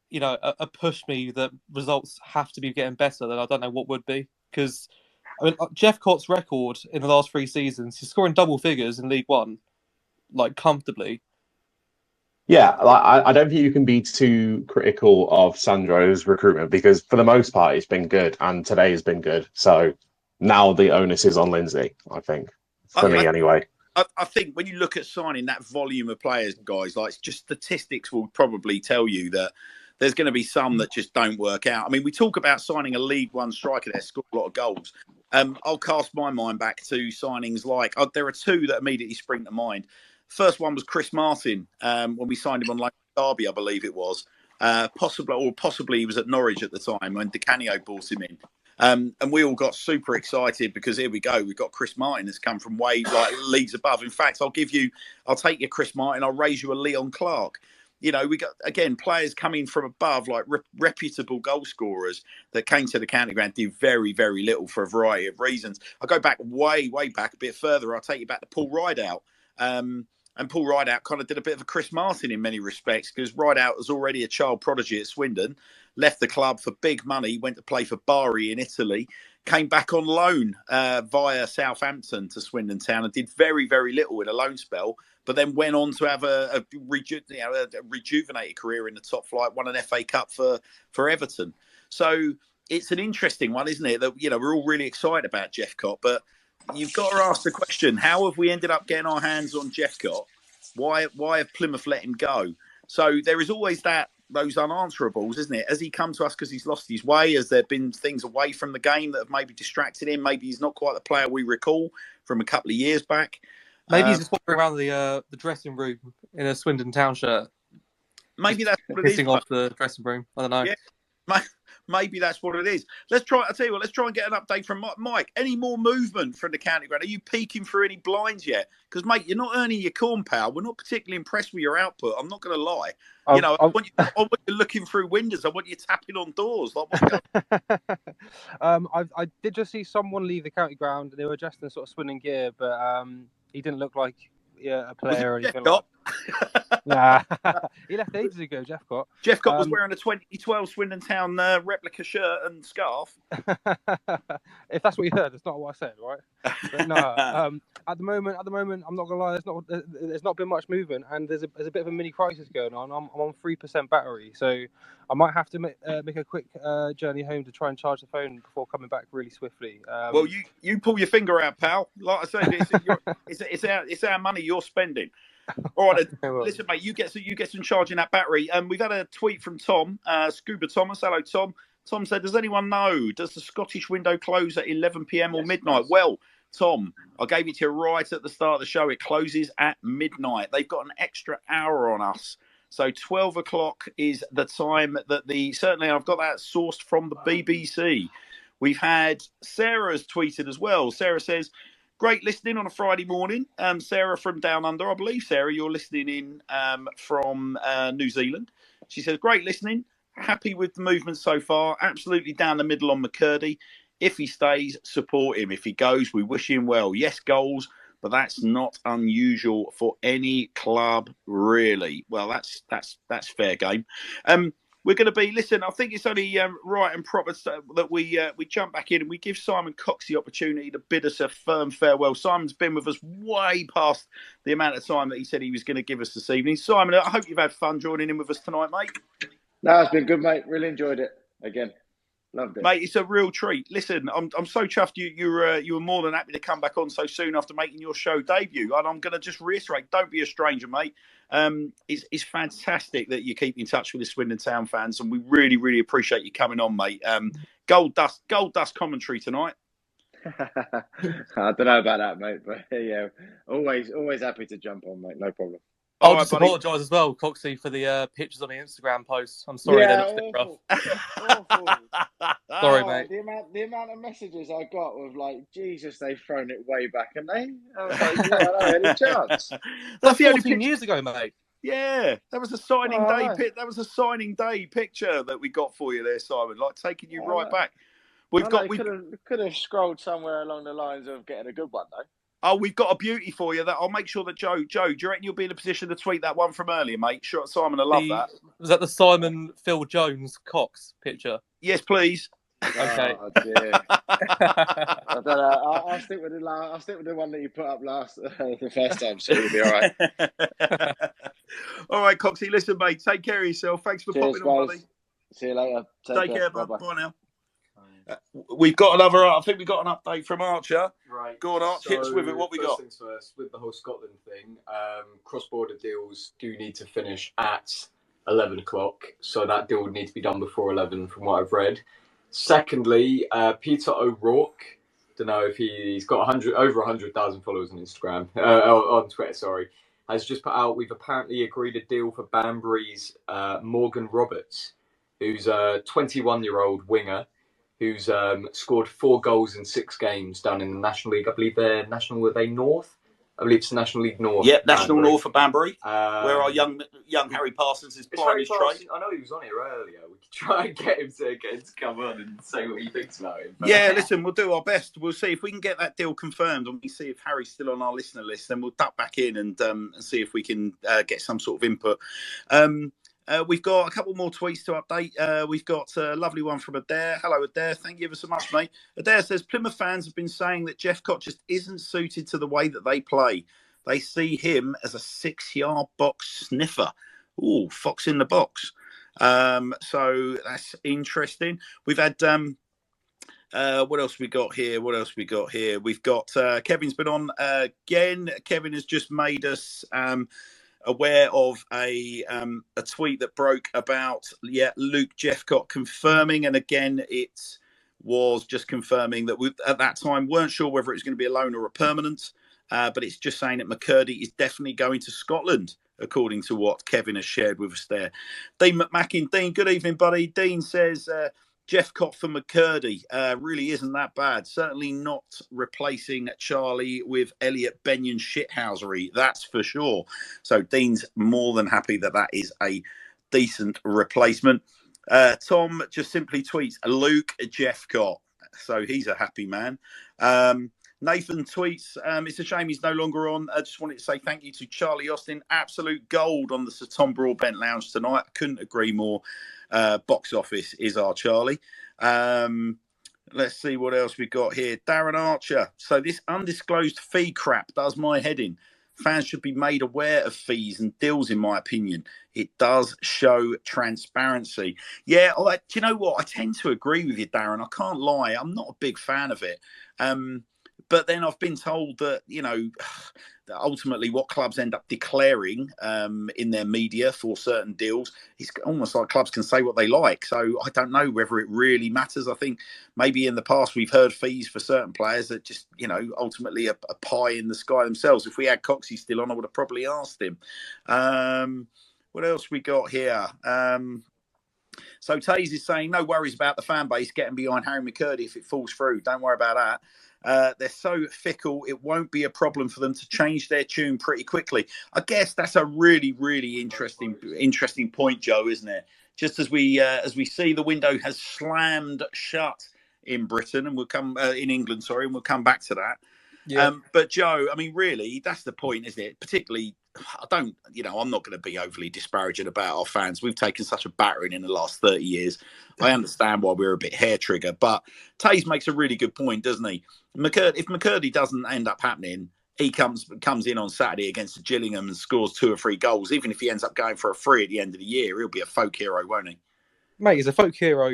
a push me that results have to be getting better, then I don't know what would be. Because I mean, Jephcott's record in the last 3 seasons, he's scoring double figures in League One, like comfortably. Yeah, I don't think you can be too critical of Sandro's recruitment because for the most part it's been good and today has been good. So now the onus is on Lindsay, I think, for me anyway. I think when you look at signing that volume of players, guys, like just statistics will probably tell you that there's going to be some that just don't work out. I mean, we talk about signing a League One striker that scored a lot of goals. I'll cast my mind back to signings like there are 2 that immediately spring to mind. First one was Chris Martin when we signed him on Derby, I believe it was. Possibly he was at Norwich at the time when Di Canio brought him in. And we all got super excited because here we go. We've got Chris Martin that's come from way leagues above. In fact, I'll take you Chris Martin. I'll raise you a Leon Clark. You know, we got, again, players coming from above, like reputable goal scorers that came to the county ground, did very, very little for a variety of reasons. I'll go back way back a bit further. I'll take you back to Paul Rideout. And Paul Rideout kind of did a bit of a Chris Martin in many respects because Rideout was already a child prodigy at Swindon, left the club for big money, went to play for Bari in Italy, came back on loan via Southampton to Swindon Town and did very, very little in a loan spell, but then went on to have a rejuvenated career in the top flight, won an FA Cup for Everton. So it's an interesting one, isn't it? That, you know, we're all really excited about Jephcott, but you've got to ask the question, how have we ended up getting our hands on Jephcott? Why have Plymouth let him go? So there is always those unanswerables, isn't it? Has he come to us because he's lost his way? Has there been things away from the game that have maybe distracted him? Maybe he's not quite the player we recall from a couple of years back. Maybe he's just walking around the dressing room in a Swindon Town shirt. Maybe that's what it is. Pissing off the dressing room. I don't know. Yeah. Maybe that's what it is. Let's try. I tell you what. Let's try and get an update from Mike. Any more movement from the county ground? Are you peaking for any blinds yet? Because mate, you're not earning your corn, pal. We're not particularly impressed with your output. I'm not going to lie. You know, I want you looking through windows. I want you tapping on doors. Like, what's going on? I did just see someone leave the county ground. They were dressed in sort of swinging gear, but he didn't look like a player or anything like that. Nah, he left ages ago, Jephcott. Jephcott was wearing a 2012 Swindon Town replica shirt and scarf. If that's what you heard, that's not what I said, right? But no, at the moment, I'm not gonna lie. There's not been much movement, and there's a bit of a mini crisis going on. I'm on 3% battery, so I might have to make a quick journey home to try and charge the phone before coming back really swiftly. Well, you pull your finger out, pal. Like I said, it's our money you're spending. All right, listen, mate. You get some charging that battery. We've had a tweet from Tom, Scuba Thomas. Hello, Tom. Tom said, "Does anyone know? Does the Scottish window close at 11 p.m. or midnight?" Well, Tom, I gave it to you right at the start of the show. It closes at midnight. They've got an extra hour on us. So 12 o'clock is the time that certainly I've got that sourced from the BBC. We've had Sarah's tweeted as well. Sarah says, "Great listening on a Friday morning." Sarah from Down Under. I believe, Sarah, you're listening in from New Zealand. She says, "Great listening. Happy with the movement so far. Absolutely down the middle on McCurdy. If he stays, support him. If he goes, we wish him well. Yes, goals, but that's not unusual for any club, really." Well, that's fair game. We're going to be, listen, I think it's only right and proper that we jump back in and we give Simon Cox the opportunity to bid us a firm farewell. Simon's been with us way past the amount of time that he said he was going to give us this evening. Simon, I hope you've had fun joining in with us tonight, mate. No, it's been good, mate. Really enjoyed it. Again, loved it. Mate, it's a real treat. Listen, I'm so chuffed you were more than happy to come back on so soon after making your show debut. And I'm going to just reiterate, don't be a stranger, mate. It's fantastic that you keep in touch with the Swindon Town fans, and we really, really appreciate you coming on, mate. Gold dust commentary tonight. I don't know about that, mate, but yeah, always happy to jump on, mate. No problem. I'll just apologise as well, Coxie, for the pictures on the Instagram posts. I'm sorry, they're a bit rough. Awful. Sorry, mate. The amount of messages I got was like, Jesus, they've thrown it way back, and I was like, yeah, I don't have any chance. That's 14 years ago, mate. Yeah, that was a signing day. That was a signing day picture that we got for you there, Simon. Like taking you right back. We could have scrolled somewhere along the lines of getting a good one though. Oh, we've got a beauty for you. That I'll make sure that Joe, do you reckon you'll be in a position to tweet that one from earlier, mate? Sure, Simon, I love that. Was that the Simon Phil Jones Cox picture? Yes, please. Okay. Oh, dear. I don't know. I'll stick with the one that you put up the first time, so you'll be all right. All right, Coxie. Listen, mate. Take care of yourself. Thanks for popping on, buddy. See you later. Take care, bud. Bye now. We've got another. I think we got an update from Archer. Right. Go on, Arch. Hit us with it. What we got? First things first, with the whole Scotland thing, cross-border deals do need to finish at 11 o'clock. So that deal would need to be done before 11, from what I've read. Secondly, Peter O'Rourke. Don't know if he's got over 100,000 followers on Instagram, on Twitter. Sorry, has just put out. We've apparently agreed a deal for Banbury's Morgan Roberts, who's a 21-year-old winger who's scored 4 goals in 6 games down in the National League. I believe they're National North. I believe it's National League North. Yep, National North for Banbury, where our young Harry Parsons is plying his trade. I know he was on here earlier. We could try and get him to come on and say what he thinks about him. Yeah, listen, we'll do our best. We'll see if we can get that deal confirmed, and we see if Harry's still on our listener list. Then we'll duck back in and see if we can get some sort of input. We've got a couple more tweets to update. We've got a lovely one from Adair. Hello, Adair. Thank you ever so much, mate. Adair says, Plymouth fans have been saying that Jephcott just isn't suited to the way that they play. They see him as a 6-yard box sniffer. Ooh, fox in the box. So that's interesting. We've had... what else we got here? We've got Kevin's been on again. Kevin has just made us... aware of a tweet that broke about Luke Jephcott confirming, and again it was just confirming that we at that time weren't sure whether it was going to be a loan or a permanent, but it's just saying that McCurdy is definitely going to Scotland, according to what Kevin has shared with us there. Dean McMackin, Dean, good evening, buddy. Dean says Jephcott for McCurdy really isn't that bad. Certainly not replacing Charlie with Elliot Benyon shithousery, that's for sure. So Dean's more than happy that that is a decent replacement. Tom just simply tweets Luke Jephcott. So he's a happy man. Nathan tweets, it's a shame he's no longer on. I just wanted to say thank you to Charlie Austin. Absolute gold on the Sir Tom Broadbent Lounge tonight. I couldn't agree more. Box office is our Charlie. Let's see what else we got here. Darren Archer. So this undisclosed fee crap does my head in. Fans should be made aware of fees and deals, in my opinion. It does show transparency. Yeah, do you know what? I tend to agree with you, Darren. I can't lie. I'm not a big fan of it. But then I've been told that, that ultimately what clubs end up declaring in their media for certain deals, it's almost like clubs can say what they like. So I don't know whether it really matters. I think maybe in the past we've heard fees for certain players that just, ultimately a pie in the sky themselves. If we had Coxey still on, I would have probably asked him. What else we got here? So Taze is saying, no worries about the fan base getting behind Harry McCurdy if it falls through. Don't worry about that. They're so fickle, it won't be a problem for them to change their tune pretty quickly. I guess that's a really, really interesting point, Joe, isn't it? Just as we see the window has slammed shut in Britain, and we'll come in England, sorry, and we'll come back to that. Yeah. But Joe, I mean, really, that's the point, isn't it? Particularly, I'm not going to be overly disparaging about our fans. We've taken such a battering in the last 30 years. I understand why we're a bit hair trigger, but Taze makes a really good point, doesn't he? If McCurdy doesn't end up happening, he comes in on Saturday against Gillingham and scores 2 or 3 goals. Even if he ends up going for a free at the end of the year, he'll be a folk hero, won't he? Mate, he's a folk hero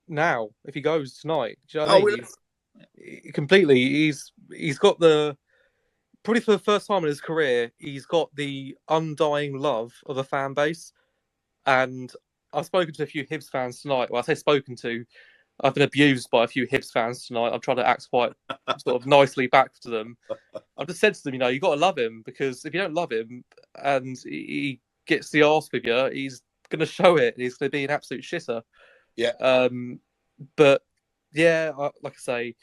now. If he goes tonight, do you know what I mean? Completely. He's got probably for the first time in his career, he's got the undying love of a fan base. And I've spoken to a few Hibs fans tonight. Well, I say spoken to. I've been abused by a few Hibs fans tonight. I'm trying to act quite sort of nicely back to them. I've just said to them, you got to love him, because if you don't love him and he gets the arse with you, he's going to show it. He's going to be an absolute shitter. Yeah. But yeah, like I say,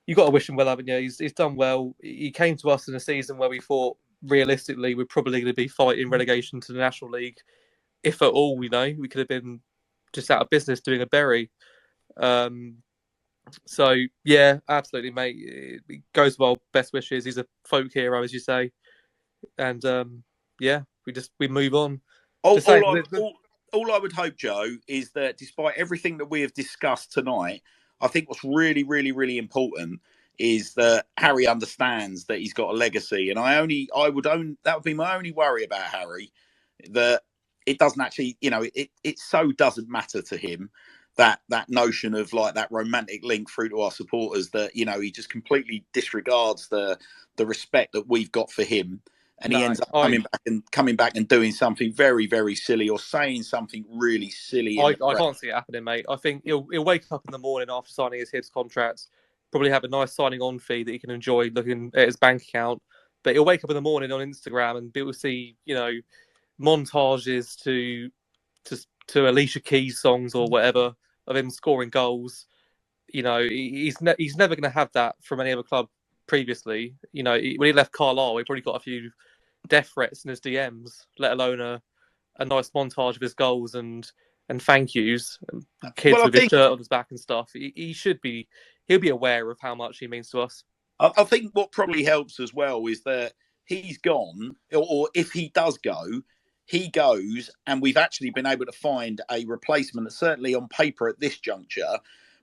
you got to wish him well, haven't you? He's done well. He came to us in a season where we thought realistically we're probably going to be fighting relegation to the National League, if at all. We could have been just out of business doing a bury. So yeah, absolutely, mate. It goes well. Best wishes. He's a folk hero, as you say, and yeah, we move on. All I would hope, Joe, is that despite everything that we have discussed tonight, I think what's really, really, really important is that Harry understands that he's got a legacy, and that would be my only worry about Harry, that it doesn't actually, it so doesn't matter to him. That notion of like that romantic link through to our supporters, that he just completely disregards the respect that we've got for him, and he ends up coming back and doing something very, very silly, or saying something really silly. I can't see it happening, mate. I think he'll wake up in the morning after signing his Hibs contract, probably have a nice signing on fee that he can enjoy looking at his bank account. But he'll wake up in the morning on Instagram and people see montages to Alicia Keys songs or whatever of him scoring goals. He's never going to have that from any other club previously. When he left Carlisle, he probably got a few death threats in his DMs, let alone a nice montage of his goals and thank yous, and kids with his shirt on his back and stuff. He'll be aware of how much he means to us. I think what probably helps as well is that he's gone, or if he does go, he goes, and we've actually been able to find a replacement that certainly on paper at this juncture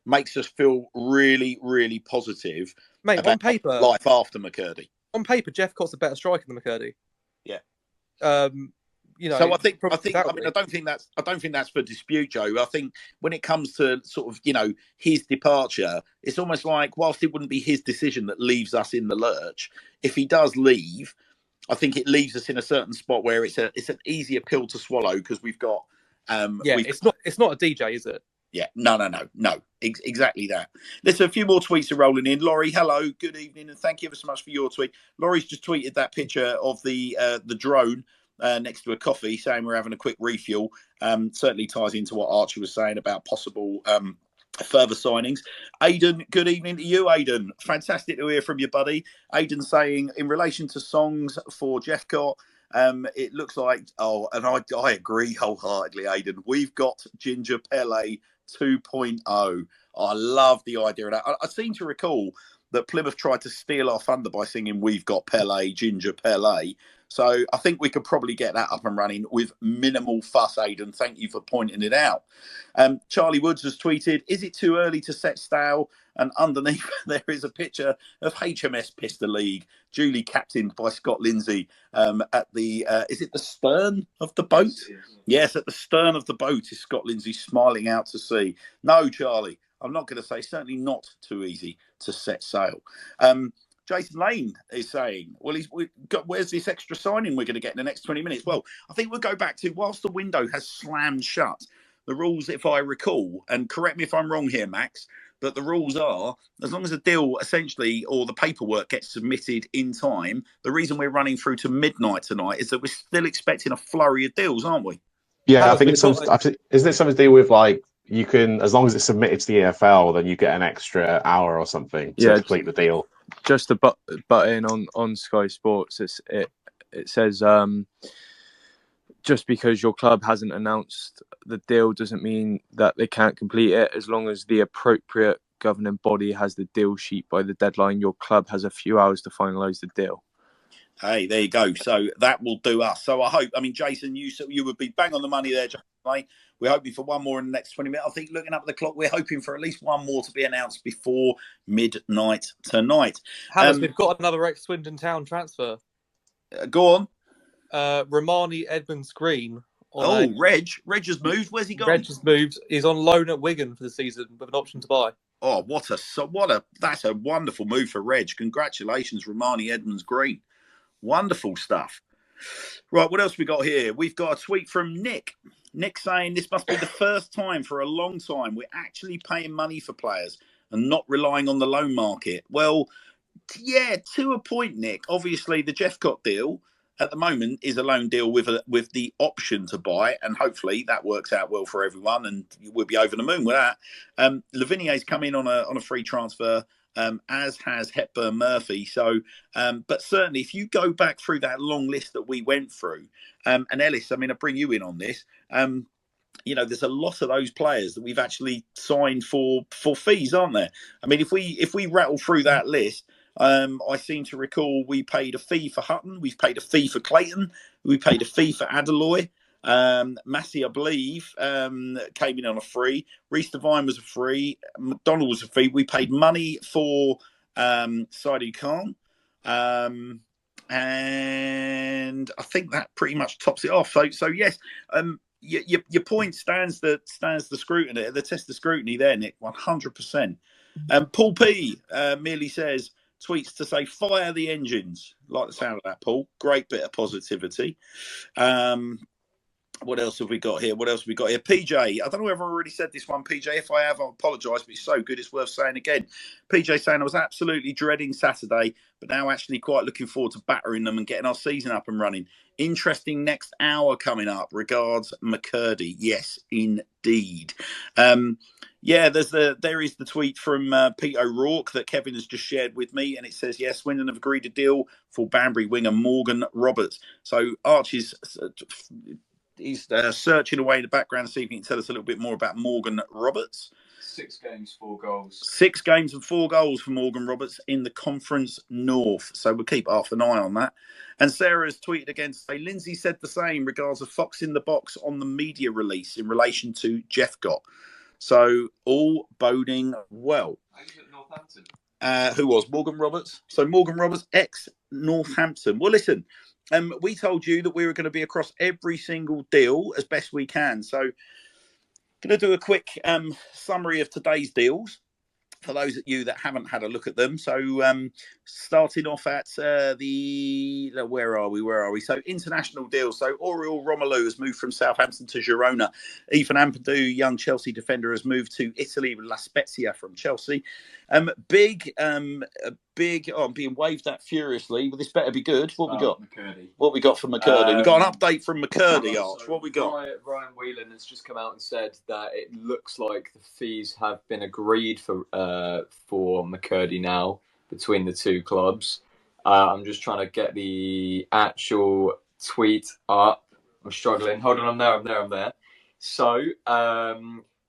makes us feel really, really positive. Mate, about on paper, life after McCurdy. On paper, Jephcott's a better striker than McCurdy. Yeah. So I don't think that's for dispute, Joe. I think when it comes to sort of, his departure, it's almost like, whilst it wouldn't be his decision that leaves us in the lurch, if he does leave, I think it leaves us in a certain spot where it's an easier pill to swallow, because we've got it's not a DJ, is it? Yeah, no, exactly that. There's a few more tweets are rolling in. Laurie, hello, good evening, and thank you ever so much for your tweet. Laurie's just tweeted that picture of the drone next to a coffee, saying we're having a quick refuel. Certainly ties into what Archie was saying about possible further signings. Aidan, good evening to you, Aidan. Fantastic to hear from you, buddy. Aidan saying, in relation to songs for Jephcott, it looks like, and I agree wholeheartedly, Aidan. We've got Ginger Pele 2.0. I love the idea of that. I seem to recall that Plymouth tried to steal our thunder by singing "We've Got Pele, Ginger Pele." So I think we could probably get that up and running with minimal fuss, Aidan. Thank you for pointing it out. Charlie Woods has tweeted, is it too early to set style? And underneath there is a picture of HMS Pistol League, duly captained by Scott Lindsay at the, is it the stern of the boat? Yes, at the stern of the boat is Scott Lindsay smiling out to sea. No, Charlie, I'm not going to say, certainly not too easy to set sail. Jason Lane is saying, well, where's this extra signing we're going to get in the next 20 minutes? Well, I think we'll go back to, whilst the window has slammed shut, the rules, if I recall, and correct me if I'm wrong here, Max, but the rules are, as long as the deal essentially, or the paperwork gets submitted in time, the reason we're running through to midnight tonight is that we're still expecting a flurry of deals, aren't we? Yeah, I think it's isn't it something to do with, like, you can, as long as it's submitted to the EFL, then you get an extra hour or something to complete the deal. Just to butt in on Sky Sports, it says just because your club hasn't announced the deal doesn't mean that they can't complete it. As long as the appropriate governing body has the deal sheet by the deadline, your club has a few hours to finalise the deal. Hey, there you go. So that will do us. So I hope, I mean, Jason, you would be bang on the money there, Jason, mate. We're hoping for one more in the next 20 minutes. I think looking up at the clock, we're hoping for at least one more to be announced before midnight tonight. Hannes, we've got another ex-Swindon Town transfer. Go on. Romani Edmonds-Green. Reg has moved. Where's he gone? Reg has moved. He's on loan at Wigan for the season with an option to buy. Oh, that's a wonderful move for Reg. Congratulations, Romani Edmonds-Green. Wonderful stuff. Right, what else we got here? We've got a tweet from Nick. Nick saying this must be the first time for a long time we're actually paying money for players and not relying on the loan market. Well, yeah, to a point, Nick. Obviously, the Jephcott deal at the moment is a loan deal with the option to buy, and hopefully that works out well for everyone, and we'll be over the moon with that. Livinier's come in on a free transfer. As has Hepburn-Murphy. So, but certainly if you go back through that long list that we went through, and Ellis, I mean, I bring you in on this, there's a lot of those players that we've actually signed for fees, aren't there? I mean, if we rattle through that list, I seem to recall we paid a fee for Hutton, we've paid a fee for Clayton, we paid a fee for Adeloy. Massey, I believe, came in on a free. Reece Devine was a free. McDonald was a free. We paid money for Saidu Khan. And I think that pretty much tops it off. So yes, your point stands the scrutiny, the test of scrutiny there, Nick, 100%. Paul P merely says, tweets to say, fire the engines. Like the sound of that, Paul. Great bit of positivity. What else have we got here? PJ, I don't know whether I already said this one, PJ. If I have, I apologise, but it's so good, it's worth saying again. PJ saying, I was absolutely dreading Saturday, but now actually quite looking forward to battering them and getting our season up and running. Interesting next hour coming up. Regards, McCurdy. Yes, indeed. There is the tweet from Pete O'Rourke that Kevin has just shared with me, and it says, yes, Swindon have agreed a deal for Banbury winger Morgan Roberts. So Archie's... He's searching away in the background to see if he can tell us a little bit more about Morgan Roberts. 6 games, 4 goals. 6 games and 4 goals for Morgan Roberts in the Conference North. So we'll keep half an eye on that. And Sarah has tweeted again to say, Lindsay said the same regards a fox in the box on the media release in relation to Jephcott. So all boding well. He's at Northampton. Who was Morgan Roberts? So Morgan Roberts, ex-Northampton. Well, listen, we told you that we were going to be across every single deal as best we can. So going to do a quick summary of today's deals. for those of you that haven't had a look at them. So starting off at where are we? So international deals. So Oriol Romelu has moved from Southampton to Girona. Ethan Ampadu, young Chelsea defender, has moved to Italy with La Spezia from Chelsea. I'm being waved at furiously. Well, this better be good. What we got? McCurdy. What we got from McCurdy? We got an update from McCurdy, Arch. So What we got? Ryan Whelan has just come out and said that it looks like the fees have been agreed for McCurdy now between the two clubs. I'm just trying to get the actual tweet up. I'm struggling. Hold on, I'm there. So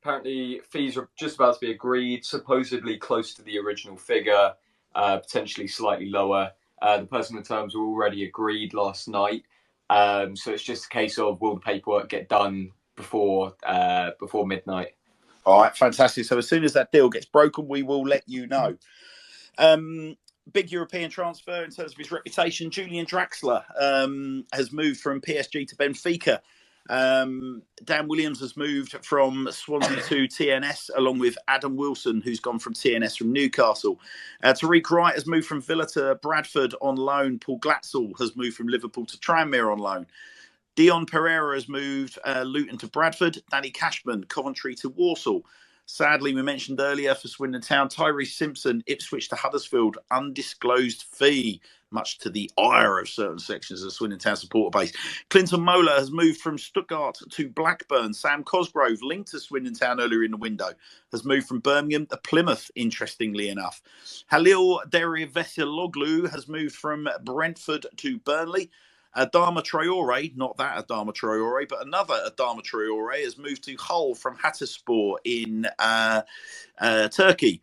apparently fees are just about to be agreed, supposedly close to the original figure, potentially slightly lower. The personal terms were already agreed last night. So it's just a case of, will the paperwork get done before midnight? All right, fantastic. So as soon as that deal gets broken, we will let you know. Big European transfer in terms of his reputation. Julian Draxler has moved from PSG to Benfica. Dan Williams has moved from Swansea to TNS, along with Adam Wilson, who's gone from TNS from Newcastle. Tariq Wright has moved from Villa to Bradford on loan. Paul Glatzel has moved from Liverpool to Tranmere on loan. Dion Pereira has moved Luton to Bradford. Danny Cashman, Coventry to Walsall. Sadly, we mentioned earlier for Swindon Town, Tyrese Simpson, Ipswich to Huddersfield, undisclosed fee, much to the ire of certain sections of the Swindon Town supporter base. Clinton Mola has moved from Stuttgart to Blackburn. Sam Cosgrove, linked to Swindon Town earlier in the window, has moved from Birmingham to Plymouth, interestingly enough. Halil Derivesiloglu has moved from Brentford to Burnley. Adama Traore, not that Adama Traore, but another Adama Traore, has moved to Hull from Hatayspor in Turkey.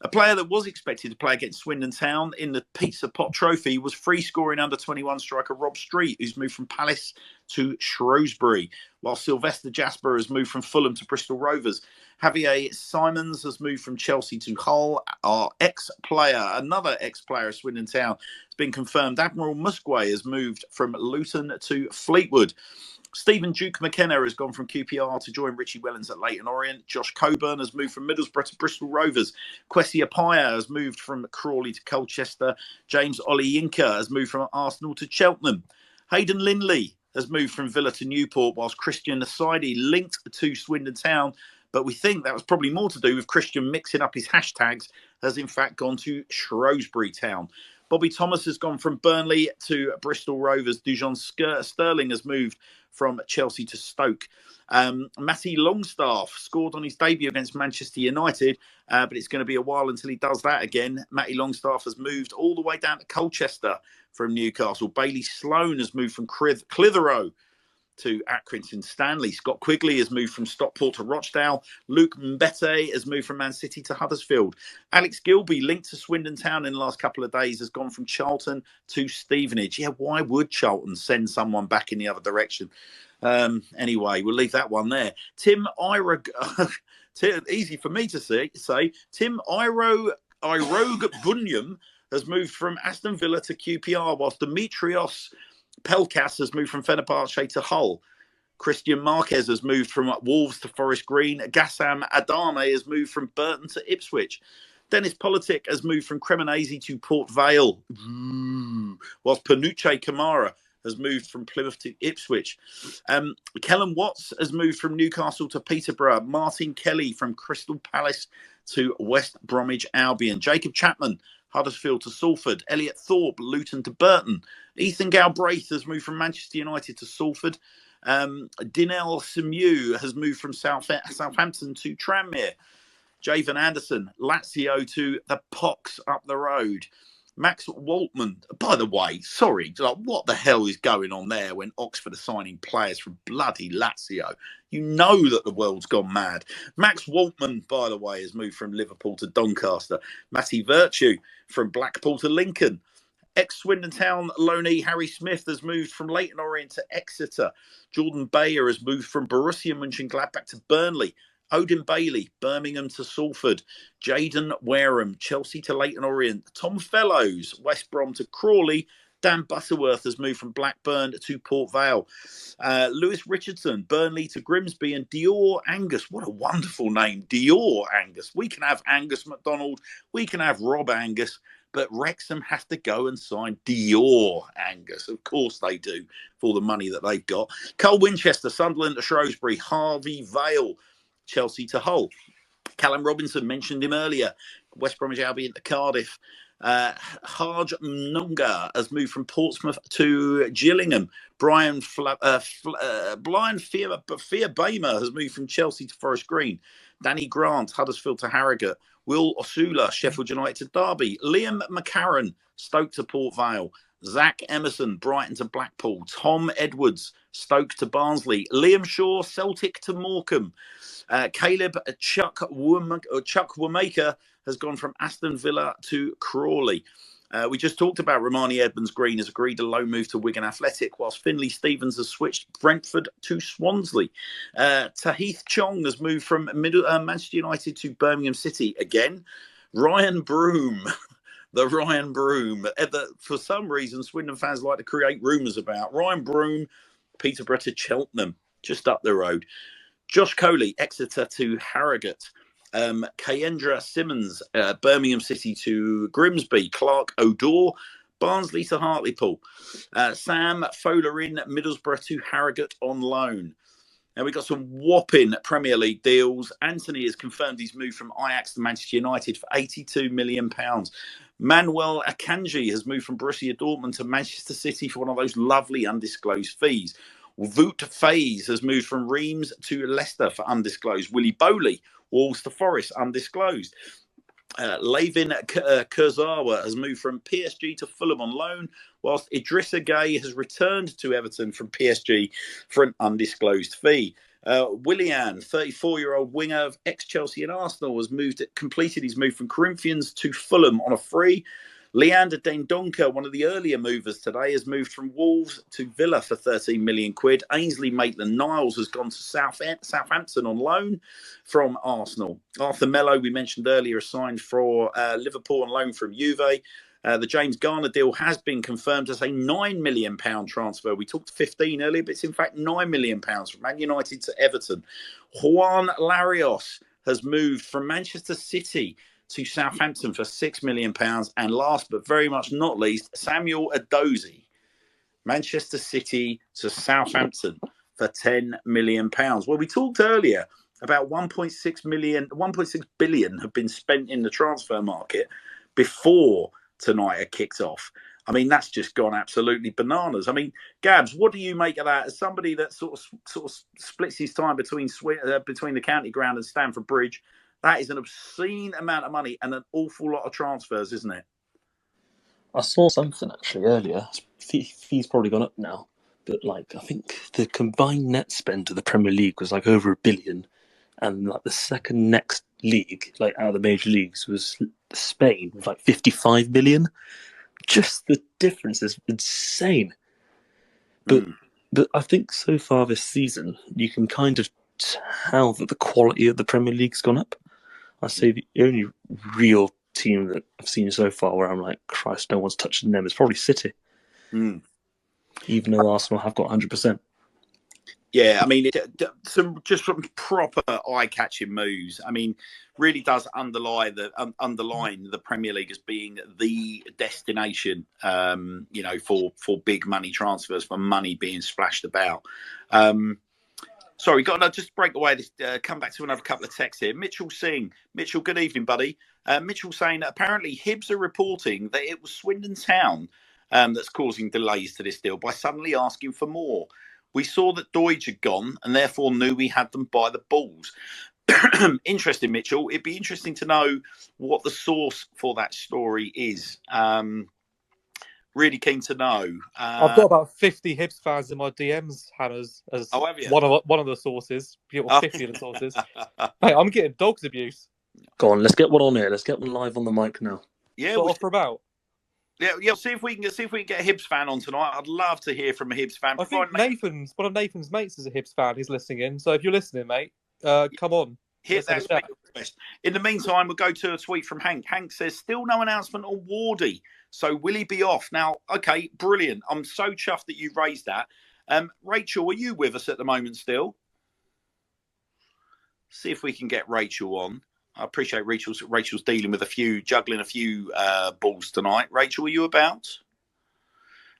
A player that was expected to play against Swindon Town in the Pizza Pot Trophy was free-scoring under-21 striker Rob Street, who's moved from Palace to Shrewsbury, while Sylvester Jasper has moved from Fulham to Bristol Rovers. Javier Simons has moved from Chelsea to Hull. Our another ex-player of Swindon Town, has been confirmed. Admiral Musquay has moved from Luton to Fleetwood. Stephen Duke McKenna has gone from QPR to join Richie Wellens at Leyton Orient. Josh Coburn has moved from Middlesbrough to Bristol Rovers. Kwesi Appiah has moved from Crawley to Colchester. James Oliyinka has moved from Arsenal to Cheltenham. Hayden Lindley has moved from Villa to Newport, whilst Christian Asidi linked to Swindon Town. But we think that was probably more to do with Christian mixing up his hashtags, has in fact gone to Shrewsbury Town. Bobby Thomas has gone from Burnley to Bristol Rovers. Dujon Sterling has moved from Chelsea to Stoke. Matty Longstaff scored on his debut against Manchester United, but it's going to be a while until he does that again. Matty Longstaff has moved all the way down to Colchester from Newcastle. Bailey Sloan has moved from Clitheroe to Accrington Stanley. Scott Quigley has moved from Stockport to Rochdale. Luke Mbete has moved from Man City to Huddersfield. Alex Gilby, linked to Swindon Town in the last couple of days, has gone from Charlton to Stevenage. Yeah, why would Charlton send someone back in the other direction? Anyway, we'll leave that one there. Tim Ira, easy for me to say. Tim Irogue Bunyam has moved from Aston Villa to QPR, whilst Dimitrios Pelkas has moved from Fenerbahce to Hull. Christian Marquez has moved from Wolves to Forest Green. Gassam Adame has moved from Burton to Ipswich. Dennis Politic has moved from Cremonese to Port Vale. Whilst Panuche Kamara has moved from Plymouth to Ipswich. Kellen Watts has moved from Newcastle to Peterborough. Martin Kelly from Crystal Palace to West Bromwich Albion. Jacob Chapman, Huddersfield to Salford. Elliot Thorpe, Luton to Burton. Ethan Galbraith has moved from Manchester United to Salford. Dinell Simieu has moved from Southampton to Tranmere. Javan Anderson, Lazio to the Pox up the road. Max Waltman, by the way, sorry, what the hell is going on there when Oxford are signing players from bloody Lazio? You know that the world's gone mad. Max Waltman, by the way, has moved from Liverpool to Doncaster. Matty Virtue from Blackpool to Lincoln. Ex-Swindon Town loanee Harry Smith has moved from Leyton Orient to Exeter. Jordan Bayer has moved from Borussia Mönchengladbach to Burnley. Odin Bailey, Birmingham to Salford. Jaden Wareham, Chelsea to Leyton Orient. Tom Fellows, West Brom to Crawley. Dan Butterworth has moved from Blackburn to Port Vale. Lewis Richardson, Burnley to Grimsby, and Dior Angus. What a wonderful name, Dior Angus. We can have Angus MacDonald, we can have Rob Angus, but Wrexham have to go and sign Dior Angus. Of course they do, for all the money that they've got. Carl Winchester, Sunderland to Shrewsbury, Harvey Vale, Chelsea to Hull. Callum Robinson, mentioned him earlier, West Bromwich Albion to Cardiff. Harj Nunga has moved from Portsmouth to Gillingham. Brian Fear-Bamer has moved from Chelsea to Forest Green. Danny Grant, Huddersfield to Harrogate. Will Osula, Sheffield United to Derby. Liam McCarron, Stoke to Port Vale. Zach Emerson, Brighton to Blackpool. Tom Edwards, Stoke to Barnsley. Liam Shaw, Celtic to Morecambe. Caleb Chuck Womaker has gone from Aston Villa to Crawley. We just talked about Romani Edmonds-Green has agreed a loan move to Wigan Athletic, whilst Finlay Stevens has switched Brentford to Swansea. Tahith Chong has moved from Manchester United to Birmingham City again. Ryan Broom, the Ryan Broom, for some reason Swindon fans like to create rumours about. Ryan Broom, Peterborough to Cheltenham, just up the road. Josh Coley, Exeter to Harrogate. Kayendra Simmons, Birmingham City to Grimsby. Clark O'Dore, Barnsley to Hartlepool. Sam Folarin, Middlesbrough to Harrogate on loan. Now we've got some whopping Premier League deals. Anthony has confirmed he's moved from Ajax to Manchester United for £82 million. Manuel Akanji has moved from Borussia Dortmund to Manchester City for one of those lovely undisclosed fees. Wout Faes has moved from Reims to Leicester for undisclosed. Willie Bowley, Wolves to Forest, undisclosed. Lavin Kurzawa has moved from PSG to Fulham on loan, whilst Idrissa Gueye has returned to Everton from PSG for an undisclosed fee. Willian, 34-year-old winger of ex-Chelsea and Arsenal, has completed his move from Corinthians to Fulham on a free. Leander Dendoncker, one of the earlier movers today, has moved from Wolves to Villa for 13 million quid. Ainsley Maitland-Niles has gone to Southampton on loan from Arsenal. Arthur Mello, we mentioned earlier, is signed for Liverpool on loan from Juve. The James Garner deal has been confirmed as a £9 million transfer. We talked 15 earlier, but it's in fact £9 million from Man United to Everton. Juan Larios has moved from Manchester City to Southampton for £6 million. And last but very much not least, Samuel Edozie, Manchester City to Southampton for £10 million. Well, we talked earlier about 1.6 billion have been spent in the transfer market before tonight had kicked off. I mean, that's just gone absolutely bananas. I mean, Gabs, what do you make of that? As somebody that sort of splits his time between the County Ground and Stamford Bridge, that is an obscene amount of money and an awful lot of transfers, isn't it? I saw something actually earlier. Fee's probably gone up now, but I think the combined net spend of the Premier League was over £1 billion, and the second next league, out of the major leagues, was Spain with 55 million. Just the difference is insane. But I think so far this season, you can kind of tell that the quality of the Premier League's gone up. I say the only real team that I've seen so far where I'm Christ, no one's touching them is probably City. Even though Arsenal have got 100%. Yeah, I mean, some proper eye-catching moves. I mean, really does underline the Premier League as being the destination, for big money transfers, for money being splashed about. Sorry, got to just break away. Come back to another couple of texts here. Mitchell Singh. Mitchell, good evening, buddy. Mitchell saying that apparently Hibs are reporting that it was Swindon Town that's causing delays to this deal by suddenly asking for more. We saw that Doidge had gone and therefore knew we had them by the balls. Interesting, Mitchell. It'd be interesting to know what the source for that story is. Really keen to know. I've got about 50 Hibs fans in my DMs, Hannah's, as one of the sources. 50 of the sources. Hey, I'm getting dogs abuse. Go on, let's get one on here. Let's get one live on the mic now. Yeah, we'll offer about. Yeah. See if we can get a Hibs fan on tonight. I'd love to hear from a Hibs fan. I think one of Nathan's mates is a Hibs fan. He's listening in. So if you're listening, mate, come on. Hit Let's have that a chat. special request. In the meantime, we'll go to a tweet from Hank. Hank says, still no announcement on Wardy. So will he be off? Now, okay, brilliant. I'm so chuffed that you raised that. Rachel, are you with us at the moment still? See if we can get Rachel on. I appreciate Rachel's dealing with juggling a few balls tonight. Rachel, are you about?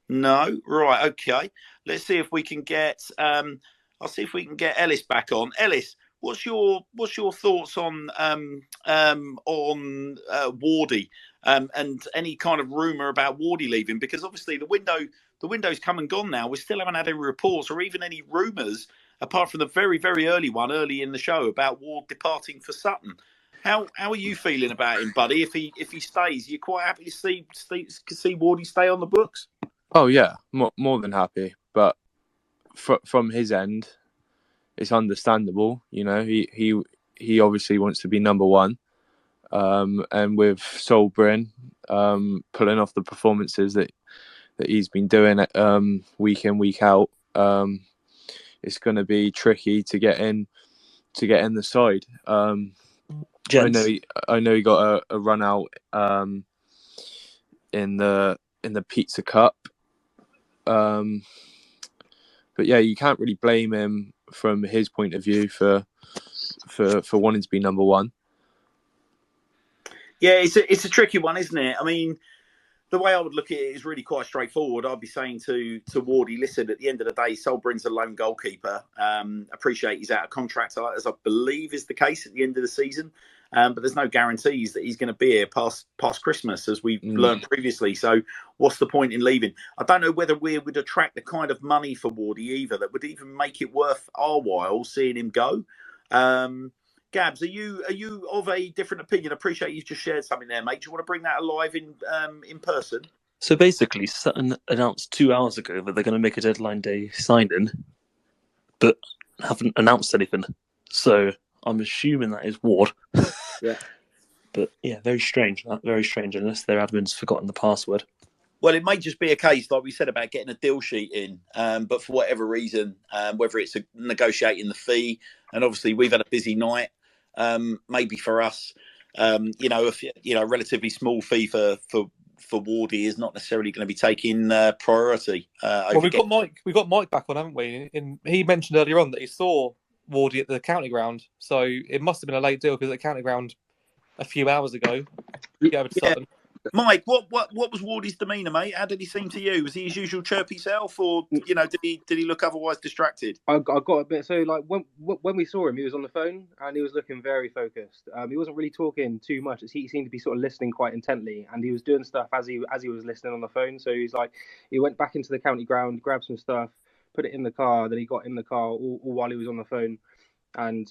No? Right, okay. Let's see if we can get I'll see if we can get Ellis back on. Ellis, what's your thoughts on Wardy and any kind of rumour about Wardy leaving? Because obviously the window's come and gone now. We still haven't had any reports or even any rumours, apart from the very, very early one early in the show about Ward departing for Sutton. How are you feeling about him, buddy? If he stays, you're quite happy to see Wardy stay on the books? Oh yeah, more than happy. But from his end, it's understandable. You know, he obviously wants to be number one. And with Solbrin pulling off the performances that he's been doing week in, week out, it's going to be tricky to get in the side. I know he got a run out in the Pizza Cup. But yeah, you can't really blame him from his point of view for wanting to be number one. Yeah, it's a tricky one, isn't it? I mean, the way I would look at it is really quite straightforward. I'd be saying to Wardy, listen, at the end of the day, Solbrin's a lone goalkeeper. Appreciate he's out of contract, as I believe is the case at the end of the season. But there's no guarantees that he's going to be here past Christmas, as we've learned previously. So what's the point in leaving? I don't know whether we would attract the kind of money for Wardy either that would even make it worth our while seeing him go. Gabs, are you of a different opinion? I appreciate you just shared something there, mate. Do you want to bring that alive in person? So basically, Sutton announced 2 hours ago that they're going to make a deadline day signing, but haven't announced anything. So I'm assuming that is Ward. Yeah. But yeah, very strange. Very strange, unless their admin's forgotten the password. Well, it may just be a case, like we said, about getting a deal sheet in. But for whatever reason, whether it's negotiating the fee, and obviously we've had a busy night, maybe for us, a relatively small fee for Wardy is not necessarily going to be taking priority. Well, we've got Mike back on, haven't we? And he mentioned earlier on that he saw Wardy at the county ground, so it must have been a late deal because at the county ground a few hours ago. Yeah. Mike, what was Wardy's demeanour, mate? How did he seem to you? Was he his usual chirpy self, or did he look otherwise distracted? I got a bit. So like when we saw him, he was on the phone and he was looking very focused. He wasn't really talking too much. He seemed to be sort of listening quite intently, and he was doing stuff as he was listening on the phone. So he went back into the county ground, grabbed some stuff, put it in the car. Then he got in the car all while he was on the phone, and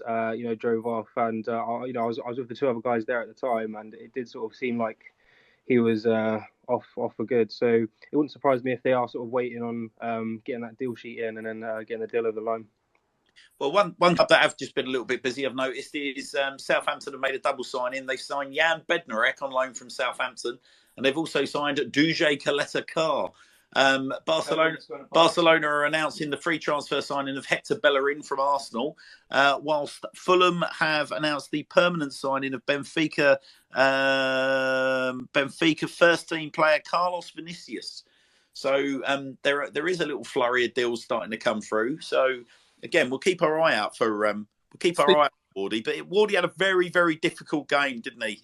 drove off. And I was with the two other guys there at the time, and it did sort of seem like he was off for good. So it wouldn't surprise me if they are sort of waiting on getting that deal sheet in and then getting the deal over the line. Well, one club that have just been a little bit busy, I've noticed, is Southampton have made a double signing. They've signed Jan Bednarek on loan from Southampton, and they've also signed Duje Kaleta-Carr. Barcelona are announcing the free transfer signing of Hector Bellerin from Arsenal, whilst Fulham have announced the permanent signing of Benfica first team player Carlos Vinicius. So there is a little flurry of deals starting to come through. So again, we'll keep our eye out for Wardy. But Wardy had a very, very difficult game, didn't he?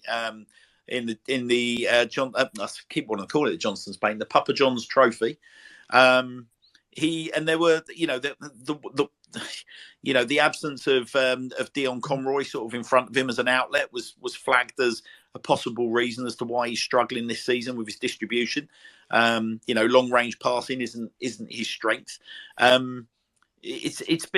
In the John, I keep wanting to call it the Johnston's Paint, the Papa John's Trophy. There were the absence of Dion Conroy sort of in front of him as an outlet was flagged as a possible reason as to why he's struggling this season with his distribution. Long range passing isn't his strength. It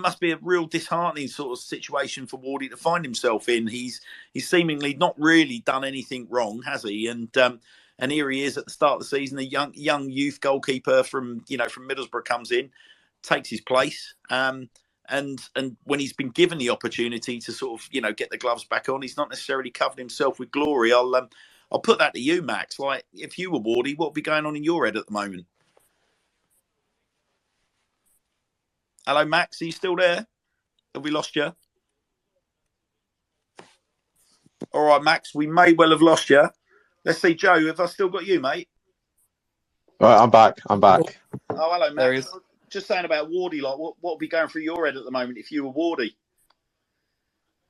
must be a real disheartening sort of situation for Wardy to find himself in. He's seemingly not really done anything wrong, has he? And here he is at the start of the season, a young youth goalkeeper from Middlesbrough comes in, takes his place. And when he's been given the opportunity to sort of get the gloves back on, he's not necessarily covered himself with glory. I'll put that to you, Max. Like, if you were Wardy, what would be going on in your head at the moment? Hello, Max. Are you still there? Have we lost you? All right, Max, we may well have lost you. Let's see, Joe, have I still got you, mate? Right, I'm back. I'm back. Oh, hello, There he Max. is. Just saying about Wardy, like, what would be going through your head at the moment if you were Wardy?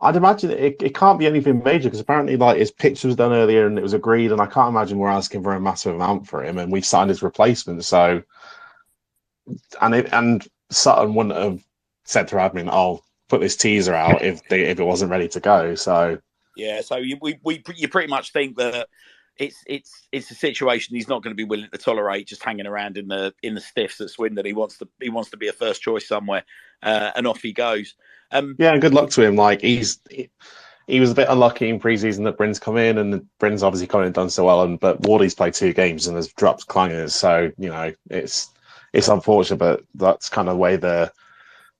I'd imagine it can't be anything major because apparently, like, his pitch was done earlier and it was agreed, and I can't imagine we're asking for a massive amount for him, and we've signed his replacement. So, and Sutton wouldn't have said to admin, "I'll put this teaser out" if it wasn't ready to go. So, Yeah, so you pretty much think that it's a situation he's not going to be willing to tolerate, just hanging around in the stiffs at Swindon. He wants to be a first choice somewhere, and off he goes. yeah, and good luck to him. Like he was a bit unlucky in pre-season that Bryn's come in, and Bryn's obviously come in and done so well. But Wardy's played 2 games and has dropped clangers, so it's unfortunate, but that's kind of the way the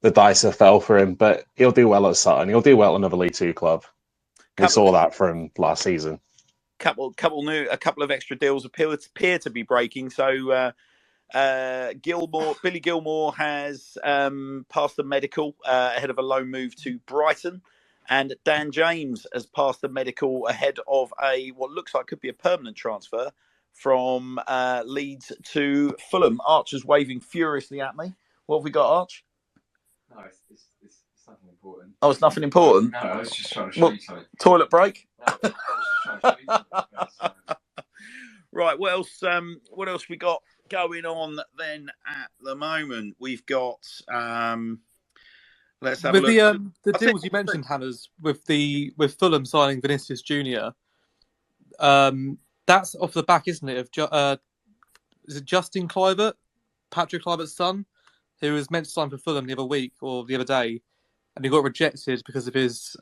dice have fell for him. But he'll do well at Sutton. He'll do well at another League Two club. We saw that from last season. A couple of extra deals appear to be breaking. So Billy Gilmore has passed the medical ahead of a loan move to Brighton, and Dan James has passed the medical ahead of what looks like could be a permanent transfer from Leeds to Fulham. Arch is waving furiously at me. What have we got, Arch? No, it's nothing important. Oh, it's nothing important? No, I was just trying to show you something. Toilet break? No, I was just trying to show you something. Right, what else we got going on then at the moment? We've got let's have a look. The deals you mentioned, Hannah's, with Fulham signing Vinicius Junior. That's off the back, isn't it? Is it Justin Kluivert, Patrick Kluivert's son, who was meant to sign for Fulham the other week or the other day, and he got rejected because of his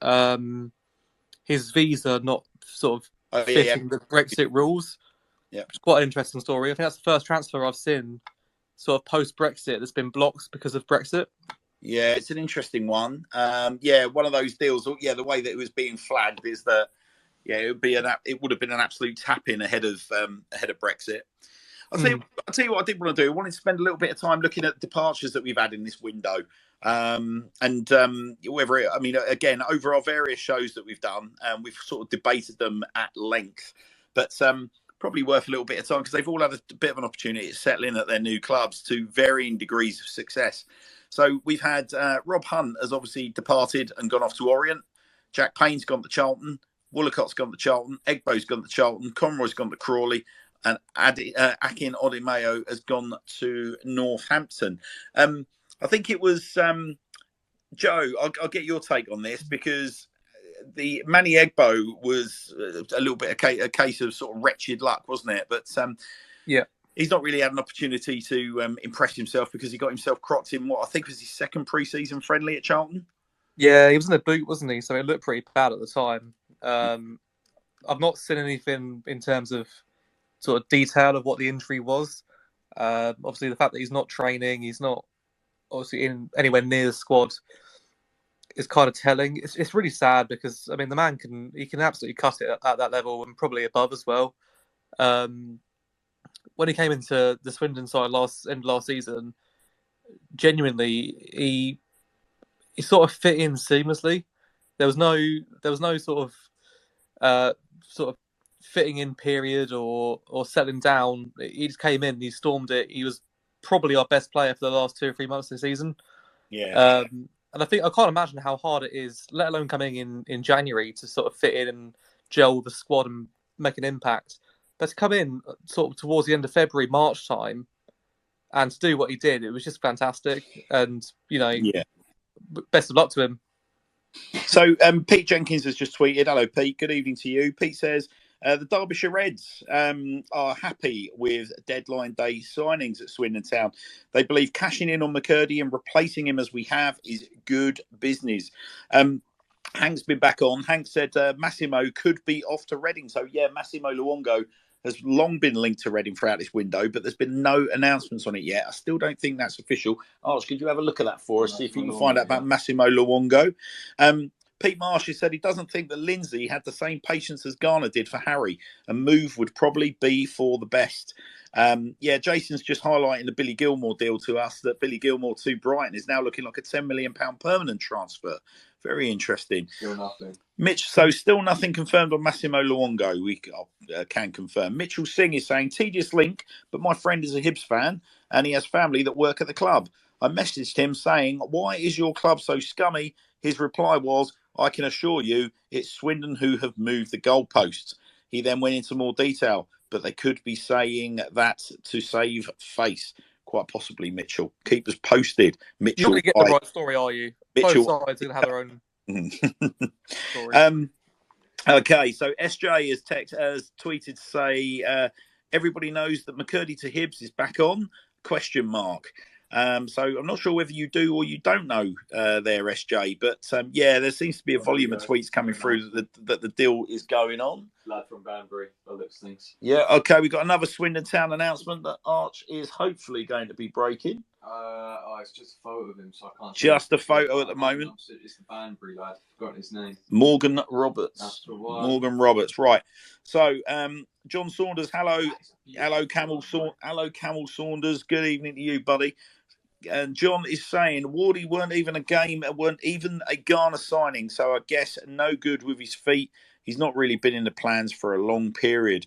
visa not sort of fitting the Brexit rules. Yeah, it's quite an interesting story. I think that's the first transfer I've seen sort of post-Brexit that's been blocked because of Brexit. Yeah, it's an interesting one. One of those deals. Yeah, the way that it was being flagged is that it would have been an absolute tap-in ahead of Brexit. I'll tell you what I did want to do. I wanted to spend a little bit of time looking at departures that we've had in this window. Again, over our various shows that we've done, we've sort of debated them at length, but probably worth a little bit of time because they've all had a bit of an opportunity to settle in at their new clubs to varying degrees of success. So we've had Rob Hunt has obviously departed and gone off to Orient. Jack Payne's gone to Charlton. Woollicott's gone to Charlton. Egbo's gone to Charlton. Conroy's gone to Crawley. And Akin Odimeo has gone to Northampton. I think it was Joe. I'll get your take on this because the Manny Egbo was a little bit a case of sort of wretched luck, wasn't it? But yeah, he's not really had an opportunity to impress himself because he got himself crocked in what I think was his second pre-season friendly at Charlton. Yeah, he was in a boot, wasn't he? So it looked pretty bad at the time. I've not seen anything in terms of sort of detail of what the injury was. Obviously, the fact that he's not training, he's not obviously in anywhere near the squad is kind of telling. It's really sad because I mean the man can absolutely cut it at that level and probably above as well. When he came into the Swindon side end of last season, genuinely he sort of fit in seamlessly. There was no sort of fitting in period or settling down. He just came in, he stormed it. He was probably our best player for the last 2 or 3 months of the season. Yeah. And I can't imagine how hard it is, let alone coming in January, to sort of fit in and gel with the squad and make an impact. But to come in sort of towards the end of February, March time, and to do what he did, it was just fantastic. And, best of luck to him. So Pete Jenkins has just tweeted, "Hello, Pete. Good evening to you." Pete says, the Derbyshire Reds are happy with deadline day signings at Swindon Town. They believe cashing in on McCurdy and replacing him as we have is good business. Hank's been back on. Hank said Massimo could be off to Reading. So, yeah, Massimo Luongo has long been linked to Reading throughout this window, but there's been no announcements on it yet. I still don't think that's official. Arch, could you have a look at that for us, see if you can find out about Massimo Luongo? Pete Marsh has said he doesn't think that Lindsay had the same patience as Garner did for Harry. A move would probably be for the best. Jason's just highlighting the Billy Gilmore deal to us, that Billy Gilmore to Brighton is now looking like a £10 million permanent transfer Very interesting. Still nothing. Mitch, so still nothing confirmed on Massimo Luongo. We can confirm. Mitchell Singh is saying, tedious link, but my friend is a Hibs fan and he has family that work at the club. I messaged him saying, why is your club so scummy? His reply was, I can assure you it's Swindon who have moved the goalposts. He then went into more detail, but they could be saying that to save face. Quite possibly, Mitchell. Keep us posted. You're Mitchell, going to get the right story, are you? Mitchell. Both sides are going to have their own story. Okay, so SJ has tweeted to say everybody knows that McCurdy to Hibs is back on? Question mark. So I'm not sure whether you do or you don't know there, SJ, but yeah, there seems to be a volume of tweets coming through that the deal is going on. Lad from Banbury, by the looks of things. Yeah, okay, we've got another Swindon Town announcement that Arch is hopefully going to be breaking. It's just a photo of him, so I can't. Just a photo at the moment. It's the Banbury lad. I've forgotten his name. Morgan Roberts. That's the one. Morgan Roberts, right. So, John Saunders, hello, Camel Saunders. Good evening to you, buddy. And John is saying Wardy weren't even a Ghana signing, so I guess no good with his feet. He's not really been in the plans for a long period.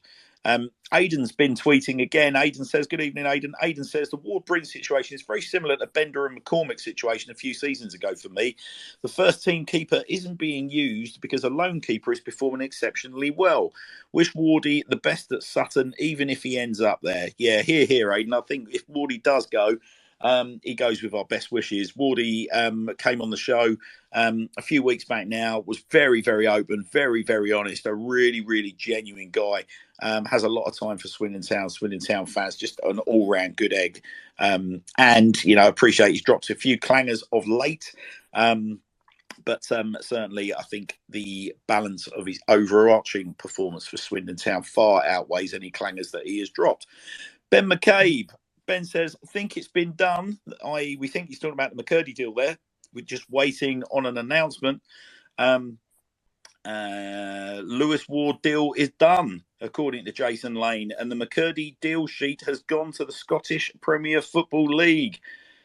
Aidan's been tweeting again. Aidan says, good evening, Aidan. Aidan says the Ward Bryn situation is very similar to Bender and McCormick's situation a few seasons ago for me. The first team keeper isn't being used because a lone keeper is performing exceptionally well. Wish Wardy the best at Sutton, even if he ends up there. Yeah, here, Aidan. I think if Wardy does go, he goes with our best wishes. Wardy came on the show a few weeks back now, was very, very open, very, very honest, a really, really genuine guy. Has a lot of time for Swindon Town fans, just an all-round good egg. And, you know, appreciate he's dropped a few clangers of late. But certainly I think the balance of his overarching performance for Swindon Town far outweighs any clangers that he has dropped. Ben McCabe. Ben says, I think it's been done. We think he's talking about the McCurdy deal there. We're just waiting on an announcement. Lewis Ward deal is done, according to Jason Lane. And the McCurdy deal sheet has gone to the Scottish Premier Football League.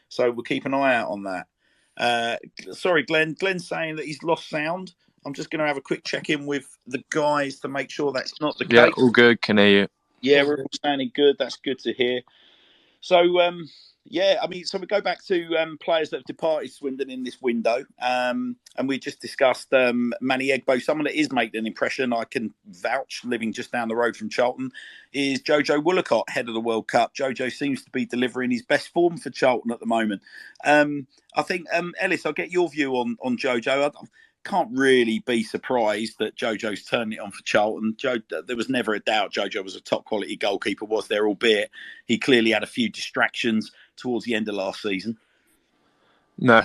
So we'll keep an eye out on that. Sorry, Glenn. Glenn's saying that he's lost sound. I'm just going to have a quick check-in with the guys to make sure that's not the case. Yeah, all good. Can hear you. Yeah, we're all sounding good. That's good to hear. So, yeah, I mean, so we go back to players that have departed Swindon in this window. And we just discussed Manny Egbo. Someone that is making an impression, I can vouch, living just down the road from Charlton, is Jojo Woolacott, head of the World Cup. Jojo seems to be delivering his best form for Charlton at the moment. I think, Ellis, I'll get your view on Jojo. I can't really be surprised that Jojo's turning it on for Charlton. There was never a doubt Jojo was a top quality goalkeeper, was there, albeit he clearly had a few distractions towards the end of last season. No.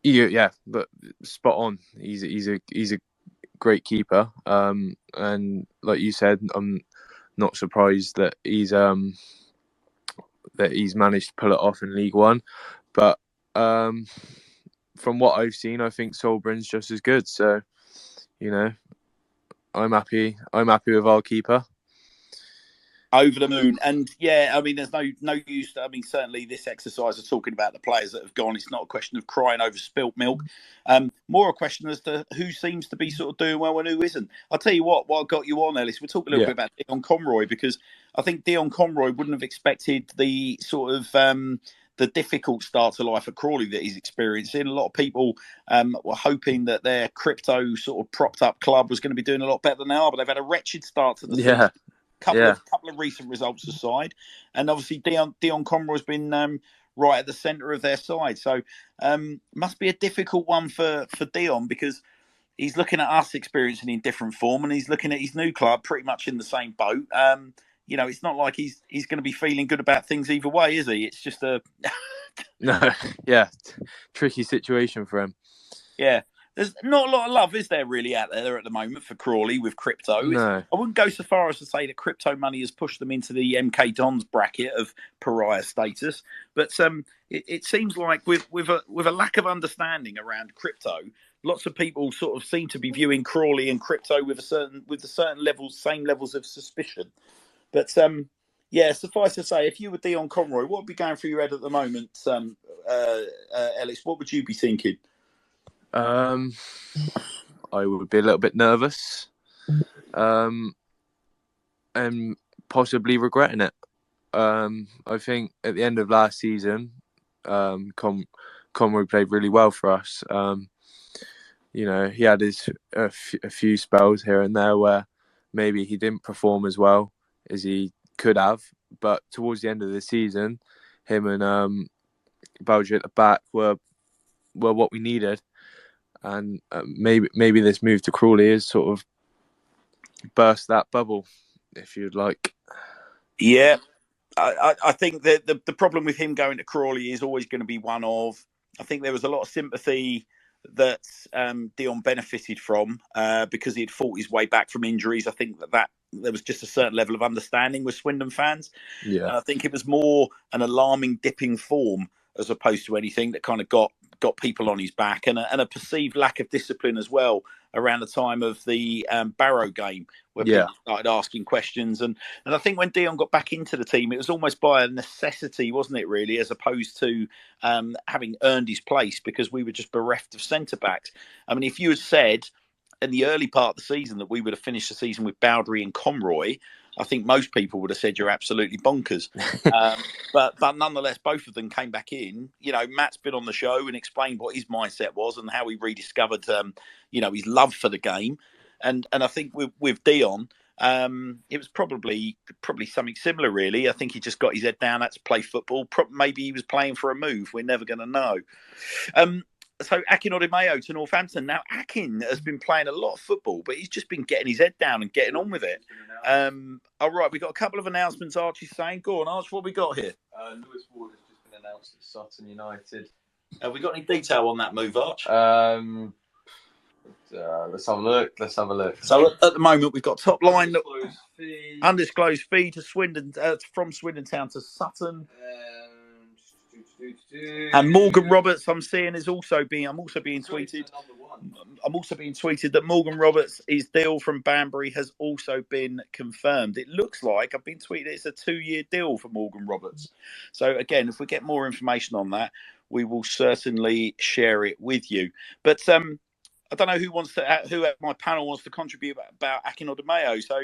Yeah, but spot on. He's a great keeper. And like you said, I'm not surprised that he's managed to pull it off in League One. But from what I've seen, I think Solbrin's just as good. So, you know, I'm happy with our keeper. Over the moon. And yeah, I mean, there's no use. I mean, certainly this exercise of talking about the players that have gone, it's not a question of crying over spilt milk. More a question as to who seems to be sort of doing well and who isn't. I'll tell you what I got you on, Ellis, we'll talk a little bit about Dion Conroy, because I think Dion Conroy wouldn't have expected the sort of the difficult start to life at Crawley that he's experiencing. A lot of people were hoping that their crypto sort of propped up club was going to be doing a lot better than they are, but they've had a wretched start to the season. Couple of recent results aside, and obviously Dion Conroy's been right at the centre of their side. So must be a difficult one for Dion, because he's looking at us experiencing in different form, and he's looking at his new club pretty much in the same boat. You know, it's not like he's going to be feeling good about things either way, is he? It's just a tricky situation for him. Yeah. There's not a lot of love, is there, really, out there at the moment for Crawley with crypto? No. I wouldn't go so far as to say that crypto money has pushed them into the MK Dons bracket of pariah status, but it seems like with a lack of understanding around crypto, lots of people sort of seem to be viewing Crawley and crypto with same levels of suspicion. But Yeah, suffice to say, if you were Dion Conroy, what would be going through your head at the moment, Ellis? What would you be thinking? I would be a little bit nervous, and possibly regretting it. I think at the end of last season, Conroy played really well for us. He had a few spells here and there where maybe he didn't perform as well as he could have, but towards the end of the season, him and Belgium at the back were what we needed, and maybe this move to Crawley is sort of burst that bubble, if you'd like. Yeah, I think that the problem with him going to Crawley is always going to be one of, I think there was a lot of sympathy that Dion benefited from because he had fought his way back from injuries. I think that there was just a certain level of understanding with Swindon fans. Yeah. And I think it was more an alarming dipping form as opposed to anything that kind of got people on his back, and a perceived lack of discipline as well around the time of the Barrow game, where people started asking questions. And I think when Dion got back into the team, it was almost by a necessity, wasn't it, really, as opposed to having earned his place, because we were just bereft of centre-backs. I mean, if you had said in the early part of the season that we would have finished the season with Bowdery and Conroy, I think most people would have said you're absolutely bonkers. But nonetheless, both of them came back in. Matt's been on the show and explained what his mindset was and how he rediscovered, his love for the game. And I think with Dion, it was probably something similar, really. I think he just got his head down, had to play football. Maybe he was playing for a move. We're never going to know. So Akin Odemayo to Northampton. Now, Akin has been playing a lot of football, but he's just been getting his head down and getting on with it. All right, we've got a couple of announcements Archie's saying. Go on, Arch, what we got here? Lewis Ward has just been announced at Sutton United. Have we got any detail on that move, Arch? Let's have a look. So at the moment, we've got top line undisclosed fee to Swindon, from Swindon Town to Sutton. And Morgan Roberts, I'm seeing, I'm also being tweeted that Morgan Roberts' deal from Banbury has also been confirmed. It looks like, I've been tweeted, it's a 2-year deal for Morgan Roberts. So again, if we get more information on that, we will certainly share it with you. But I don't know who at my panel wants to contribute about Akin Odemayo. So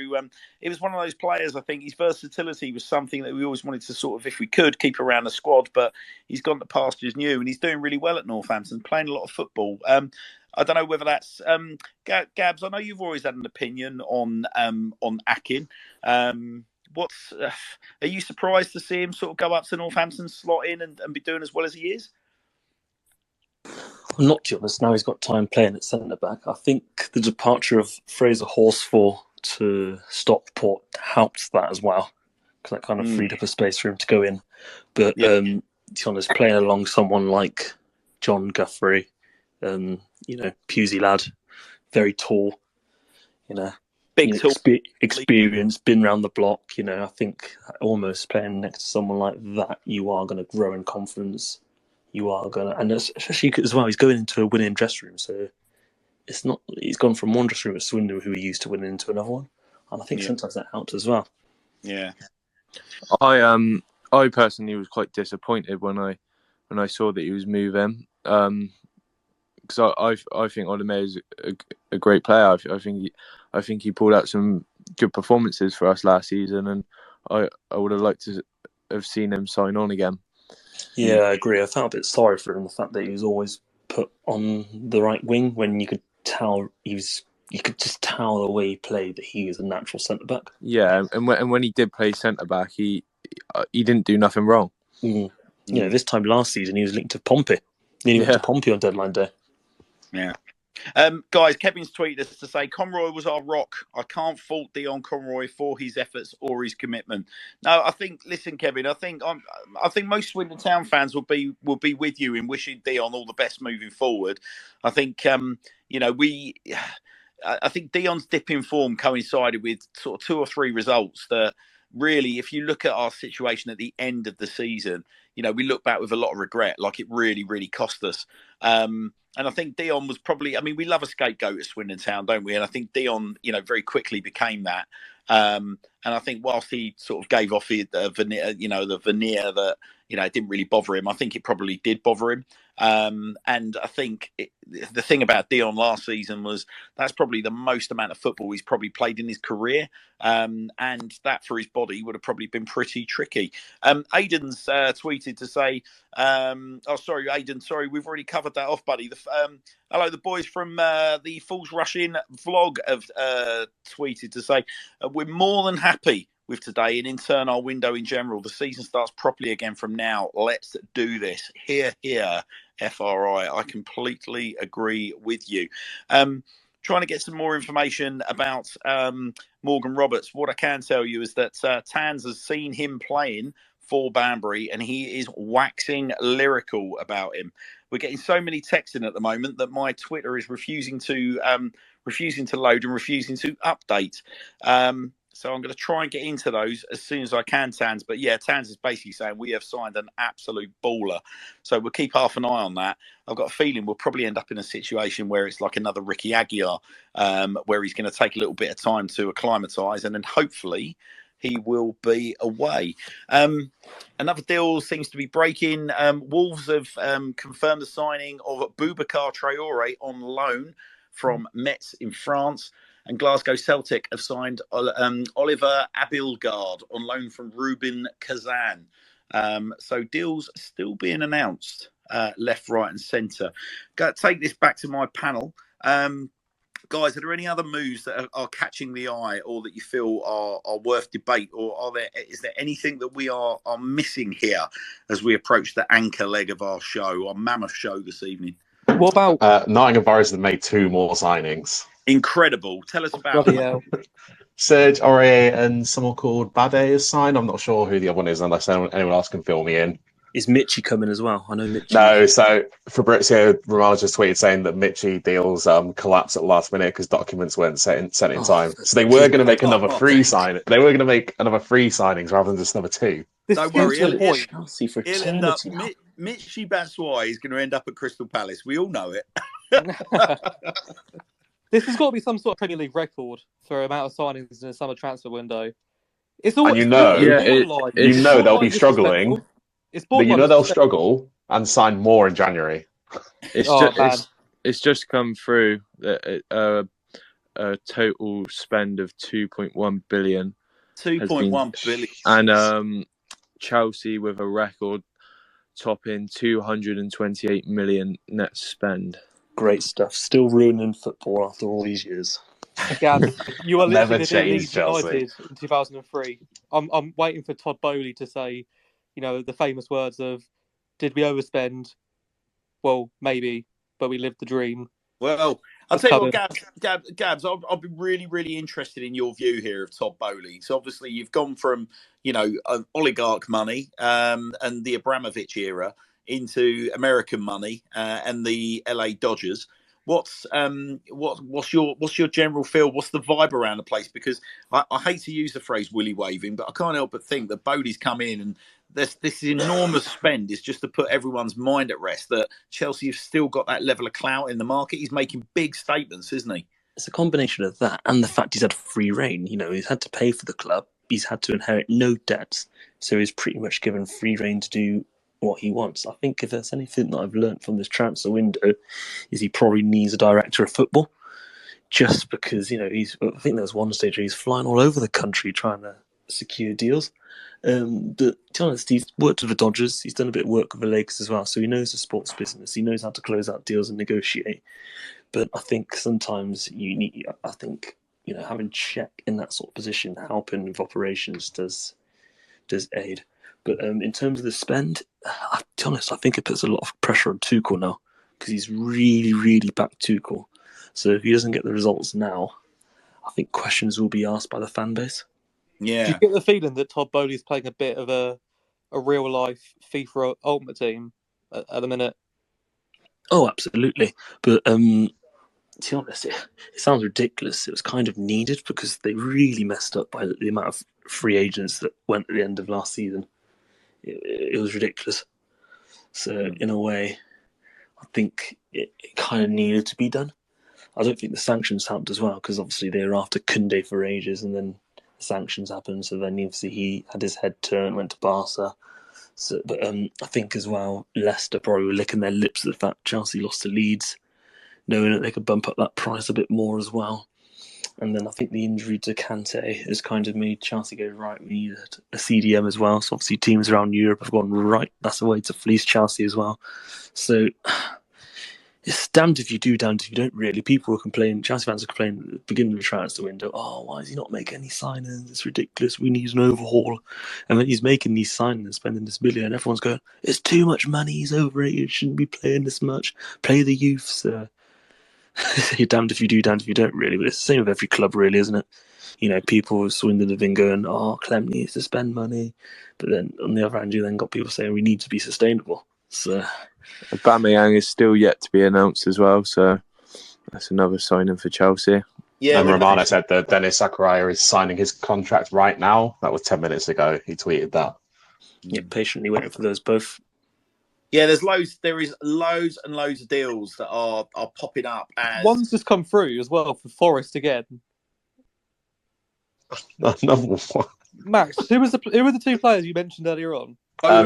it was one of those players, I think his versatility was something that we always wanted to sort of, if we could, keep around the squad, but he's gone to pastures new and he's doing really well at Northampton, playing a lot of football. I don't know whether that's Gabs. I know you've always had an opinion on Akin. Are you surprised to see him sort of go up to Northampton, slot in and be doing as well as he is? I'm not too honest. Now he's got time playing at centre back. I think the departure of Fraser Horsfall to Stockport helped that as well, because that kind of freed up a space for him to go in. But to be honest, playing along someone like John Guthrie, Pusey lad, very tall, big tall, experienced, been round the block. I think almost playing next to someone like that, you are going to grow in confidence. You are going to, and especially as well, he's going into a winning dressing room. So it's not, he's gone from one dressing room at Swindon, who he used to, win into another one. And I think sometimes that helped as well. Yeah. I personally was quite disappointed when I saw that he was moving. Because I think Odemayo is a great player. I think he pulled out some good performances for us last season, and I would have liked to have seen him sign on again. Yeah, I agree. I felt a bit sorry for him, the fact that he was always put on the right wing when you could tell you could just tell the way he played that he was a natural centre back. Yeah, and when he did play centre back, he didn't do nothing wrong. This time last season he was linked to Pompey. He went to Pompey on deadline day. Yeah. Guys, Kevin's tweeted us to say Conroy was our rock. I can't fault Dion Conroy for his efforts or his commitment. No, listen, Kevin, I think most Swindon Town fans will be with you in wishing Dion all the best moving forward. I think I think Dion's dip in form coincided with sort of 2 or 3 results that really, if you look at our situation at the end of the season, we look back with a lot of regret. Like, it really, really cost us. And I think Dion was probably, we love a scapegoat at Swindon Town, don't we? And I think Dion, very quickly became that. And I think whilst he sort of gave off the veneer, the veneer that, it didn't really bother him, I think it probably did bother him. And I think the thing about Dion last season was that's probably the most amount of football he's probably played in his career. And that for his body would have probably been pretty tricky. Aidan's tweeted to say, sorry, Aidan, we've already covered that off, buddy. Hello, the boys from the Fools Rush In vlog have tweeted to say, we're more than happy with today and in turn our window in general. The season starts properly again from now. Let's do this. Here, FRI. I completely agree with you. Trying to get some more information about Morgan Roberts. What I can tell you is that Tans has seen him playing for Banbury and he is waxing lyrical about him. We're getting so many texts in at the moment that my Twitter is refusing to load and refusing to update. So I'm going to try and get into those as soon as I can, Tans. But yeah, Tans is basically saying we have signed an absolute baller. So we'll keep half an eye on that. I've got a feeling we'll probably end up in a situation where it's like another Ricky Aguiar, where he's going to take a little bit of time to acclimatise and then hopefully he will be away. Another deal seems to be breaking. Wolves have confirmed the signing of Boubacar Traoré on loan from Metz in France. And Glasgow Celtic have signed Oliver Abilgard on loan from Rubin Kazan. So deals still being announced left, right and centre. Take this back to my panel. Guys, are there any other moves that are catching the eye or that you feel are worth debate? Or is there anything that we are missing here as we approach the anchor leg of our show, our mammoth show this evening? What about Nottingham Forest have made 2 more signings. Incredible. Tell us about bloody it. hell? Serge Aurier and someone called Bade is signed. I'm not sure who the other one is unless anyone else can fill me in. Is Mitchie coming as well? I know Mitchie. No, so Fabrizio Romano just tweeted saying that Mitchie deals collapsed at the last minute because documents weren't sent in time. So they were going to make another free sign. They were going to make another 3 signings rather than just another 2. Don't worry, Chelsea for he'll end up. Mitchie Batshuayi is going to end up at Crystal Palace. We all know it. This has got to be some sort of Premier League record for amount of signings in a summer transfer window. It's all, and they'll be struggling. But they'll struggle and sign more in January. It's just come through that a total spend of 2.1 billion. 2.1 billion. And Chelsea with a record topping 228 million net spend. Great stuff. Still ruining football after all these years. Gab, you are Never literally changed, Chelsea. United in 2003. I'm waiting for Todd Bowley to say, the famous words of, "Did we overspend? Well, maybe, but we lived the dream." Well, I'll tell you what, Gabs, I'll be really, really interested in your view here of Todd Bowley. So obviously you've gone from, oligarch money and the Abramovich era into American money and the LA Dodgers. What's your general feel? What's the vibe around the place? Because I hate to use the phrase willy waving, but I can't help but think that Bowley's come in and this enormous spend is just to put everyone's mind at rest that Chelsea have still got that level of clout in the market. He's making big statements, isn't he? It's a combination of that and the fact he's had free reign. He's had to pay for the club. He's had to inherit no debts. So he's pretty much given free reign to do what he wants. I think if there's anything that I've learned from this transfer window is he probably needs a director of football, just because I think there was one stage where he's flying all over the country trying to secure deals. But to be honest, he's worked with the Dodgers. He's done a bit of work with the Lakers as well, so he knows the sports business. He knows how to close out deals and negotiate. But I think sometimes you need. I think having Czech in that sort of position, helping with operations, does aid. But in terms of the spend, to be honest, I think it puts a lot of pressure on Tuchel now because he's really, really backed Tuchel. So if he doesn't get the results now, I think questions will be asked by the fan base. Yeah. Do you get the feeling that Todd Bowley's playing a bit of a real life FIFA Ultimate Team at the minute? Oh, absolutely. But to be honest, it sounds ridiculous. It was kind of needed because they really messed up by the amount of free agents that went at the end of last season. It was ridiculous. So in a way, I think it kind of needed to be done. I don't think the sanctions helped as well because obviously they were after Koundé for ages, and then the sanctions happened. So then obviously he had his head turned, went to Barca. So, but I think as well, Leicester probably were licking their lips at the fact Chelsea lost to Leeds, knowing that they could bump up that price a bit more as well. And then I think the injury to Kante has kind of made Chelsea go, right, we need a CDM as well. So obviously teams around Europe have gone, right, that's a way to fleece Chelsea as well. So it's damned if you do, damned if you don't, really. People were complaining, Chelsea fans are complaining at the beginning of the transfer window, why is he not making any signings? It's ridiculous. We need an overhaul. And then he's making these signings, spending this billion, and everyone's going, it's too much money, he's overrated, shouldn't be playing this much. Play the youths. You're damned if you do, damned if you don't, really. But it's the same with every club, really, isn't it? You know, people Swindon have been going, Clem needs to spend money. But then on the other hand, you then got people saying we need to be sustainable. So Aubameyang is still yet to be announced as well, so that's another signing for Chelsea. Yeah, and Romano said that Dennis Zakaria is signing his contract right now. That was 10 minutes ago. He tweeted that. Yeah, patiently waiting for those both. Yeah, there is loads and loads of deals that are popping up. One's just come through as well for Forest again. Another one. Max, who were the two players you mentioned earlier on?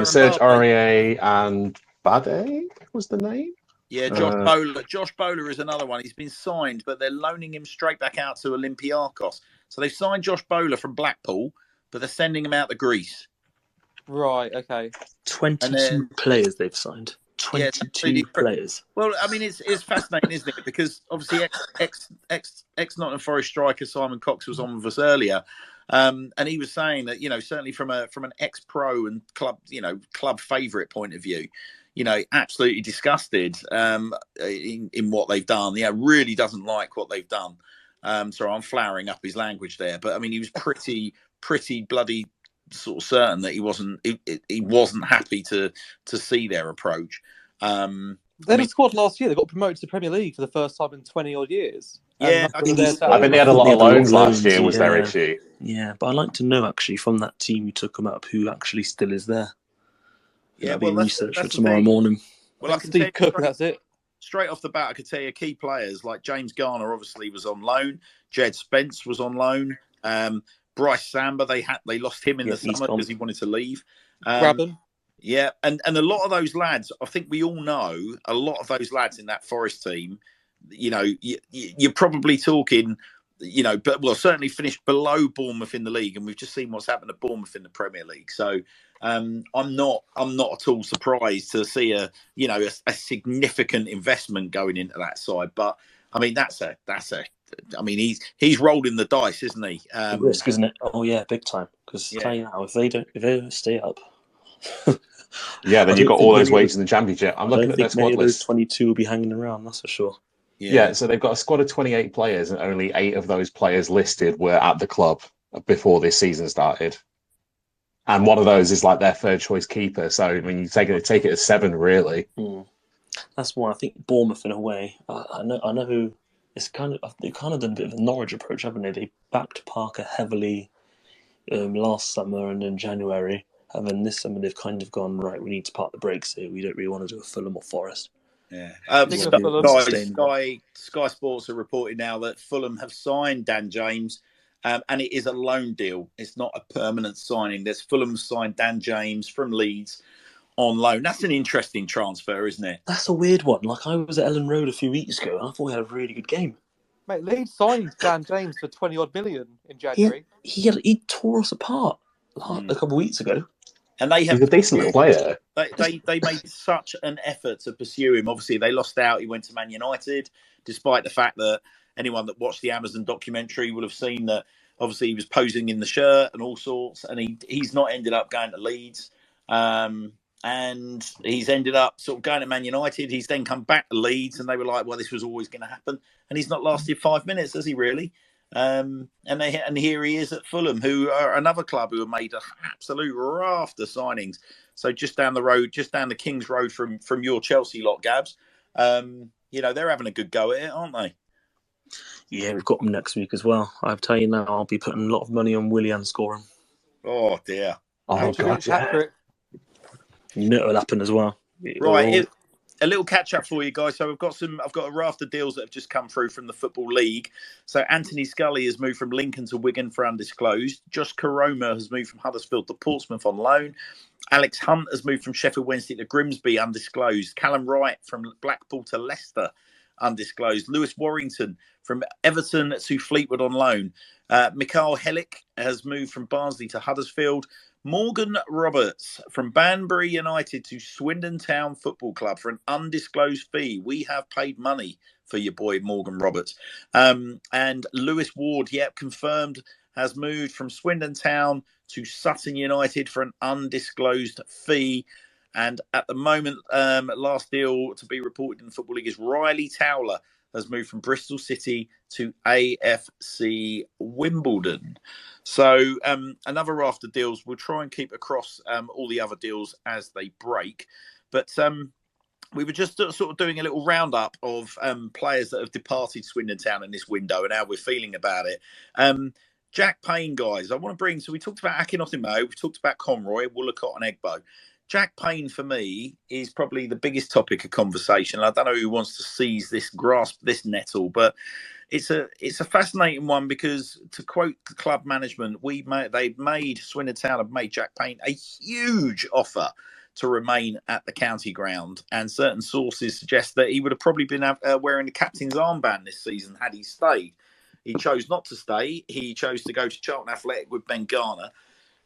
Serge Aurier and Bade was the name. Yeah, Josh Bowler. Josh Bowler is another one. He's been signed, but they're loaning him straight back out to Olympiacos. So they've signed Josh Bowler from Blackpool, but they're sending him out to Greece. Right, okay. 22 players they've signed. 22 players. Well, I mean, it's fascinating, isn't it? Because obviously, ex Nottingham Forest striker Simon Cox was on with us earlier, and he was saying that certainly from an ex-pro and club favourite point of view, absolutely disgusted in what they've done. Yeah, really doesn't like what they've done. So I'm flowering up his language there, but I mean, he was pretty bloody sort of certain that he wasn't happy to see their approach. They had a squad last year. They got promoted to the Premier League for the first time in 20 odd years. Yeah, I think they had a lot of loans last year. Was their issue? Yeah, but I'd like to know actually from that team who took him up who actually still is there. Yeah, well, research for tomorrow morning. Well, I can Steve Cook. That's it. Straight off the bat, I could tell you key players like James Garner obviously was on loan. Jed Spence was on loan. Bryce Samba, they lost him in the summer because he wanted to leave. Graben. Yeah, and a lot of those lads, I think we all know, a lot of those lads in that Forest team, you're probably talking, certainly finished below Bournemouth in the league, and we've just seen what's happened to Bournemouth in the Premier League. So I'm not at all surprised to see a significant investment going into that side. But I mean, I mean, he's rolling the dice, isn't he? Risk, isn't it? Oh yeah, big time. Because tell you now, if they don't stay up, yeah, then you've got all those weights in the Championship. I'm looking at their squad list. 22 will be hanging around, that's for sure. Yeah, so they've got a squad of 28 players, and only 8 of those players listed were at the club before this season started. And one of those is like their third choice keeper. So I mean, you take it as 7, really. That's why I think Bournemouth, in a way, I know. It's they've kind of done a bit of a Norwich approach, haven't they? They backed Parker heavily last summer and in January, and then this summer they've kind of gone, right, we need to park the brakes here. We don't really want to do a Fulham or Forest. Yeah. Sky Sports are reporting now that Fulham have signed Dan James, and it is a loan deal. It's not a permanent signing. There's Fulham signed Dan James from Leeds on loan. That's an interesting transfer, isn't it? That's a weird one. Like, I was at Ellen Road a few weeks ago, and I thought we had a really good game. Mate, Leeds signed Dan James for 20 odd million in January. He tore us apart a couple of weeks ago. And he's a decent little player. They made such an effort to pursue him. Obviously, they lost out. He went to Man United, despite the fact that anyone that watched the Amazon documentary would have seen that obviously he was posing in the shirt and all sorts. And he's not ended up going to Leeds. And he's ended up sort of going to Man United. He's then come back to Leeds, and they were like, well, this was always going to happen. And he's not lasted 5 minutes, has he really? And here he is at Fulham, who are another club who have made an absolute raft of signings. So just down the road, just down the King's Road from your Chelsea lot, Gabs. They're having a good go at it, aren't they? Yeah, we've got them next week as well. I'll tell you now, I'll be putting a lot of money on Willian scoring. Oh dear. Oh God, yeah. Hat-trick. You know it'll happen as well. Right, a little catch up for you guys. So I've got a raft of deals that have just come through from the Football League. So Anthony Scully has moved from Lincoln to Wigan for undisclosed. Josh Koroma has moved from Huddersfield to Portsmouth on loan. Alex Hunt has moved from Sheffield Wednesday to Grimsby, undisclosed. Callum Wright from Blackpool to Leicester, undisclosed. Lewis Warrington from Everton to Fleetwood on loan. Mikhail Helik has moved from Barnsley to Huddersfield. Morgan Roberts from Banbury United to Swindon Town Football Club for an undisclosed fee. We have paid money for your boy Morgan Roberts. And Lewis Ward, confirmed, has moved from Swindon Town to Sutton United for an undisclosed fee. And at the moment, last deal to be reported in the Football League is Riley Towler has moved from Bristol City to AFC Wimbledon. So another raft of deals. We'll try and keep across all the other deals as they break. But we were just sort of doing a little roundup of players that have departed Swindon Town in this window and how we're feeling about it. Jack Payne, guys, I want to bring... So we talked about Akinotimo, we've talked about Conroy, Woolacott and Egbo. Jack Payne, for me, is probably the biggest topic of conversation. I don't know who wants to grasp this nettle, but it's a fascinating one because, to quote the club management, Swindon Town have made Jack Payne a huge offer to remain at the county ground, and certain sources suggest that he would have probably been wearing the captain's armband this season had he stayed. He chose not to stay. He chose to go to Charlton Athletic with Ben Garner.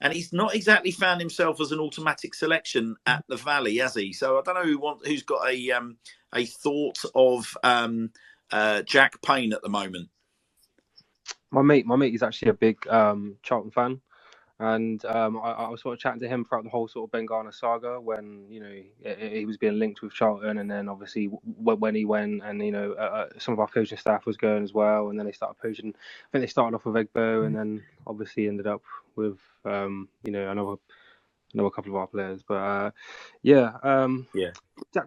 And he's not exactly found himself as an automatic selection at the Valley, has he? So I don't know who's got a thought of Jack Payne at the moment. My mate is actually a big Charlton fan, and I was sort of chatting to him throughout the whole sort of Ben Garner saga when he was being linked with Charlton, and then obviously when he went, and some of our coaching staff was going as well, and then they started poaching. I think they started off with Egbo, and then obviously ended up with another couple of our players. But Jack,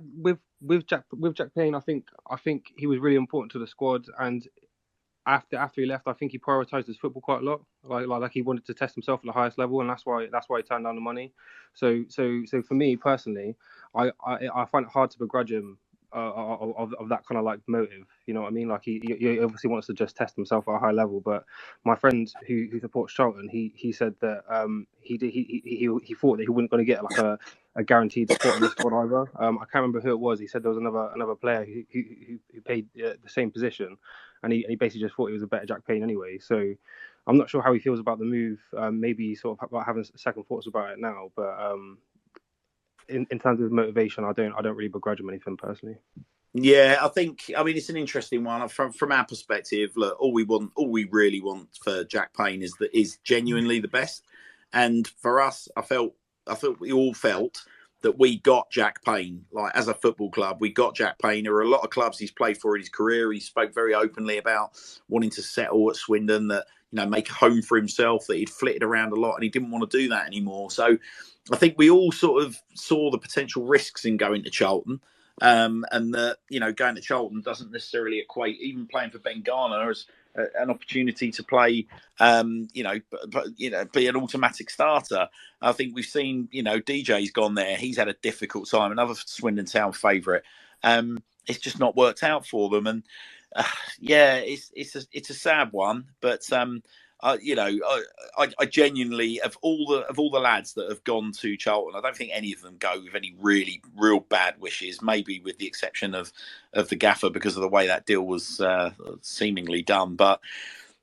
with Jack Payne, I think he was really important to the squad, and after he left, I think he prioritised his football quite a lot. Like he wanted to test himself at the highest level, and that's why he turned down the money. So for me personally, I find it hard to begrudge him of that kind of like motive. You know what I mean? Like he obviously wants to just test himself at a high level. But my friend who supports Charlton, he said that he thought that he wasn't going to get like a guaranteed spot in the squad either. I can't remember who it was. He said there was another player who played the same position, and he basically just thought he was a better Jack Payne anyway. So I'm not sure how he feels about the move. Maybe sort of having second thoughts about it now, but in terms of motivation, I don't really begrudge him anything personally. Yeah, I mean it's an interesting one from our perspective. Look, all we really want for Jack Payne is genuinely the best, and for us, I felt we all felt that we got Jack Payne. Like as a football club, we got Jack Payne. There were a lot of clubs he's played for in his career. He spoke very openly about wanting to settle at Swindon, that make a home for himself, that he'd flitted around a lot and he didn't want to do that anymore. So I think we all sort of saw the potential risks in going to Charlton, and that going to Charlton doesn't necessarily equate even playing for Ben Garner as an opportunity to play, be an automatic starter. I think we've seen, DJ's gone there. He's had a difficult time. Another Swindon Town favourite. It's just not worked out for them, and it's a sad one, but. I genuinely, of all the lads that have gone to Charlton, I don't think any of them go with any really real bad wishes. Maybe with the exception of the gaffer because of the way that deal was seemingly done. But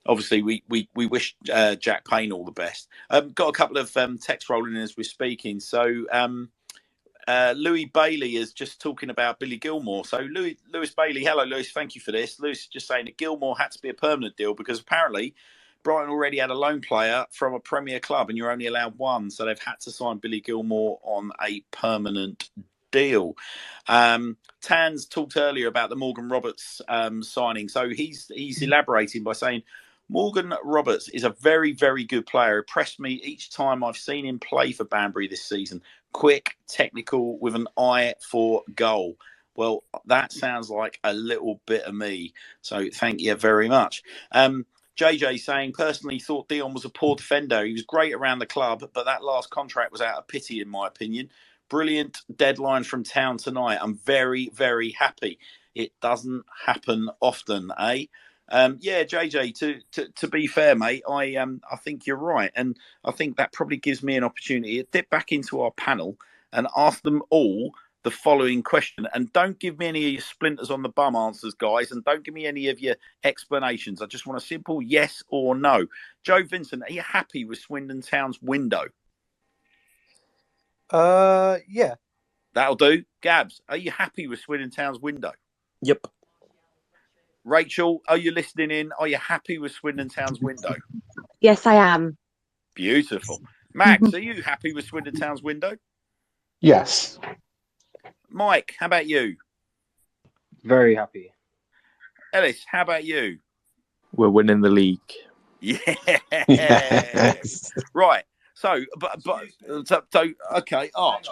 obviously, we wish Jack Payne all the best. Got a couple of texts rolling in as we're speaking. So Louis Bailey is just talking about Billy Gilmore. So Lewis Bailey, hello Lewis, thank you for this. Lewis just saying that Gilmore had to be a permanent deal because apparently Brighton already had a loan player from a Premier club and you're only allowed one. So they've had to sign Billy Gilmore on a permanent deal. Tans talked earlier about the Morgan Roberts signing. So he's elaborating by saying, Morgan Roberts is a very, very good player. Impressed me each time I've seen him play for Banbury this season. Quick, technical, with an eye for goal. Well, that sounds like a little bit of me. So thank you very much. JJ saying, personally thought Dion was a poor defender. He was great around the club, but that last contract was out of pity, in my opinion. Brilliant deadline from Town tonight. I'm very, very happy. It doesn't happen often, eh? Yeah, JJ, to be fair, mate, I think you're right. And I think that probably gives me an opportunity to dip back into our panel and ask them all the following question. And don't give me any of your splinters on the bum answers, guys. And don't give me any of your explanations. I just want a simple yes or no. Joe Vincent, are you happy with Swindon Town's window? Yeah. That'll do. Gabs, are you happy with Swindon Town's window? Yep. Rachel, are you listening in? Are you happy with Swindon Town's window? Yes, I am. Beautiful. Max, are you happy with Swindon Town's window? Yes. Mike, how about you? Very happy. Ellis, how about you? We're winning the league. Yeah. Yes. Right. So, okay, Arch,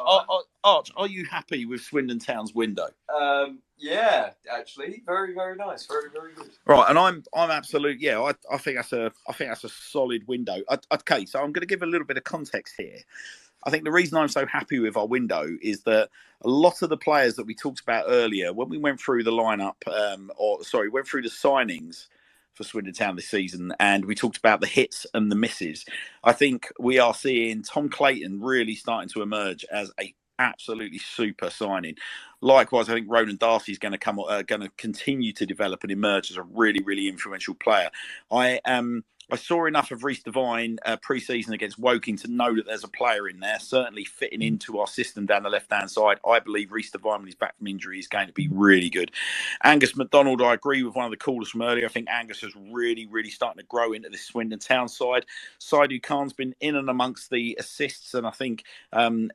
are you happy with Swindon Town's window? Yeah, actually, very, very nice, very, very good. Right, and I'm absolute. Yeah, I think that's a solid window. Okay, so I'm going to give a little bit of context here. I think the reason I'm so happy with our window is that a lot of the players that we talked about earlier, when we went through the lineup, went through the signings for Swindon Town this season, and we talked about the hits and the misses. I think we are seeing Tom Clayton really starting to emerge as a absolutely super signing. Likewise, I think Ronan Darcy is going to continue to develop and emerge as a really, really influential player. I saw enough of Reece Devine pre-season against Woking to know that there's a player in there, certainly fitting into our system down the left-hand side. I believe Reece Devine, when he's back from injury, is going to be really good. Angus McDonald, I agree with one of the callers from earlier. I think Angus is really, really starting to grow into this Swindon Town side. Saidu Khan's been in and amongst the assists, and I think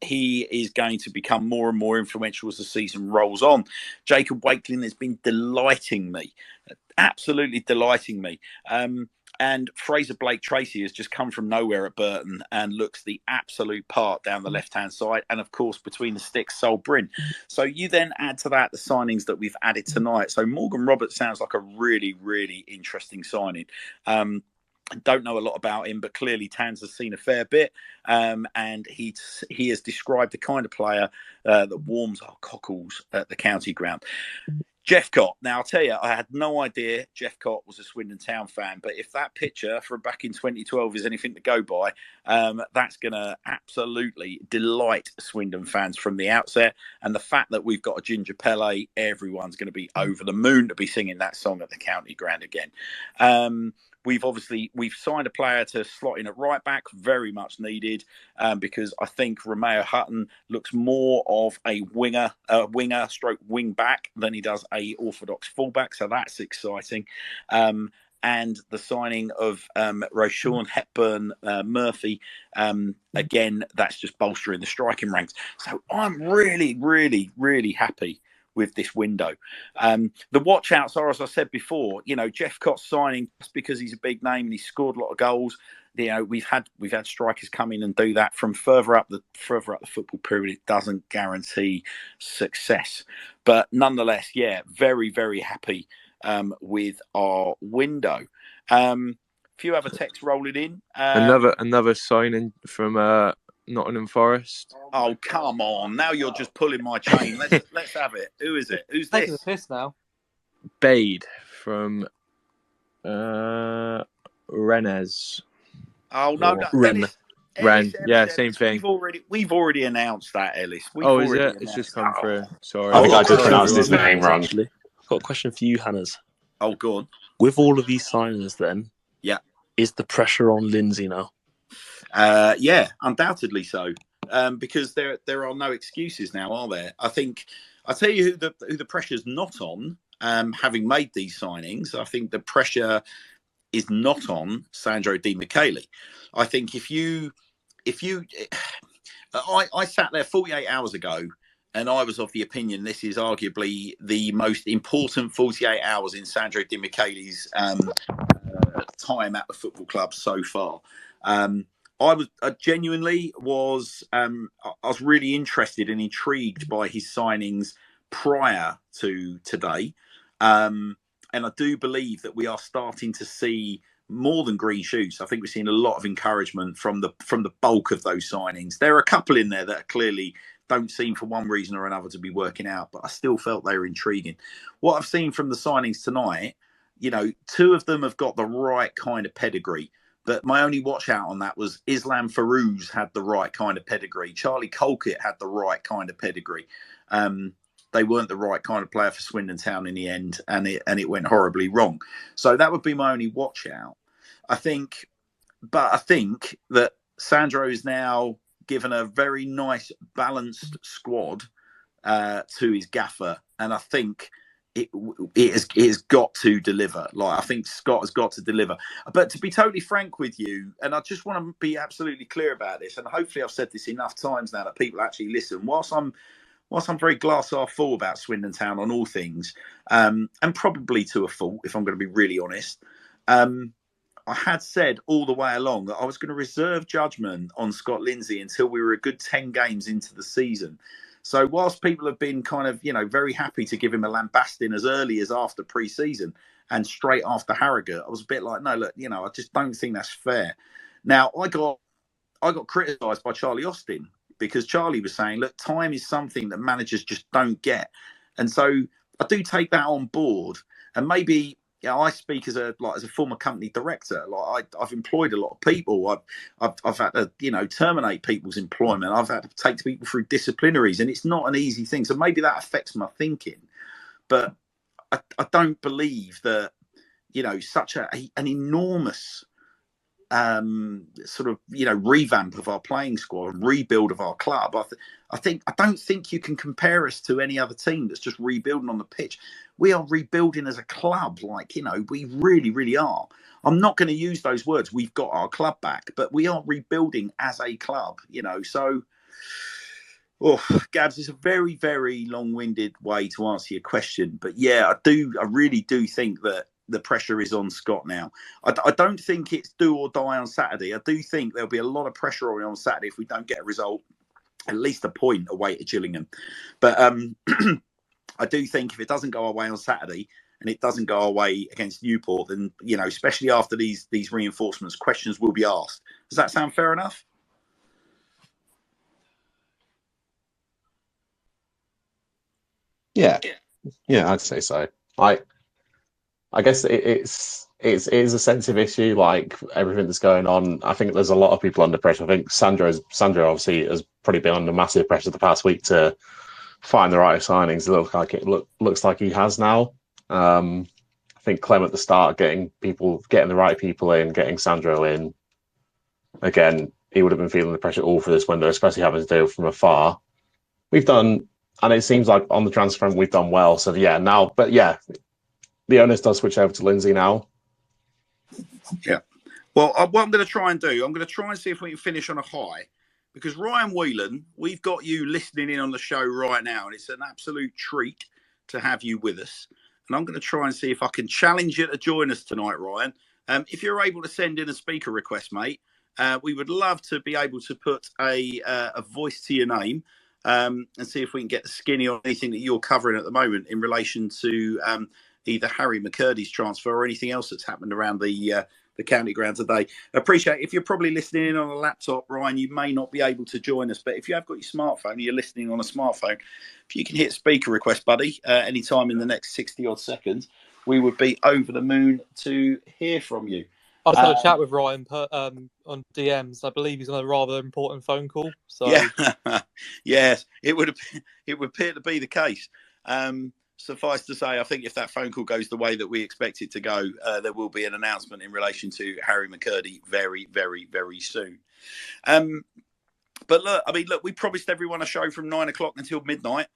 he is going to become more and more influential as the season rolls on. Jacob Wakeling has been delighting me, absolutely delighting me. And Fraser Blake Tracy has just come from nowhere at Burton and looks the absolute part down the left-hand side. And, of course, between the sticks, Sol Bryn. So you then add to that the signings that we've added tonight. So Morgan Roberts sounds like a really, really interesting signing. I don't know a lot about him, but clearly Tans has seen a fair bit. And he has described the kind of player that warms our cockles at the county ground. Jephcott. Now, I'll tell you, I had no idea Jephcott was a Swindon Town fan, but if that picture from back in 2012 is anything to go by, that's going to absolutely delight Swindon fans from the outset. And the fact that we've got a Ginger Pele, everyone's going to be over the moon to be singing that song at the county ground again. We've signed a player to slot in at right back, very much needed, because I think Romeo Hutton looks more of a winger stroke wing back than he does a orthodox fullback. So that's exciting. And the signing of Roshawn Hepburn-Murphy, again, that's just bolstering the striking ranks. So I'm really, really, really happy with this window. The watch outs are, as I said before, Jephcott signing just because he's a big name and he's scored a lot of goals. We've had strikers come in and do that from further up the football pyramid. It doesn't guarantee success, but nonetheless, yeah, very, very happy with our window. Few other texts rolling in. Another signing from Nottingham Forest. Oh, come on! Now you're just pulling my chain. Let's have it. Who is it? Who's Taking this? the piss now. Bade from Rennes. Oh no, Ren. Ren. Yeah, same thing. We've already announced that, Ellis. Is it? It's just come through. Sorry. I think I just Question pronounced for his you, name wrong. Actually, I've got a question for you, Hannahs. Oh, go on. With all of these signings, then, yeah, is the pressure on Lindsay now? Yeah, undoubtedly so. Because there are no excuses now, are there? I think I'll tell you who the pressure's not on. Having made these signings, I think the pressure is not on Sandro Di Michele. I think I sat there 48 hours ago and I was of the opinion this is arguably the most important 48 hours in Sandro Di Michele's time at the football club so far. I genuinely was really interested and intrigued by his signings prior to today. And I do believe that we are starting to see more than green shoots. I think we're seeing a lot of encouragement from the bulk of those signings. There are a couple in there that clearly don't seem for one reason or another to be working out, but I still felt they were intriguing. What I've seen from the signings tonight, you know, 2 of them have got the right kind of pedigree. But my only watch out on that was Islam Farouz had the right kind of pedigree. Charlie Colkett had the right kind of pedigree. They weren't the right kind of player for Swindon Town in the end, and it went horribly wrong. So that would be my only watch out. I think that Sandro is now given a very nice balanced squad to his gaffer, and I think it has got to deliver. Like, I think Scott has got to deliver. But to be totally frank with you, and I just want to be absolutely clear about this, and hopefully I've said this enough times now that people actually listen. Whilst I'm very glass half full about Swindon Town on all things, and probably to a fault, if I'm going to be really honest, I had said all the way along that I was going to reserve judgment on Scott Lindsay until we were a good 10 games into the season. So whilst people have been kind of, you know, very happy to give him a lambasting as early as after pre-season and straight after Harrogate, I was a bit like, no, look, you know, I just don't think that's fair. Now, I got criticised by Charlie Austin because Charlie was saying, look, time is something that managers just don't get. And so I do take that on board. And maybe, you know, I speak as a former company director. Like, I've employed a lot of people. I've had to, you know, terminate people's employment. I've had to take people through disciplinaries, and it's not an easy thing. So maybe that affects my thinking. But I don't believe that, you know, such an enormous sort of, you know, revamp of our playing squad, rebuild of our club. I don't think you can compare us to any other team that's just rebuilding on the pitch. We are rebuilding as a club, like, you know, we really, really are. I'm not going to use those words, we've got our club back, but we are rebuilding as a club, you know. So, Gabs, it's a very, very long-winded way to answer your question. But yeah, I really do think that the pressure is on Scott now. I don't think it's do or die on Saturday. I do think there'll be a lot of pressure on Saturday if we don't get a result, at least a point away to Gillingham. But I do think if it doesn't go away on Saturday and it doesn't go away against Newport, then, you know, especially after these reinforcements, questions will be asked. Does that sound fair enough? Yeah, I'd say so. I guess it is a sensitive issue, like everything that's going on. I think there's a lot of people under pressure. I think Sandro obviously has probably been under massive pressure the past week to find the right signings. Looks like he has now. I think Clem at the start getting the right people in, getting Sandro in. Again, he would have been feeling the pressure all for this window, especially having to do it from afar. We've done, and it seems like on the transfer front we've done well. So yeah, now, but yeah. The onus does switch over to Lindsay now. Yeah. Well, what I'm going to try and do, I'm going to try and see if we can finish on a high. Because Ryan Whelan, we've got you listening in on the show right now, and it's an absolute treat to have you with us. And I'm going to try and see if I can challenge you to join us tonight, Ryan. If you're able to send in a speaker request, mate, we would love to be able to put a voice to your name and see if we can get the skinny on anything that you're covering at the moment in relation to either Harry McCurdy's transfer or anything else that's happened around the county ground today. Appreciate if you're probably listening in on a laptop, Ryan, you may not be able to join us, but if you have got your smartphone and you're listening on a smartphone, if you can hit speaker request, buddy, anytime in the next 60 odd seconds, we would be over the moon to hear from you. I just had a chat with Ryan on DMs. I believe he's on a rather important phone call. So yeah, yes, it would appear to be the case. Suffice to say, I think if that phone call goes the way that we expect it to go, there will be an announcement in relation to Harry McCurdy very, very, very soon. But look, we promised everyone a show from 9 o'clock until midnight,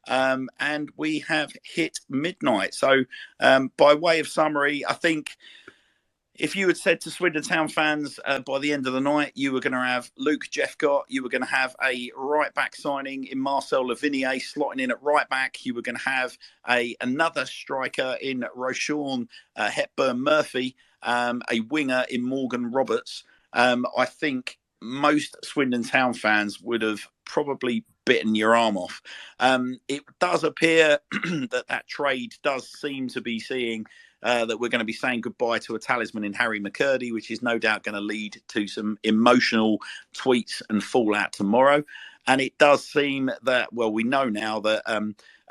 and we have hit midnight. So by way of summary, I think if you had said to Swindon Town fans by the end of the night, you were going to have Luke Jephcott, you were going to have a right-back signing in Marcel Livinier slotting in at right-back, you were going to have another striker in Rochon Hepburn-Murphy, a winger in Morgan Roberts, I think most Swindon Town fans would have probably bitten your arm off. It does appear that trade does seem to be seeing that we're going to be saying goodbye to a talisman in Harry McCurdy, which is no doubt going to lead to some emotional tweets and fallout tomorrow. And it does seem that, well, we know now that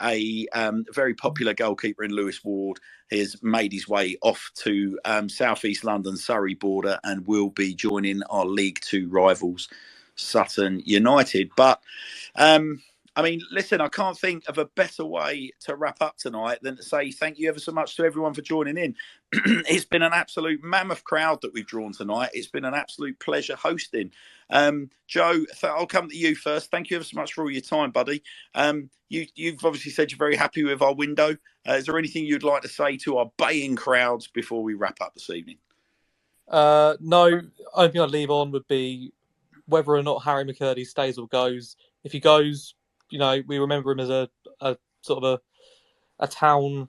a very popular goalkeeper in Lewis Ward has made his way off to southeast London, Surrey border, and will be joining our League Two rivals, Sutton United. But I mean, listen, I can't think of a better way to wrap up tonight than to say thank you ever so much to everyone for joining in. It's been an absolute mammoth crowd that we've drawn tonight. It's been an absolute pleasure hosting. Joe, I'll come to you first. Thank you ever so much for all your time, buddy. You've obviously said you're very happy with our window. Is there anything you'd like to say to our baying crowds before we wrap up this evening? No, only thing I'd leave on would be whether or not Harry McCurdy stays or goes. If he goes, you know, we remember him as a sort of a town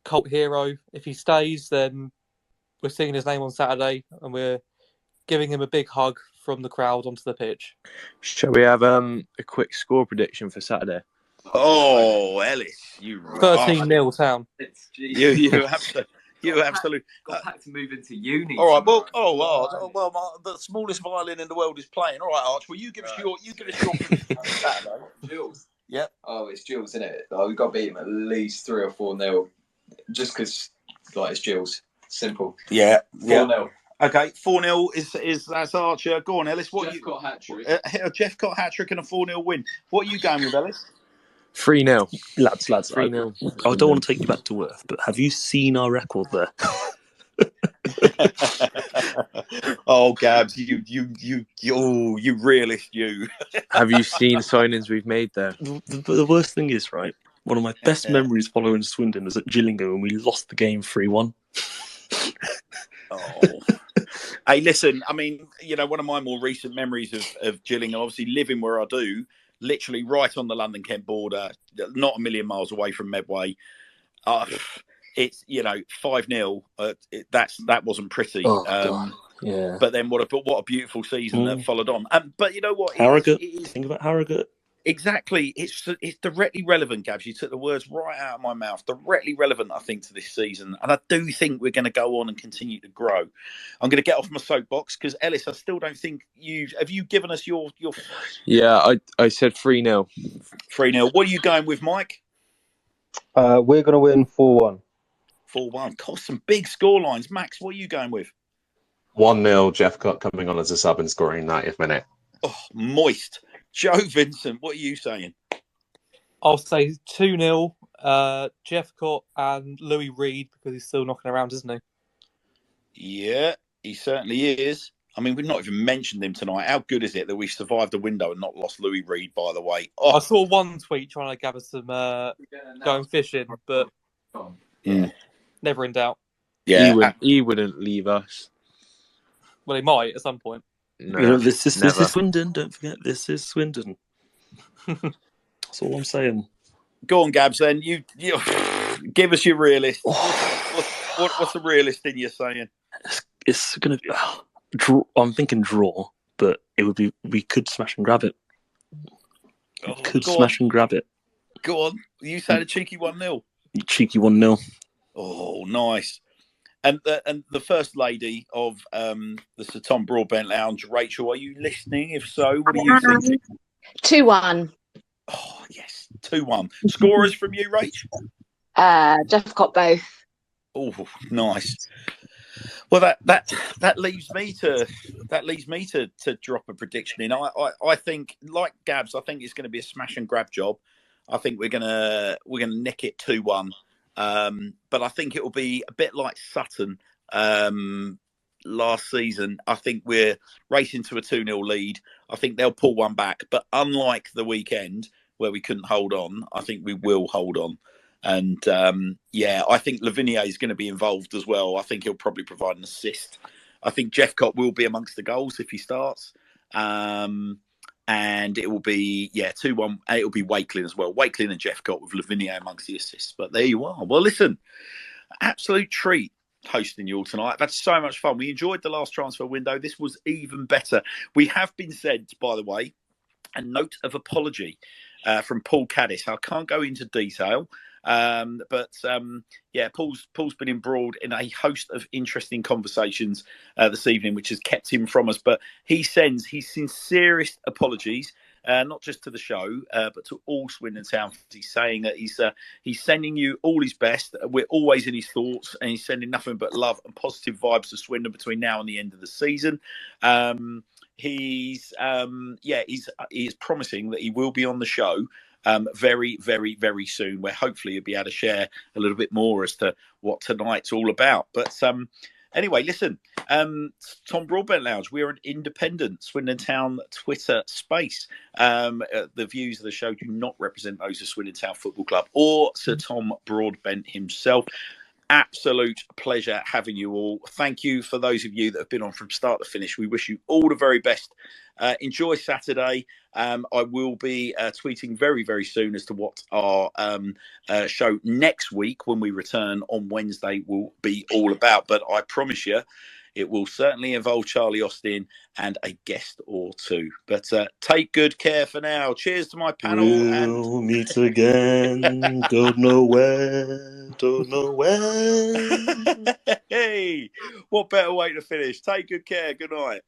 cult hero. If he stays, then we're singing his name on Saturday and we're giving him a big hug from the crowd onto the pitch. Shall we have a quick score prediction for Saturday? Oh, Ellis, you 13-0 Town. You absolutely. Got back to move into uni. All right. Well, the smallest violin in the world is playing. All right, Arch. Well, you give us your Saturday. Jules. Yeah. Oh, it's Jules, isn't it? Like, we've got to beat him at least 3 or 4-0, just because it's Jules. Simple. Yeah. 4-0. Okay, 4-0 is that's Archer. Go on, Ellis. What Jephcott hat-trick. A Jephcott hat-trick and a 4-0 win. What are you going with, Ellis? 3-0. Lads, 3-0. I don't want to take you back to earth, but have you seen our record there? Oh, Gabs, you realist, you. Have you seen signings we've made there? The worst thing is, right, one of my best memories following Swindon was at Gillingham when we lost the game 3-1. Oh. Hey, listen, I mean, you know, one of my more recent memories of Gillingham, obviously living where I do, literally right on the London-Kent border, not a million miles away from Medway. It's, you know, 5-0. That wasn't pretty. Oh, God. Yeah. But then what a beautiful season that followed on. But you know what? Harrogate. Think about Harrogate. Exactly. It's directly relevant, Gabs. You took the words right out of my mouth. Directly relevant, I think, to this season. And I do think we're going to go on and continue to grow. I'm going to get off my soapbox because, Ellis, I still don't think have you given us your... Yeah, I said 3-0. 3-0. What are you going with, Mike? We're going to win 4-1. 4-1. God, some big scorelines. Max, what are you going with? 1-0, Jephcott coming on as a sub and scoring 90th minute. Oh, moist. Joe Vincent, what are you saying? I'll say 2-0, Jephcott and Louis Reed, because he's still knocking around, isn't he? Yeah, he certainly is. I mean, we've not even mentioned him tonight. How good is it that we survived the window and not lost Louis Reed, by the way? Oh. I saw one tweet trying to gather some going fishing, but never in doubt. Yeah, he wouldn't leave us. Well, he might at some point. No, you know, this is Swindon. Don't forget, this is Swindon. That's all I'm saying. Go on, Gabs. Then you give us your realist. What's the realist in you saying? It's going to be draw. I'm thinking draw, but it would be. We could smash and grab it. And grab it. Go on. You said a cheeky 1-0. Cheeky 1-0. Oh, nice. And the first lady of the Sir Tom Broadbent Lounge, Rachel, are you listening? If so, what are you thinking? 2-1. Oh, yes, 2-1. Scorers from you, Rach? Jephcott both. Oh, nice. Well, that leaves me to drop a prediction in. I think, like Gabs, I think it's going to be a smash and grab job. I think we're gonna nick it 2-1. But I think it will be a bit like Sutton last season. I think we're racing to a 2-0 lead. I think they'll pull one back. But unlike the weekend where we couldn't hold on, I think we will hold on. And I think Livinier is going to be involved as well. I think he'll probably provide an assist. I think Jephcott will be amongst the goals if he starts. And it will be 2-1. It will be Wakelin as well. Wakelin and Jephcott with Livinier amongst the assists. But there you are. Well, listen, absolute treat hosting you all tonight. I've had so much fun. We enjoyed the last transfer window. This was even better. We have been sent, by the way, a note of apology from Paul Caddis. I can't go into detail, but Paul's been embroiled in a host of interesting conversations this evening, which has kept him from us. But he sends his sincerest apologies. Not just to the show, but to all Swindon Town. He's saying that he's sending you all his best. We're always in his thoughts, and he's sending nothing but love and positive vibes to Swindon between now and the end of the season. He's promising that he will be on the show very, very, very soon, where hopefully he'll be able to share a little bit more as to what tonight's all about. But anyway, listen, Tom Broadbent Lounge, we're an independent Swindon Town Twitter space. The views of the show do not represent those of Swindon Town Football Club or Sir Tom Broadbent himself. Absolute pleasure having you all. Thank you for those of you that have been on from start to finish. We wish you all the very best. Enjoy Saturday. I will be tweeting very, very soon as to what our show next week, when we return on Wednesday, will be all about. But I promise you, it will certainly involve Charlie Austin and a guest or two. But take good care for now. Cheers to my panel. We'll meet again. Don't know where. Don't know where. Hey, what better way to finish? Take good care. Good night.